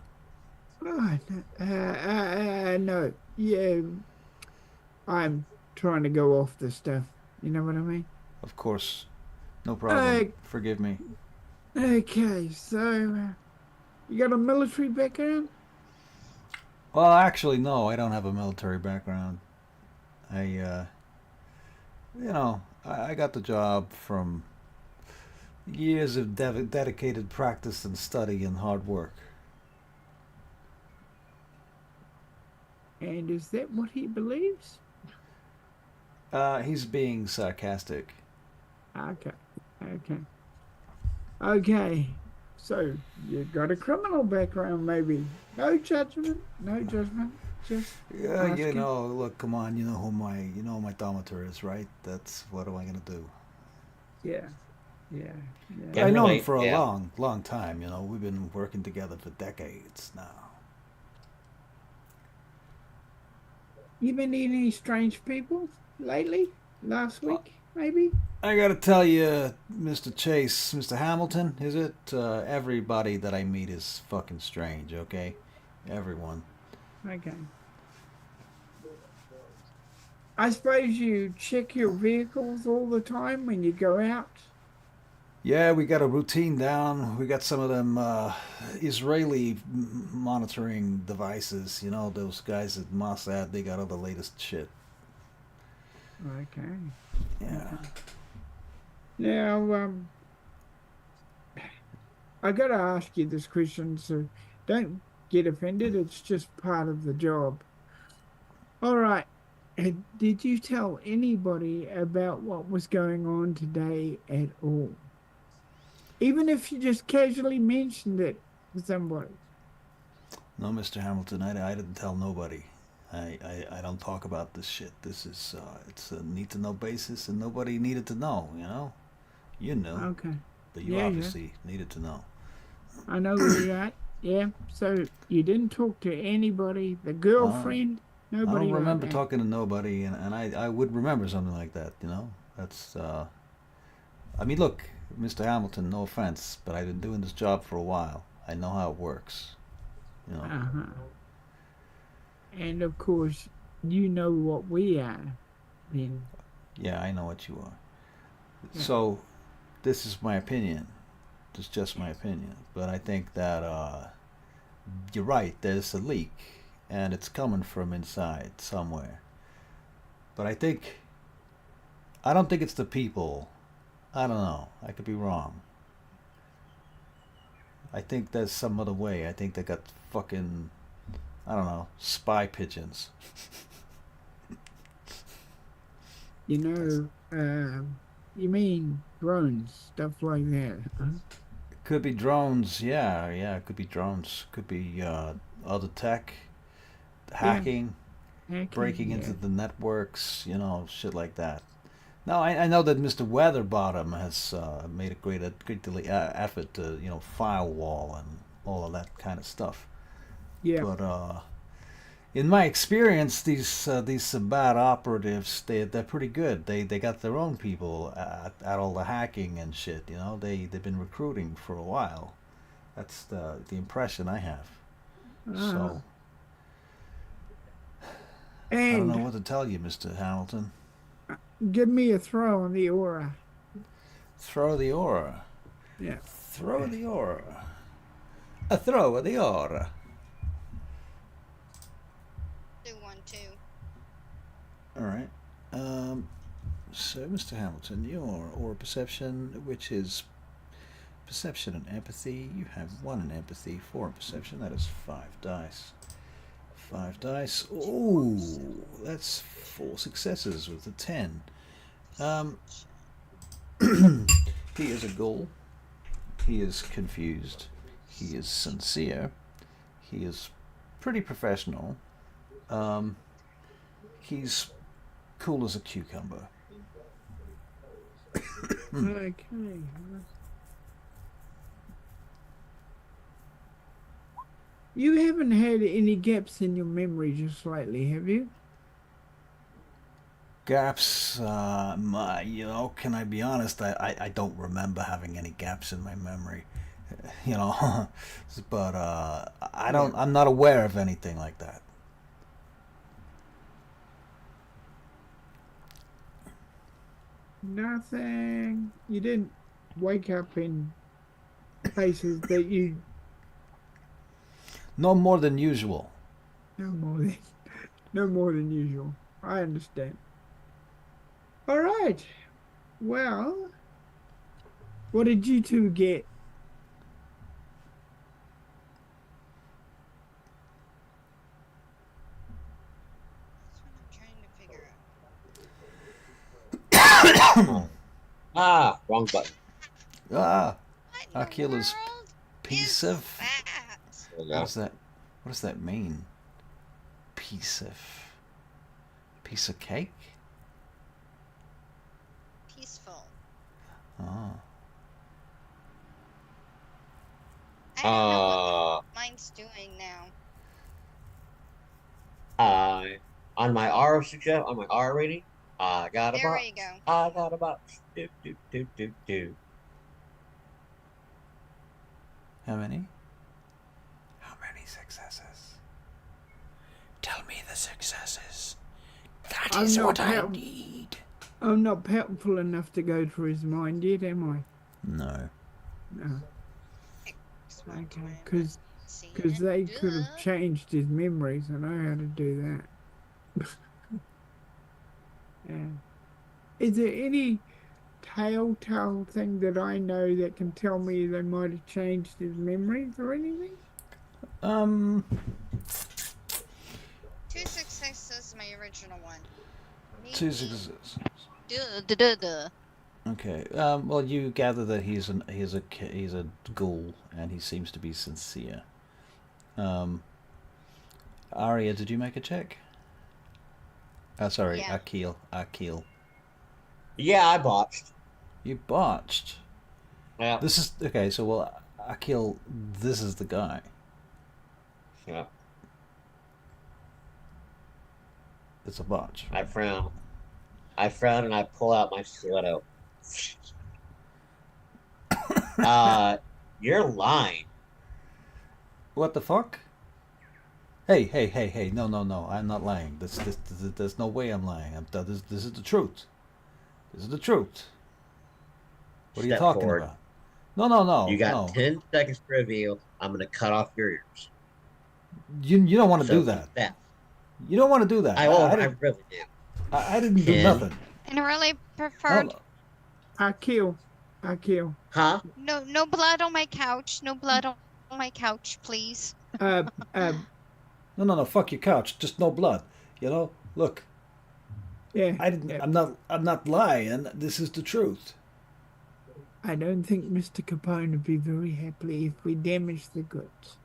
Oh, no. Yeah, I'm trying to go off the stuff. You know what I mean? Of course, no problem. Uh, Forgive me. okay, so you got a military background? Well, actually, no, I don't have a military background. I, I got the job from years of dedicated practice and study and hard work. And is that what he believes? He's being sarcastic. Okay, okay, okay. So you got a criminal background, maybe? No judgment, no judgment. Just Yeah, asking. look, come on, you know who my domator is, right? That's what am I gonna do? Yeah, yeah, yeah. I Can know him relate. for a Yeah. long, long time. We've been working together for decades now. You been eating any strange people lately? Last Uh, week, maybe? I gotta tell you, Mr. Chase, Mr. Hamilton, is it? Everybody that I meet is fucking strange, okay? Everyone. Okay. I suppose you check your vehicles all the time when you go out. Yeah, we got a routine down. We got some of them Israeli monitoring devices. Those guys at Mossad, they got all the latest shit. Okay. Yeah. Okay. Now, I gotta ask you this question, so don't get offended. It's just part of the job. All right. Did you tell anybody about what was going on today at all? Even if you just casually mentioned it to somebody. No, Mr. Hamilton, I didn't tell nobody. I don't talk about this shit. This is it's a need to know basis, and nobody needed to know. You knew, Okay. but you Yeah, yeah. obviously needed to know. I know where you're at. Yeah. So you didn't talk to anybody, the Uh, girlfriend, I don't nobody like remember that. talking to nobody, and I would remember something like that. That's I mean, look, Mr. Hamilton, no offense, but I've been doing this job for a while. I know how it works. You know. Uh-huh. And of course, you know what we are then. Yeah, I know what you are. Yeah. So, this is my opinion. It's just my opinion, but I think that you're right. There's a leak, and it's coming from inside somewhere. But I don't think it's the people. I don't know. I could be wrong. I think there's some other way. I think they got fucking, I don't know, spy pigeons. You That's know, you mean drones, stuff like that, huh? Could be drones. Yeah, yeah. It could be drones. Could be other tech, Yeah, hacking, hacking, breaking into yeah. the networks. Shit like that. Now I know that Mr. Weatherbottom has made a great effort to firewall and all of that kind of stuff. Yeah. But in my experience, these bad operatives they're pretty good. They got their own people at all the hacking and shit. They've been recruiting for a while. That's the impression I have. Uh, So I don't know and what to tell you, Mr. Hamilton. give me a throw on the aura. Throw the aura. Yeah. Throw the aura. A throw of the aura. 212. All right. So, Mr. Hamilton, your aura perception, which is perception and empathy. You have 1 in empathy, 4 in perception. That is 5 dice. 5 dice. Ooh, that's 4 successes with a 10. He is a ghoul. He is confused. He is sincere. He is pretty professional. He's cool as a cucumber. Okay. You haven't had any gaps in your memory just lately, have you? Gaps, can I be honest? I don't remember having any gaps in my memory, but I'm not aware of anything like that. Nothing. You didn't wake up in places that you No more than usual. no more than usual. I understand. All right. Well, what did you two get? That's what I'm trying to figure out. Ah, wrong button. Ah, What in the Akila's world piece is of. that? There we What go. does that? What does that mean? Piece of cake? Peaceful. Oh. I don't know what mine's doing now. On my R rating, I got a There box. we go. I got a box. Do. How many? How many successes? Tell me the successes. That I'm is not what I help- need. I'm not powerful enough to go through his mind yet, am I? No. No. Small Okay. time, Because see they it. could have changed his memories. I know how to do that. Yeah. Is there any telltale thing that I know that can tell me they might have changed his memories or anything? 2 successes, my original one. 2 successes. Duh. Okay. Well, you gather that he's a ghoul, and he seems to be sincere. Arya, did you make a check? Sorry, Yeah. Akil. Yeah, I botched. You botched. Yeah. This is okay. So, well, Akil, this is the guy. Yeah. It's a botch. I frown. And I pull out my stiletto. You're lying. What the fuck? Hey! No! I'm not lying. There's no way I'm lying. This is the truth. This is the truth. What are you Step talking forward. about? No. You got no. 10 seconds to reveal. I'm going to cut off your ears. You don't want to So do that. Step. You don't want to do that. I really do. I didn't do 10. nothing. And really I preferred don't- I kill. Huh? no blood on my couch. No blood on my couch, please. No. Fuck your couch. Just no blood. Look. Yeah. I didn't. yeah. I'm not lying. This is the truth. I don't think Mr. Capone would be very happy if we damage the goods.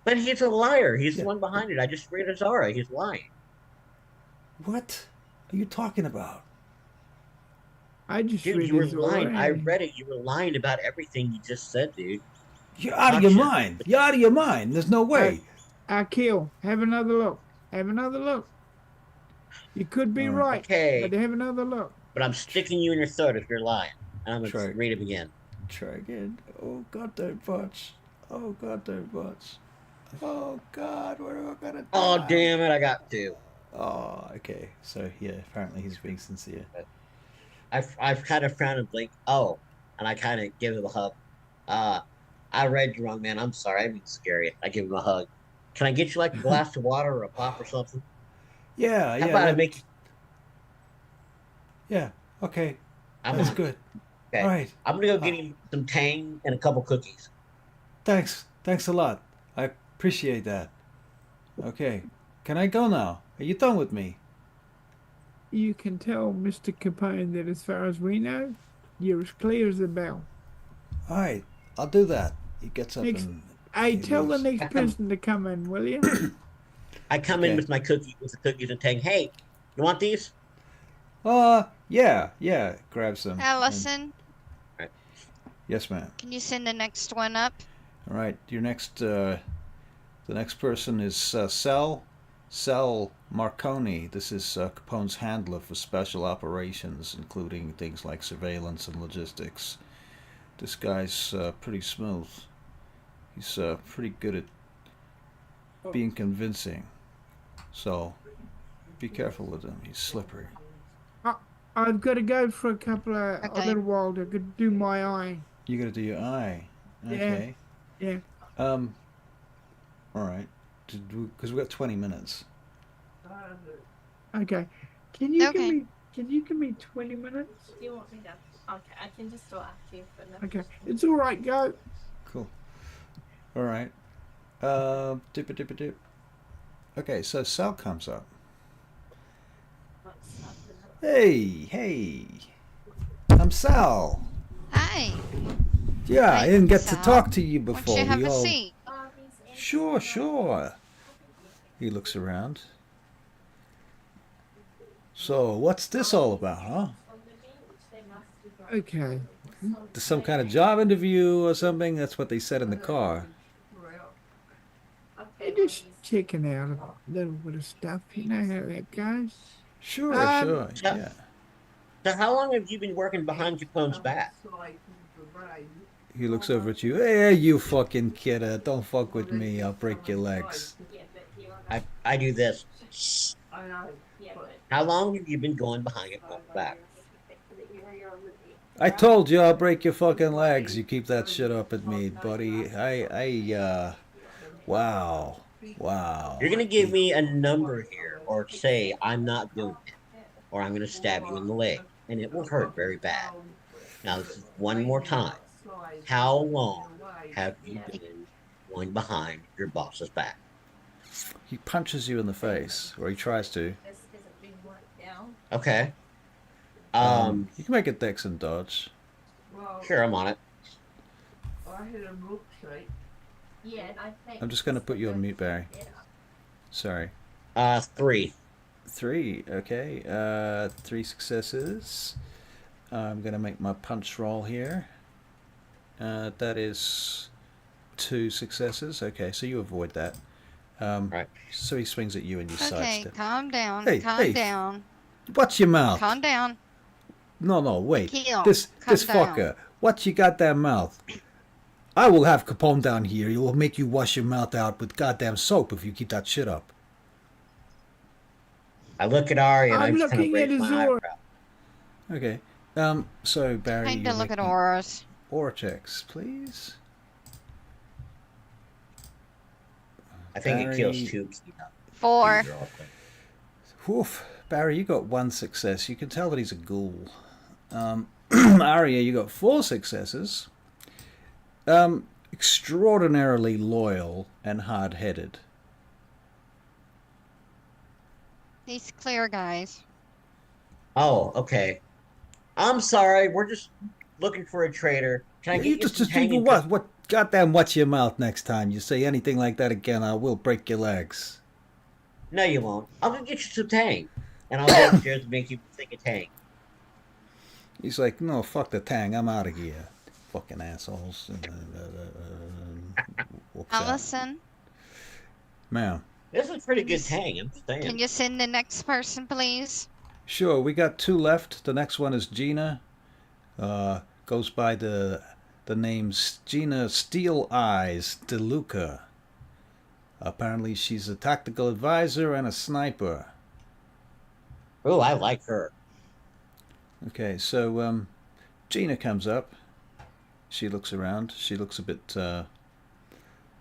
But he's a liar. He's Yeah. the one behind it. I just read his aura. He's lying. What are you talking about? I just Dude, read you were his lying. aura. I read it. You were lying about everything you just said, dude. You're out of your Gotcha. mind. You're out of your mind. There's no way. I kill. Have another look. You could be right, Okay. but have another look. But I'm sticking you in your throat if you're lying. And I'm going Try. to read it again. Try again. Oh goddamn butts. Oh goddamn butts. Oh God, we're gonna die. Oh, damn it. I got 2. Oh, okay. So yeah, apparently he's being sincere. I've kind of frowned and blink. Oh. And I kind of give him a hug. I read you wrong, man. I'm sorry. I didn't scare you. I give him a hug. Can I get you like a glass of water or a pop or something? Yeah, How yeah, about I make you? yeah. Okay, I'm that's on it. good. All Okay. right. I'm gonna go Uh, get him some Tang and a couple cookies. thanks a lot. I appreciate that. Okay, can I go now? Are you done with me? You can tell Mr. Capone that as far as we know, you're as clear as a bell. All right, I'll do that. He gets up Next, and hey, he tell the leaves. next I come person to come in, will you? I come in Okay. with my cookie with the cookies and Tang. Hey, you want these? Yeah, yeah. Grabs them and Allison, All right. yes, ma'am. can you send the next one up? All right, your next the next person is Sal Marconi. This is Capone's handler for special operations, including things like surveillance and logistics. This guy's pretty smooth. He's pretty good at being convincing. So be careful with him. He's slippery. I, I've got to go for a Okay. little while to go do my eye. You gotta do your eye. Yeah, Okay. yeah. Um. All right. Because we got 20 minutes. Okay. Can you Okay. give me 20 minutes? Do you want me to? Okay, I can just go after you for now. Okay. It's all right, go. Cool. All right. Dip dip dip. Okay, so Sal comes up. Hey, I'm Sal. Hi. Yeah, I didn't get to Sal. talk to you Why don't before. you have We a all seat? sure. He looks around. So, what's this all about, huh? Okay. Some kind of job interview or something? That's what they said in the car. You're just checking out a little bit of stuff. You know how that goes. Sure, Um, So, yeah. so how long have you been working behind Capone's back? He looks over at you. Hey, you fucking kidder. Don't fuck with me. I'll break your legs. I do this. How long have you been going behind Capone's back? I told you I'll break your fucking legs. You keep that shit up at me, buddy. Wow. You're gonna give me a number here, or say I'm not doing it, or I'm gonna stab you in the leg, and it will hurt very bad. Now, this is one more time. How long have you been going behind your boss's back? He punches you in the face, or he tries to. Okay. You can make a dex and dodge. Sure, I'm on it. I'm just going to put you on mute, Barry. Sorry. 3. 3, okay. 3 successes. I'm going to make my punch roll here. That is 2 successes. Okay, so you avoid that. Right. So he swings at you and you Okay, sidestep. calm down. Hey, Calm down. Watch your mouth. Calm down. No, wait. Nikhil, This calm fucker. down. Watch your goddamn mouth. I will have Capone down here. He will make you wash your mouth out with goddamn soap if you keep that shit up. I look at Ari and I I'm just kind of looking at raise his my aura. Okay. So Barry, Time you're to look at making auras. aura checks, please. I think it kills Barry- 2. 4. Woof. Barry, you got 1 success. You can tell that he's a ghoul. Arya, you got 4 successes. Extraordinarily loyal and hard-headed. He's clear, guys. Oh, okay. I'm sorry. We're just looking for a trader. Can I You get you just some hanging? what? Goddamn, watch your mouth next time. You say anything like that again, I will break your legs. No, you won't. I'll go get you some Tang, and I'll go upstairs and make you think of Tang. He's like, no, fuck the tang. I'm out of here. Fucking assholes. Walks out. Allison, Ma'am. This is pretty good Tang. I'm can saying. you send the next person, please? Sure, we got 2 left. The next one is Gina. Goes by the names Gina Steel Eyes DeLuca. Apparently she's a tactical advisor and a sniper. Oh, I like her. Okay, so Gina comes up. She looks around. She looks a bit.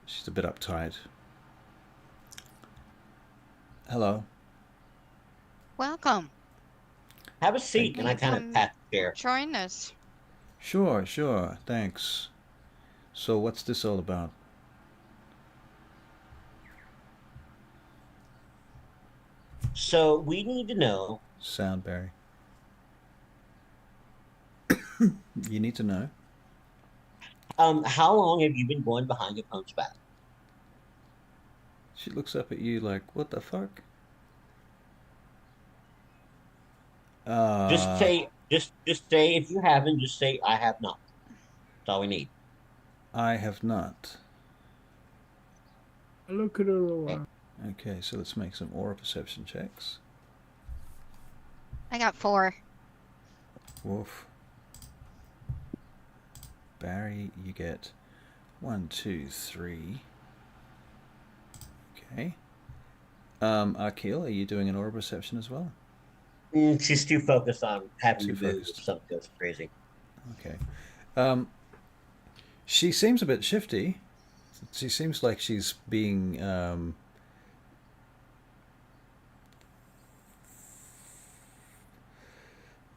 She's a bit uptight. Hello. Welcome. Have a seat, and I kind of pat the chair. Join us. Sure, sure. Thanks. So, what's this all about? So we need to know. Sound, Barry. You need to know. How long have you been going behind your opponent's back? She looks up at you like, what the fuck? Just say if you haven't, just say I have not. That's all we need. I have not. I look at her a while. Okay, so let's make some aura perception checks. I got 4. Woof. Barry, you get 1, 2, 3. Okay. Akil, are you doing an aura perception as well? She's too focused on having Too to move focused. if something goes crazy. Okay. She seems a bit shifty. She seems like she's being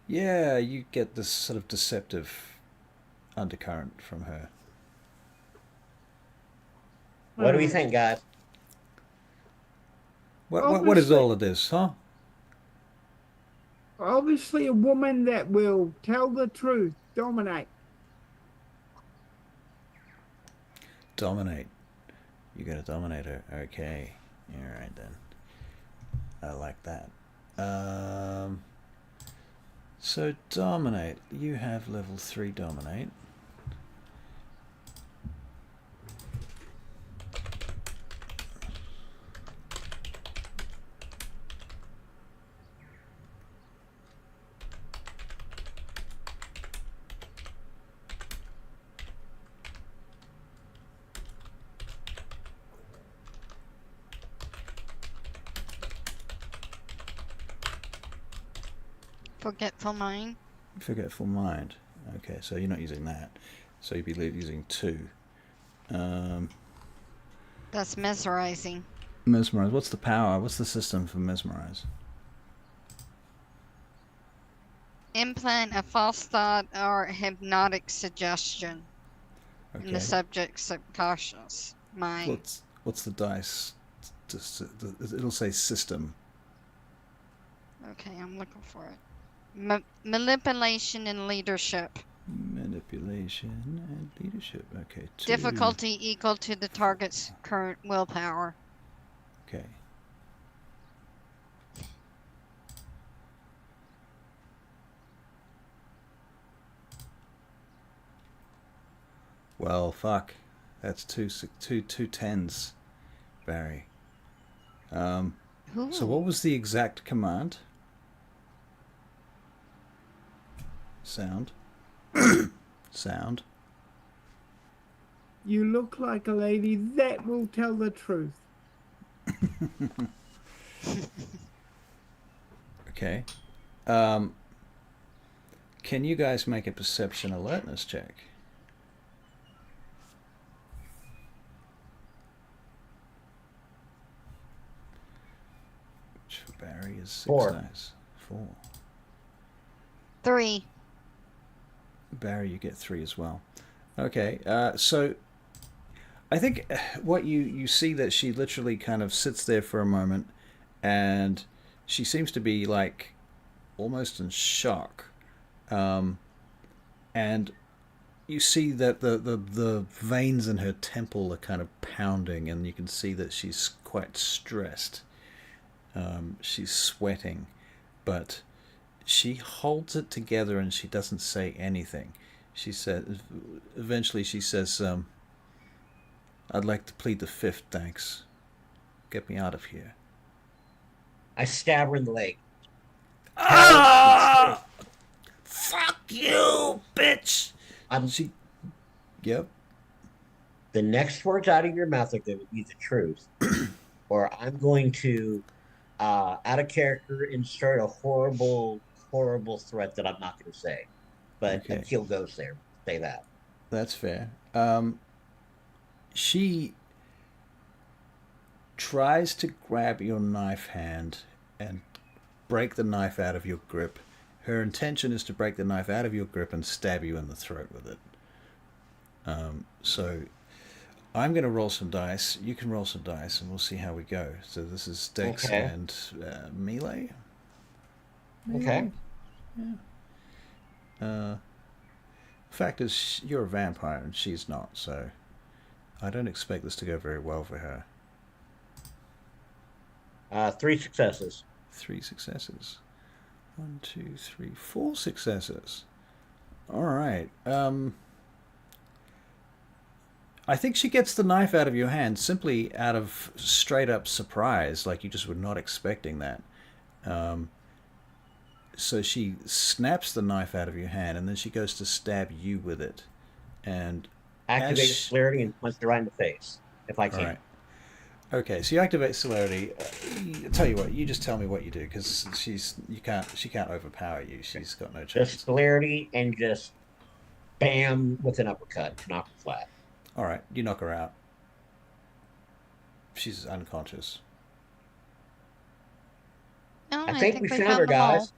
yeah, you get this sort of deceptive undercurrent from her. What do we think, guys? What is all of this, huh? Obviously, a woman that will tell the truth, dominate. Dominate. You gotta dominate her. Okay. Alright then. I like that. So dominate. You have level 3 dominate. Forgetful mind. Forgetful mind. Okay, so you're not using that. So you'd be using 2. That's mesmerizing. Mesmerize. What's the power? What's the system for mesmerize? Implant a false thought or hypnotic suggestion in the Okay. subject's subconscious mind. What's the dice? It'll say system. Okay, I'm looking for it. Manipulation and leadership. Manipulation and leadership. Okay. 2. Difficulty equal to the target's current willpower. Okay. Well, fuck. That's two 10s, Barry. So what was the exact command? Sound. Sound. You look like a lady that will tell the truth. Okay. Can you guys make a perception alertness check? Which for Barry is 6 4. dice. 4. 3. Barry, you get 3 as well. Okay, so I think what you see that she literally kind of sits there for a moment, and she seems to be like almost in shock, and you see that the veins in her temple are kind of pounding, and you can see that she's quite stressed. She's sweating, but she holds it together and she doesn't say anything. She said, eventually she says, I'd like to plead the 5th, thanks. Get me out of here. I stab her in the leg. Ah! Fuck you, bitch! Yep. The next words out of your mouth are going to be the truth, or I'm going to, out of character, insert a horrible threat that I'm not going to say. But Okay. Akil goes there. Say that. That's fair. She tries to grab your knife hand and break the knife out of your grip. Her intention is to break the knife out of your grip and stab you in the throat with it. So I'm going to roll some dice. You can roll some dice, and we'll see how we go. So this is Dex Okay. and melee. Okay. Fact is, you're a vampire and she's not, so I don't expect this to go very well for her. 3 successes. 3 successes. 1, 2, 3, 4 successes. All right. I think she gets the knife out of your hand simply out of straight up surprise, like you just were not expecting that. So she snaps the knife out of your hand, and then she goes to stab you with it. And Activate as celerity and punch her right in the face, if I all can. right. Okay, so you activate celerity. Tell you what, you just tell me what you do, because she can't overpower you. She's got no chance. Just celerity and just bam with an uppercut to knock her flat. All right, you knock her out. She's unconscious. No, I think we found her, them all. guys.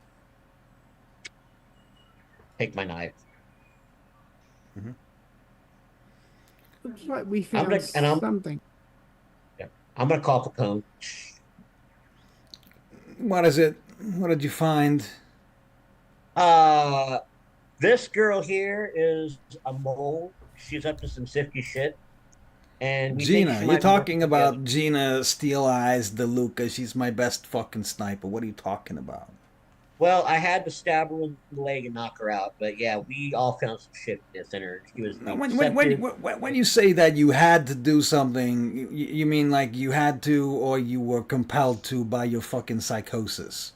Take my knife. Looks like we found I'm- something. I'm gonna call Capone. What is it? What did you find? This girl here is a mole. She's up to some sifty shit. And we think she Gina. might You're be working talking about together. Gina Steel Eyes DeLuca. She's my best fucking sniper. What are you talking about? Well, I had to stab her in the leg and knock her out, but yeah, we all found some shiftiness in her. She was Now, deceptive. when you say that you had to do something, you mean like you had to, or you were compelled to by your fucking psychosis?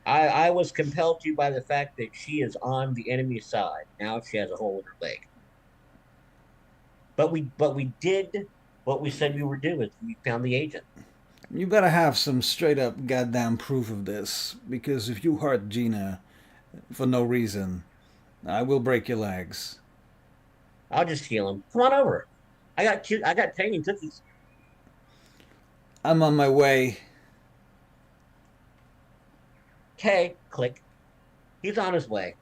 I was compelled to by the fact that she is on the enemy side. Now she has a hole in her leg. But we did what we said we were doing. We found the agent. You better have some straight up goddamn proof of this, because if you hurt Gina for no reason, I will break your legs. I'll just heal him. Come on over. I got tangy cookies. I'm on my way. Okay, click. He's on his way.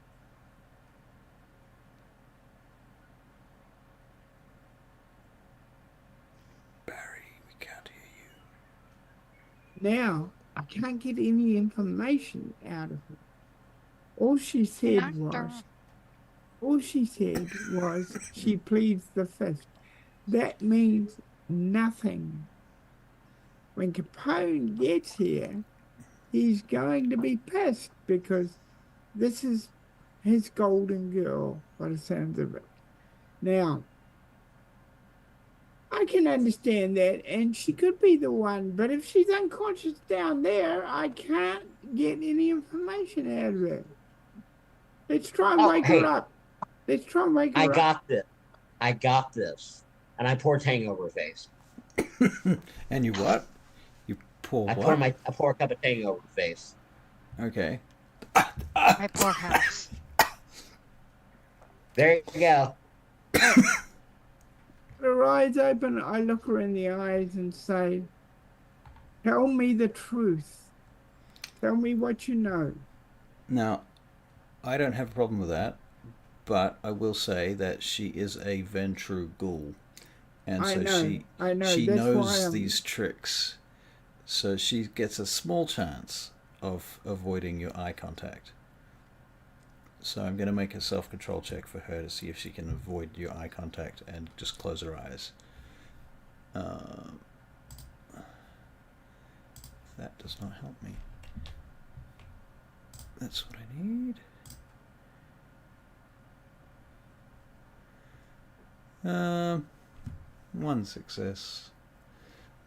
Barry, we can't hear you. Now, I can't get any information out of her. All she said was she pleads the fifth. That means nothing. When Capone gets here, he's going to be pissed because this is his golden girl, by the sounds of it. Now, I can understand that, and she could be the one, but if she's unconscious down there, I can't get any information out of her. Let's try and wake her up. Let's try and wake her up. I got this. And I pour Tang over her face. And you what? You pour I what? pour a cup of Tang over her face. Okay. My poor house. There you go. Her eyes open, I look her in the eyes and say, tell me the truth. Tell me what you know. Now, I don't have a problem with that, but I will say that she is a Ventru ghoul. And I so know, she that's knows why I'm- these tricks. So she gets a small chance of avoiding your eye contact. So I'm going to make a self-control check for her to see if she can avoid your eye contact and just close her eyes. That does not help me. That's what I need. One success.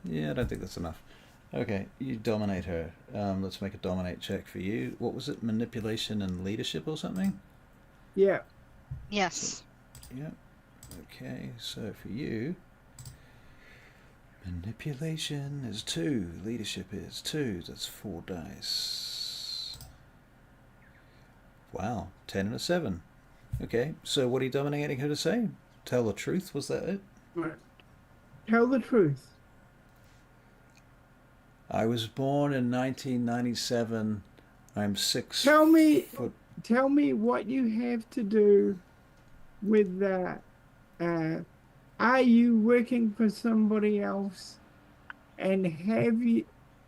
Yeah, I don't think that's enough. Okay, you dominate her. Let's make a dominate check for you. What was it? Manipulation and leadership or something? Yeah. Yes. Yep. Okay, so for you, manipulation is 2, leadership is 2. That's 4 dice. Wow, 10 and a 7. Okay, so what are you dominating her to say? Tell the truth, was that it? Right. Tell the truth. I was born in 1997. I'm 6 Tell me foot. Tell me what you have to do with that. Are you working for somebody else? And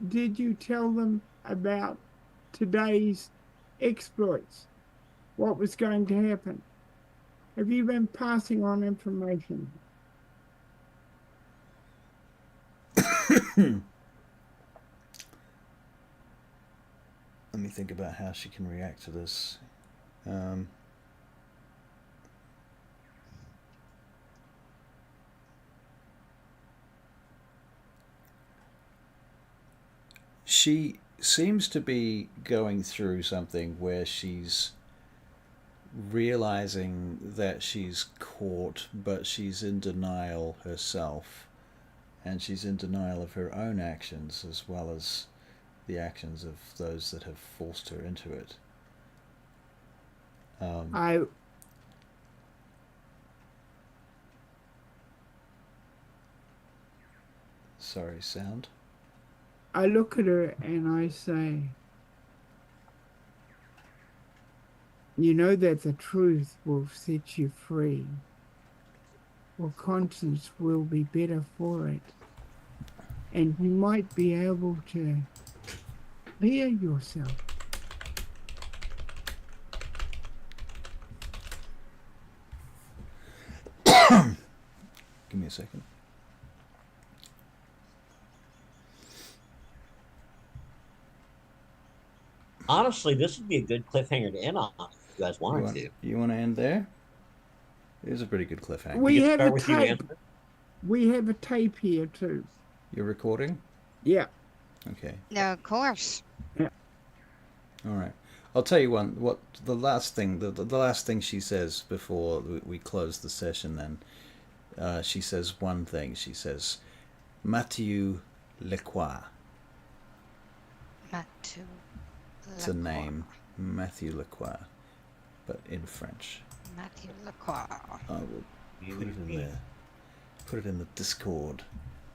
did you tell them about today's exploits? What was going to happen? Have you been passing on information? Let me think about how she can react to this. She seems to be going through something where she's realizing that she's caught, but she's in denial herself. And she's in denial of her own actions as well as the actions of those that have forced her into it. Sorry, sound. I look at her and I say, you know that the truth will set you free. Well, conscience will be better for it. And you might be able to clear yourself. Give me a second. Honestly, this would be a good cliffhanger to end on if you guys wanted to. You want to end there? It is a pretty good cliffhanger. We have a with you, tape. Anthony? We have a tape here too. You're recording? Yeah. Okay. No, of course. Yeah. All right. I'll tell you what the last thing the last thing she says before we close the session. Then she says one thing. She says, "Mathieu Lecroix." Mathieu. It's a name, Mathieu Lecroix, but in French. Mathieu Lecroix. I will put it in there. Put it in the Discord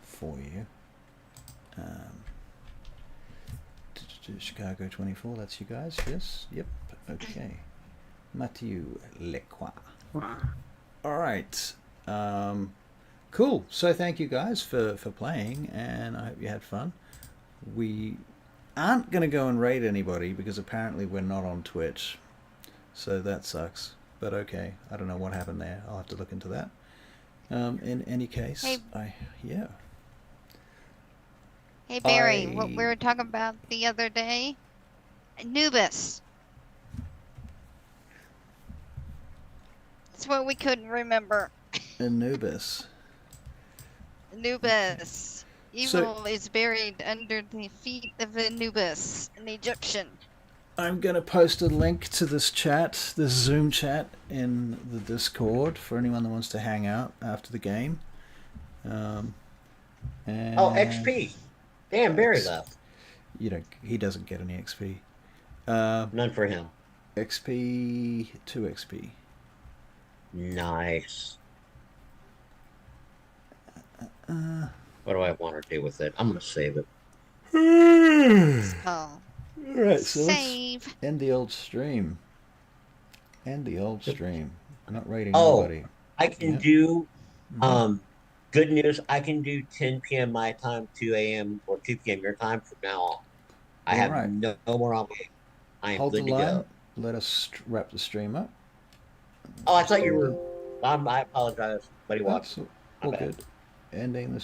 for you. Chicago 24. That's you guys. Yes. Yep. Okay. Mathieu Lecroix. Wow. All right. Cool. So thank you guys for playing, and I hope you had fun. We aren't going to go and raid anybody because apparently we're not on Twitch, so that sucks. But okay, I don't know what happened there. I'll have to look into that. In any case, Hey. Yeah. Hey Barry, what we were talking about the other day? Anubis. That's what we couldn't remember. Anubis. Anubis. Evil is buried under the feet of Anubis, an Egyptian. I'm going to post a link to this chat, this Zoom chat, in the Discord for anyone that wants to hang out after the game. And XP. Damn, Barry left. He doesn't get any XP. None for him. XP, 2 XP. Nice. What do I want to do with it? I'm going to save it. Oh. Alright, so Save. let's end the old stream. End the old stream. I'm not rating Oh, nobody. I can do, good news, I can do 10 p.m. my time, 2 a.m. or 2 p.m. your time from now on. I have Alright. no more obligation. I am Hold good the to line. go. Let us wrap the stream up. Oh, I thought you were, I apologize. Buddy watched. That's all good. Ending the